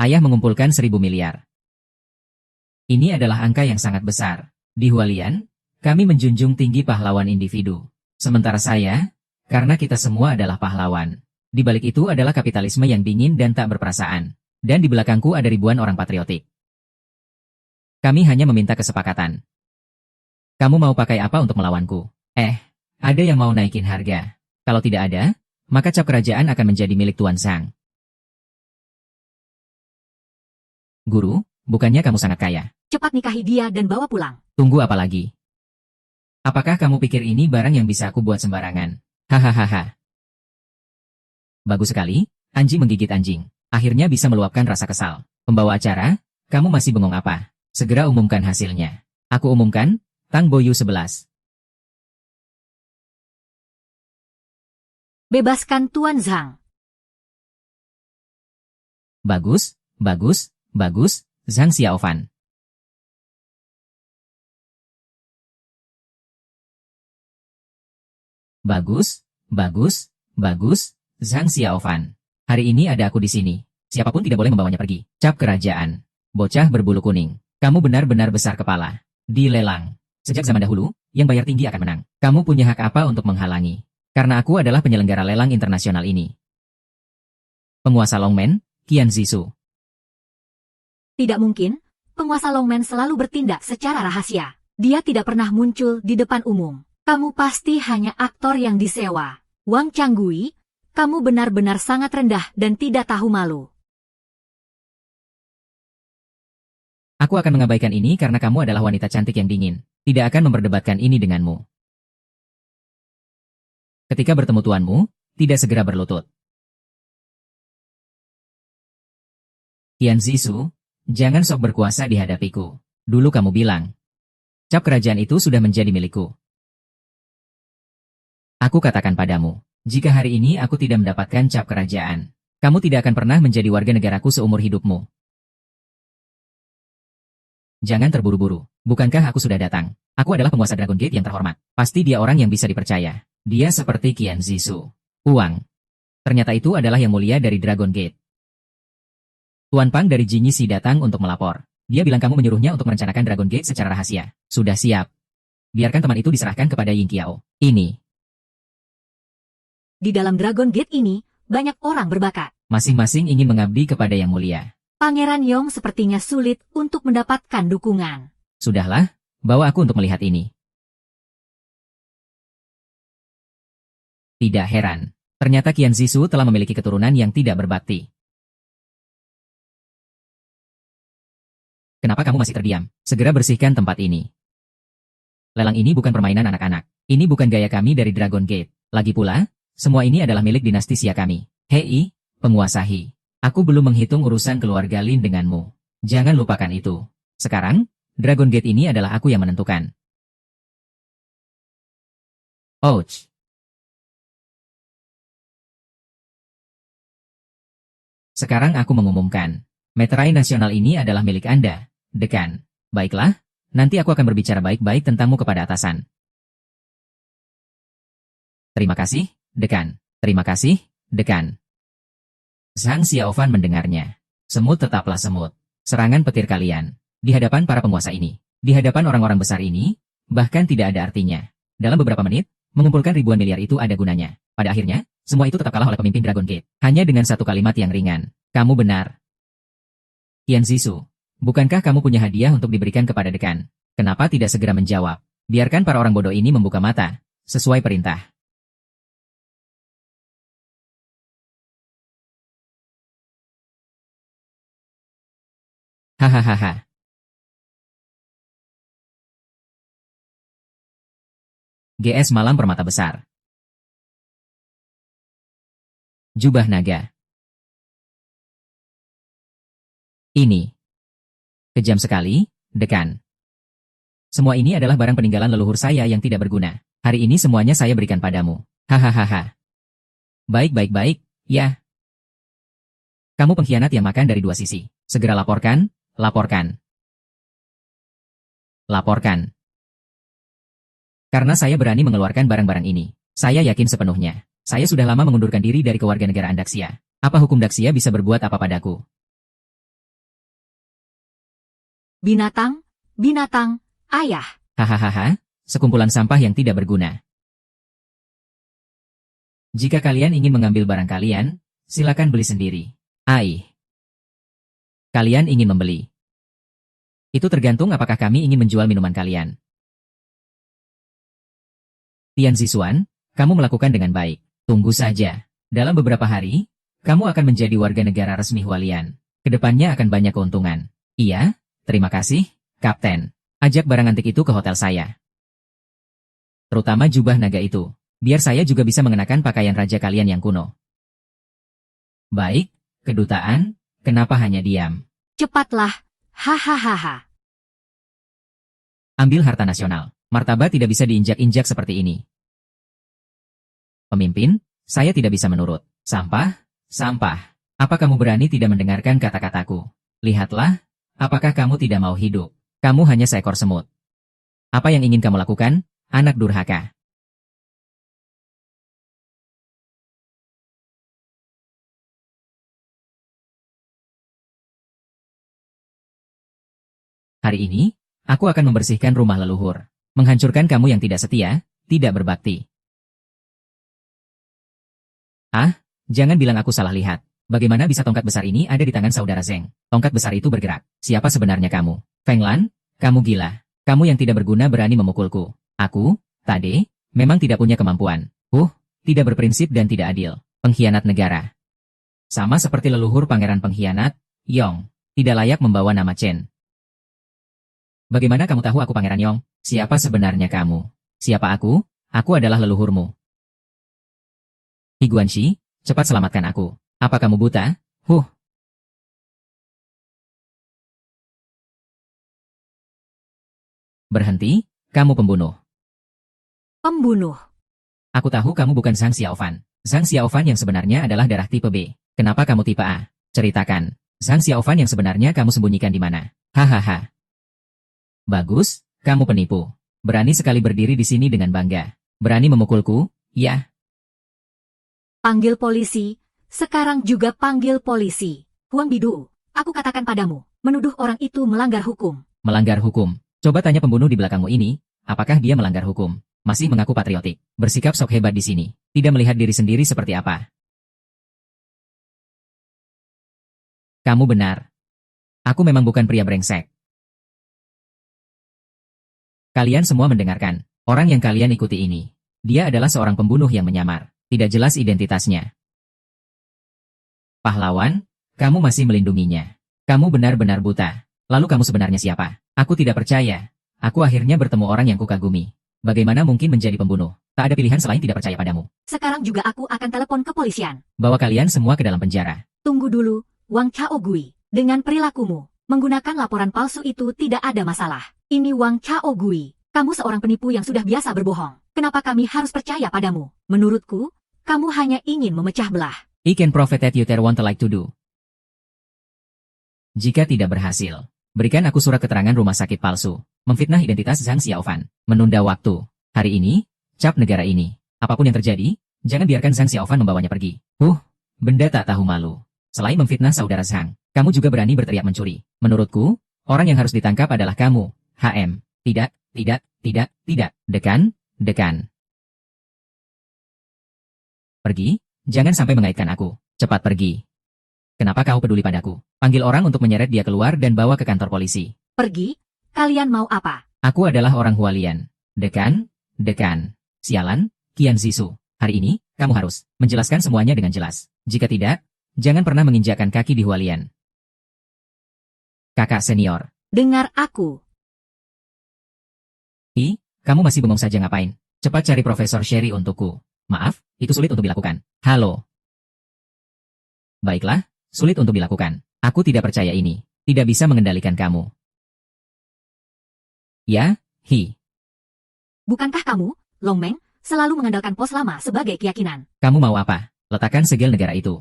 Ayah mengumpulkan 1000 miliar. Ini adalah angka yang sangat besar. Di Hualien, kami menjunjung tinggi pahlawan individu. Sementara saya, karena kita semua adalah pahlawan. Di balik itu adalah kapitalisme yang dingin dan tak berperasaan. Dan di belakangku ada ribuan orang patriotik. Kami hanya meminta kesepakatan. Kamu mau pakai apa untuk melawanku? Ada yang mau naikin harga. Kalau tidak ada, maka cap kerajaan akan menjadi milik Tuan Zhang. Guru, bukannya kamu sangat kaya? Cepat nikahi dia dan bawa pulang. Tunggu apa lagi? Apakah kamu pikir ini barang yang bisa aku buat sembarangan? Hahaha. Bagus sekali, anjing menggigit anjing. Akhirnya bisa meluapkan rasa kesal. Pembawa acara, kamu masih bengong apa? Segera umumkan hasilnya. Aku umumkan, Tang Boyu 11. Bebaskan Tuan Zhang. Bagus, bagus, bagus, Zhang Xiaofan. Bagus, bagus, bagus, Zhang Xiaofan. Hari ini ada aku di sini. Siapapun tidak boleh membawanya pergi. Cap kerajaan. Bocah berbulu kuning. Kamu benar-benar besar kepala. Di lelang. Sejak zaman dahulu, yang bayar tinggi akan menang. Kamu punya hak apa untuk menghalangi? Karena aku adalah penyelenggara lelang internasional ini. Penguasa Longmen, Qian Zisu. Tidak mungkin, penguasa Longmen selalu bertindak secara rahasia. Dia tidak pernah muncul di depan umum. Kamu pasti hanya aktor yang disewa. Wang Changgui, kamu benar-benar sangat rendah dan tidak tahu malu. Aku akan mengabaikan ini karena kamu adalah wanita cantik yang dingin. Tidak akan memperdebatkan ini denganmu. Ketika bertemu tuanmu, tidak segera berlutut. Qian Zisu, jangan sok berkuasa di hadapiku. Dulu kamu bilang, cap kerajaan itu sudah menjadi milikku. Aku katakan padamu, jika hari ini aku tidak mendapatkan cap kerajaan, kamu tidak akan pernah menjadi warga negaraku seumur hidupmu. Jangan terburu-buru. Bukankah aku sudah datang? Aku adalah penguasa Dragon Gate yang terhormat. Pasti dia orang yang bisa dipercaya. Dia seperti Qian Zisu. Uang. Ternyata itu adalah yang mulia dari Dragon Gate. Tuan Pang dari Jinyi Si datang untuk melapor. Dia bilang kamu menyuruhnya untuk merencanakan Dragon Gate secara rahasia. Sudah siap. Biarkan teman itu diserahkan kepada Ying Qiao. Ini. Di dalam Dragon Gate ini, banyak orang berbakat. Masing-masing ingin mengabdi kepada yang mulia. Pangeran Yong sepertinya sulit untuk mendapatkan dukungan. Sudahlah, bawa aku untuk melihat ini. Tidak heran. Ternyata Qian Zisu telah memiliki keturunan yang tidak berbakti. Kenapa kamu masih terdiam? Segera bersihkan tempat ini. Lelang ini bukan permainan anak-anak. Ini bukan gaya kami dari Dragon Gate. Lagi pula, semua ini adalah milik dinasti Xia kami. Hei, penguasa He. Aku belum menghitung urusan keluarga Lin denganmu. Jangan lupakan itu. Sekarang, Dragon Gate ini adalah aku yang menentukan. Ouch. Sekarang aku mengumumkan. Meterai nasional ini adalah milik Anda, Dekan. Baiklah, nanti aku akan berbicara baik-baik tentangmu kepada atasan. Terima kasih, Dekan. Terima kasih, Dekan. Zhang Xiaofan mendengarnya. Semut tetaplah semut. Serangan petir kalian. Di hadapan para penguasa ini. Di hadapan orang-orang besar ini, bahkan tidak ada artinya. Dalam beberapa menit, mengumpulkan ribuan miliar itu ada gunanya. Pada akhirnya, semua itu tetap kalah oleh pemimpin Dragon Gate. Hanya dengan satu kalimat yang ringan. Kamu benar. Qian Zisu, bukankah kamu punya hadiah untuk diberikan kepada dekan? Kenapa tidak segera menjawab? Biarkan para orang bodoh ini membuka mata. Sesuai perintah. Hahaha. GS Malam Permata Besar. Jubah naga. Ini. Kejam sekali, Dekan. Semua ini adalah barang peninggalan leluhur saya yang tidak berguna. Hari ini semuanya saya berikan padamu. Hahaha. Baik, ya. Kamu pengkhianat yang makan dari dua sisi. Segera laporkan, laporkan. Laporkan. Karena saya berani mengeluarkan barang-barang ini. Saya yakin sepenuhnya. Saya sudah lama mengundurkan diri dari kewarganegaraan Daxia. Apa hukum Daxia bisa berbuat apa padaku? Binatang, binatang, ayah. Hahaha, sekumpulan sampah yang tidak berguna. Jika kalian ingin mengambil barang kalian, silakan beli sendiri. Ai. Kalian ingin membeli. Itu tergantung apakah kami ingin menjual minuman kalian. Tian Zixuan, kamu melakukan dengan baik. Tunggu saja. Dalam beberapa hari, kamu akan menjadi warga negara resmi Hualian. Kedepannya akan banyak keuntungan. Iya, terima kasih, Kapten. Ajak barang antik itu ke hotel saya. Terutama jubah naga itu. Biar saya juga bisa mengenakan pakaian raja kalian yang kuno. Baik, kedutaan, kenapa hanya diam? Cepatlah. Hahaha. Ambil harta nasional. Martabat tidak bisa diinjak-injak seperti ini. Pemimpin, saya tidak bisa menurut. Sampah, sampah. Apa kamu berani tidak mendengarkan kata-kataku? Lihatlah, apakah kamu tidak mau hidup? Kamu hanya seekor semut. Apa yang ingin kamu lakukan, anak durhaka? Hari ini, aku akan membersihkan rumah leluhur. Menghancurkan kamu yang tidak setia, tidak berbakti. Ah, jangan bilang aku salah lihat. Bagaimana bisa tongkat besar ini ada di tangan saudara Zeng? Tongkat besar itu bergerak. Siapa sebenarnya kamu? Feng Lan, kamu gila. Kamu yang tidak berguna berani memukulku. Aku, Tade, memang tidak punya kemampuan. Tidak berprinsip dan tidak adil. Pengkhianat negara. Sama seperti leluhur pangeran pengkhianat, Yong. Tidak layak membawa nama Chen. Bagaimana kamu tahu aku Pangeran Yong? Siapa sebenarnya kamu? Siapa aku? Aku adalah leluhurmu. Hi Guanxi, cepat selamatkan aku. Apa kamu buta? Berhenti, kamu pembunuh. Pembunuh. Aku tahu kamu bukan Zhang Xiaofan. Zhang Xiaofan yang sebenarnya adalah darah tipe B. Kenapa kamu tipe A? Ceritakan. Zhang Xiaofan yang sebenarnya kamu sembunyikan di mana? Hahaha. Bagus, kamu penipu. Berani sekali berdiri di sini dengan bangga. Berani memukulku, ya? Panggil polisi. Sekarang juga panggil polisi. Huang Bidu, aku katakan padamu, menuduh orang itu melanggar hukum. Melanggar hukum. Coba tanya pembunuh di belakangmu ini, apakah dia melanggar hukum? Masih mengaku patriotik. Bersikap sok hebat di sini. Tidak melihat diri sendiri seperti apa. Kamu benar. Aku memang bukan pria brengsek. Kalian semua mendengarkan. Orang yang kalian ikuti ini. Dia adalah seorang pembunuh yang menyamar. Tidak jelas identitasnya. Pahlawan, kamu masih melindunginya. Kamu benar-benar buta. Lalu kamu sebenarnya siapa? Aku tidak percaya. Aku akhirnya bertemu orang yang kukagumi. Bagaimana mungkin menjadi pembunuh? Tak ada pilihan selain tidak percaya padamu. Sekarang juga aku akan telepon ke polisian. Bawa kalian semua ke dalam penjara. Tunggu dulu, Wang Chaogui. Dengan perilakumu, menggunakan laporan palsu itu tidak ada masalah. Ini Wang Chaogui. Kamu seorang penipu yang sudah biasa berbohong. Kenapa kami harus percaya padamu? Menurutku, kamu hanya ingin memecah belah. I can profit that you want like to do. Jika tidak berhasil, berikan aku surat keterangan rumah sakit palsu. Memfitnah identitas Zhang Xiaofan. Menunda waktu. Hari ini, cap negara ini. Apapun yang terjadi, jangan biarkan Zhang Xiaofan membawanya pergi. Benda tak tahu malu. Selain memfitnah saudara Zhang, kamu juga berani berteriak mencuri. Menurutku, orang yang harus ditangkap adalah kamu, HM. Tidak. Dekan. Pergi, jangan sampai mengaitkan aku. Cepat pergi. Kenapa kau peduli padaku? Panggil orang untuk menyeret dia keluar dan bawa ke kantor polisi. Pergi? Kalian mau apa? Aku adalah orang Hualian. Dekan. Sialan, Qian Zixu. Hari ini, kamu harus menjelaskan semuanya dengan jelas. Jika tidak, jangan pernah menginjakkan kaki di Hualian. Kakak senior. Dengar aku. Kamu masih bengong saja ngapain? Cepat cari Profesor Sherry untukku. Maaf, itu sulit untuk dilakukan. Halo. Baiklah, sulit untuk dilakukan. Aku tidak percaya ini. Tidak bisa mengendalikan kamu. Ya, Bukankah kamu, Long Meng, selalu mengandalkan pos lama sebagai keyakinan? Kamu mau apa? Letakkan segel negara itu.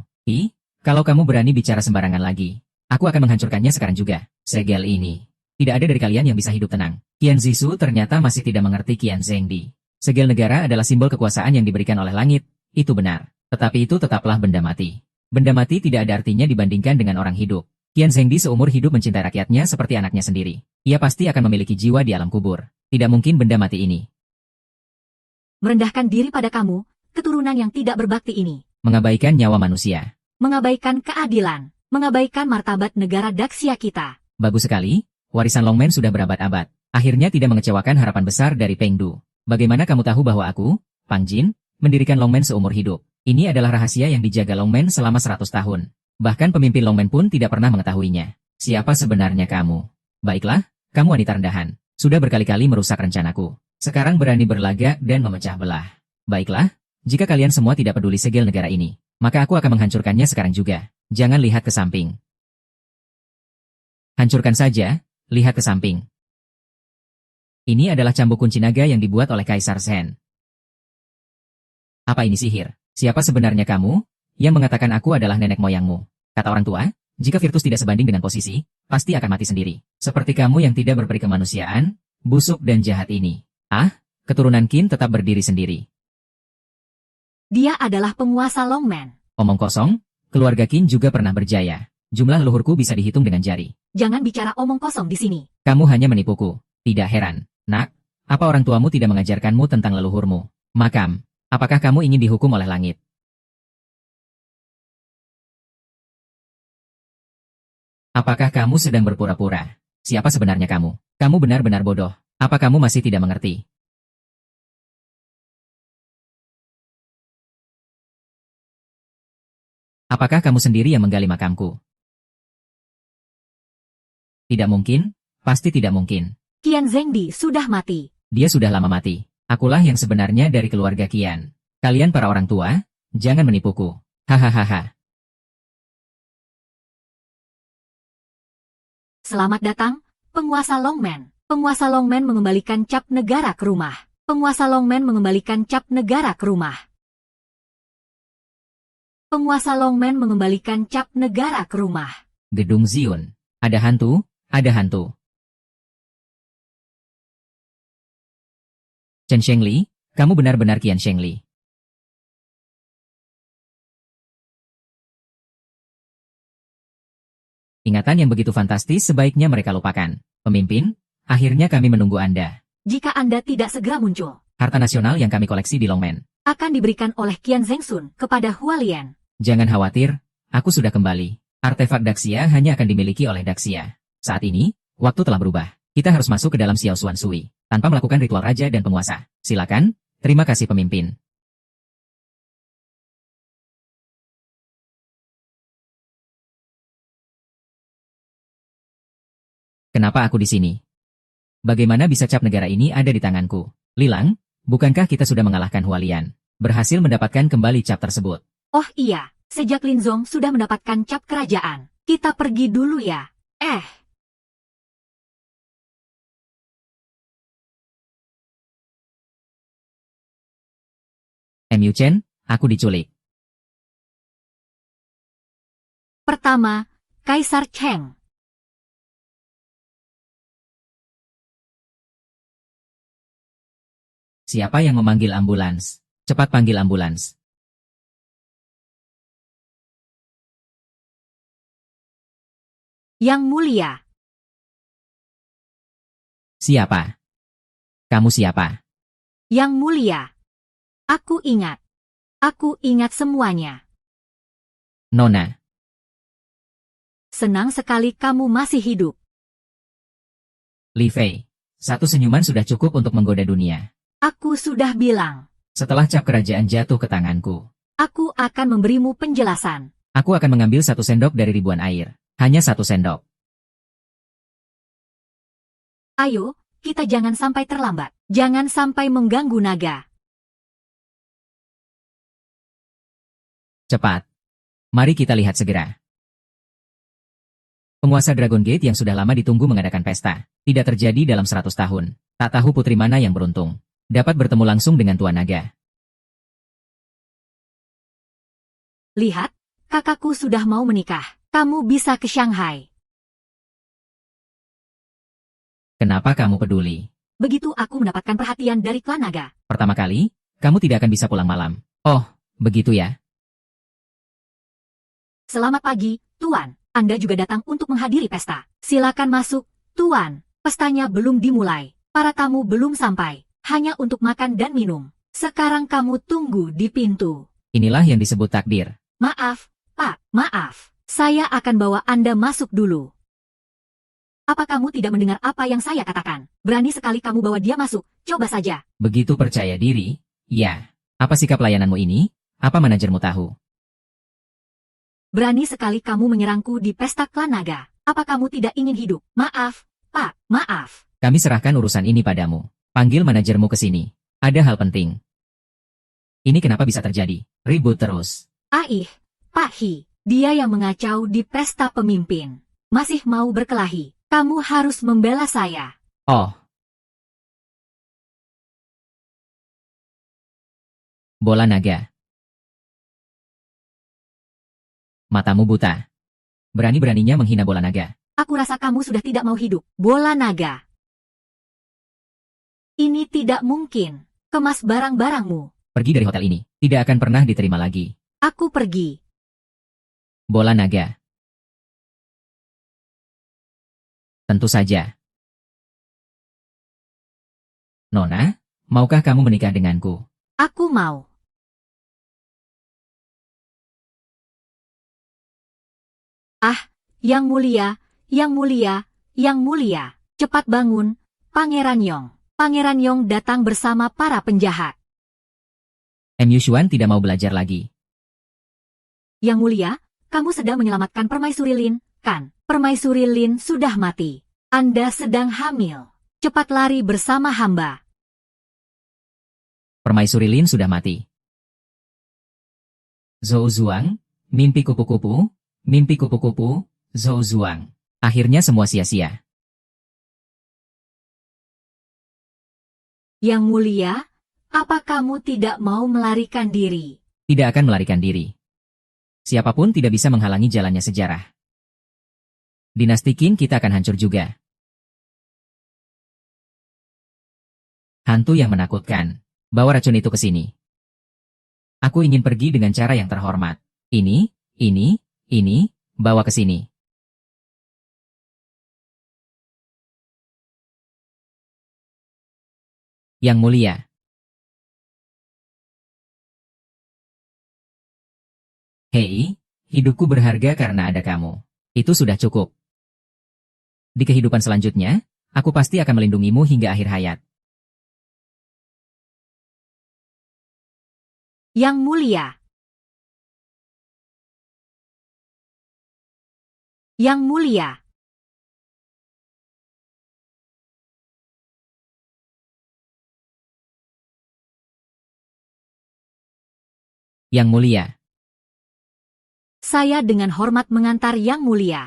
Kalau kamu berani bicara sembarangan lagi, aku akan menghancurkannya sekarang juga. Segel ini. Tidak ada dari kalian yang bisa hidup tenang. Qian Zixu ternyata masih tidak mengerti Qian Zhengdi. Segel negara adalah simbol kekuasaan yang diberikan oleh langit. Itu benar. Tetapi itu tetaplah benda mati. Benda mati tidak ada artinya dibandingkan dengan orang hidup. Qian Zhengdi seumur hidup mencintai rakyatnya seperti anaknya sendiri. Ia pasti akan memiliki jiwa di alam kubur. Tidak mungkin benda mati ini. Merendahkan diri pada kamu keturunan yang tidak berbakti ini. Mengabaikan nyawa manusia. Mengabaikan keadilan. Mengabaikan martabat negara Daxia kita. Bagus sekali, warisan Longmen sudah berabad-abad. Akhirnya tidak mengecewakan harapan besar dari Pengdu. Bagaimana kamu tahu bahwa aku, Pang Jin, mendirikan Longmen seumur hidup? Ini adalah rahasia yang dijaga Longmen selama 100 tahun. Bahkan pemimpin Longmen pun tidak pernah mengetahuinya. Siapa sebenarnya kamu? Baiklah, kamu wanita rendahan. Sudah berkali-kali merusak rencanaku. Sekarang berani berlagak dan memecah belah. Baiklah, jika kalian semua tidak peduli segel negara ini, maka aku akan menghancurkannya sekarang juga. Jangan lihat ke samping. Hancurkan saja, lihat ke samping. Ini adalah cambuk kunci naga yang dibuat oleh Kaisar Shen. Apa ini sihir? Siapa sebenarnya kamu? Yang mengatakan aku adalah nenek moyangmu. Kata orang tua, jika virtus tidak sebanding dengan posisi, pasti akan mati sendiri. Seperti kamu yang tidak berperi kemanusiaan, busuk dan jahat ini. Keturunan Qin tetap berdiri sendiri. Dia adalah penguasa Longmen. Omong kosong, keluarga Qin juga pernah berjaya. Jumlah leluhurku bisa dihitung dengan jari. Jangan bicara omong kosong di sini. Kamu hanya menipuku. Tidak heran. Nak, apa orang tuamu tidak mengajarkanmu tentang leluhurmu? Makam, apakah kamu ingin dihukum oleh langit? Apakah kamu sedang berpura-pura? Siapa sebenarnya kamu? Kamu benar-benar bodoh. Apa kamu masih tidak mengerti? Apakah kamu sendiri yang menggali makamku? Tidak mungkin, pasti tidak mungkin. Qian Zhengdi sudah mati. Dia sudah lama mati. Akulah yang sebenarnya dari keluarga Qian. Kalian para orang tua, jangan menipuku. Hahaha. Selamat datang, penguasa Longmen. Penguasa Longmen mengembalikan cap negara ke rumah. Penguasa Longmen mengembalikan cap negara ke rumah. Penguasa Longmen mengembalikan cap negara ke rumah. Gedung Zion. Ada hantu, ada hantu. Chen Shengli, kamu benar-benar Qian Shengli. Ingatan yang begitu fantastis sebaiknya mereka lupakan. Pemimpin, akhirnya kami menunggu Anda. Jika Anda tidak segera muncul, Harta nasional yang kami koleksi di Longmen akan diberikan oleh Qian Zhengsun kepada Hualien. Jangan khawatir, aku sudah kembali. Artefak Daxia hanya akan dimiliki oleh Daxia. Saat ini, waktu telah berubah. Kita harus masuk ke dalam Xiao Xuan Sui, tanpa melakukan ritual raja dan penguasa. Silakan, terima kasih pemimpin. Kenapa aku di sini? Bagaimana bisa cap negara ini ada di tanganku? Lilang, bukankah kita sudah mengalahkan Hualian? Berhasil mendapatkan kembali cap tersebut. Oh iya, sejak Lin Zong sudah mendapatkan cap kerajaan. Kita pergi dulu ya. Mu Chen, aku diculik. Pertama, Kaisar Cheng. Siapa yang memanggil ambulans? Cepat panggil ambulans. Yang mulia. Siapa? Kamu siapa? Yang mulia. Aku ingat. Aku ingat semuanya. Nona. Senang sekali kamu masih hidup. Li Fei. Satu senyuman sudah cukup untuk menggoda dunia. Aku sudah bilang. Setelah cap kerajaan jatuh ke tanganku, Aku akan memberimu penjelasan. aku akan mengambil 1 sendok dari ribuan air. Hanya 1 sendok. Ayo, kita jangan sampai terlambat. Jangan sampai mengganggu naga. Cepat. Mari kita lihat segera. Penguasa Dragon Gate yang sudah lama ditunggu mengadakan pesta. Tidak terjadi dalam 100 tahun. Tak tahu putri mana yang beruntung dapat bertemu langsung dengan Tuan Naga. Lihat, kakakku sudah mau menikah. Kamu bisa ke Shanghai. Kenapa kamu peduli? Begitu aku mendapatkan perhatian dari klan naga. Pertama kali, kamu tidak akan bisa pulang malam. Oh, begitu ya. Selamat pagi, Tuan. Anda juga datang untuk menghadiri pesta. Silakan masuk, Tuan. Pestanya belum dimulai. Para tamu belum sampai. Hanya untuk makan dan minum. Sekarang kamu tunggu di pintu. Inilah yang disebut takdir. Maaf, Pak, maaf. Saya akan bawa Anda masuk dulu. Apa kamu tidak mendengar apa yang saya katakan? Berani sekali kamu bawa dia masuk, coba saja. Begitu percaya diri? Ya. Apa sikap layananmu ini? Apa manajermu tahu? Berani sekali kamu menyerangku di pesta klan naga. Apa kamu tidak ingin hidup? Maaf, Pak, maaf. Kami serahkan urusan ini padamu. Panggil manajermu ke sini. Ada hal penting. Ini kenapa bisa terjadi? Ribut terus. Pak Hi, dia yang mengacau di pesta pemimpin. Masih mau berkelahi. Kamu harus membela saya. Oh. Bola naga. Matamu buta. Berani-beraninya menghina bola naga. Aku rasa kamu sudah tidak mau hidup. Bola naga. Ini tidak mungkin. Kemas barang-barangmu. Pergi dari hotel ini. Tidak akan pernah diterima lagi. Aku pergi. Bola naga. Tentu saja. Nona, maukah kamu menikah denganku? Aku mau. Yang mulia, yang mulia, yang mulia. Cepat bangun, Pangeran Yong. Pangeran Yong datang bersama para penjahat. MU Xuan tidak mau belajar lagi. Yang mulia, kamu sedang menyelamatkan Permaisuri Lin, kan? Permaisuri Lin sudah mati. Anda sedang hamil. Cepat lari bersama hamba. Permaisuri Lin sudah mati. Zhou Zuang, mimpi kupu-kupu, mimpi kupu-kupu, Zhou Zuang. Akhirnya semua sia-sia. Yang mulia, apa kamu tidak mau melarikan diri? Tidak akan melarikan diri. Siapapun tidak bisa menghalangi jalannya sejarah. Dinasti Qin kita akan hancur juga. Hantu yang menakutkan. Bawa racun itu ke sini. Aku ingin pergi dengan cara yang terhormat. Ini, bawa ke sini. Yang mulia. Hei, hidupku berharga karena ada kamu. Itu sudah cukup. Di kehidupan selanjutnya, aku pasti akan melindungimu hingga akhir hayat. Yang mulia. Yang mulia. Yang mulia. Saya dengan hormat mengantar Yang mulia.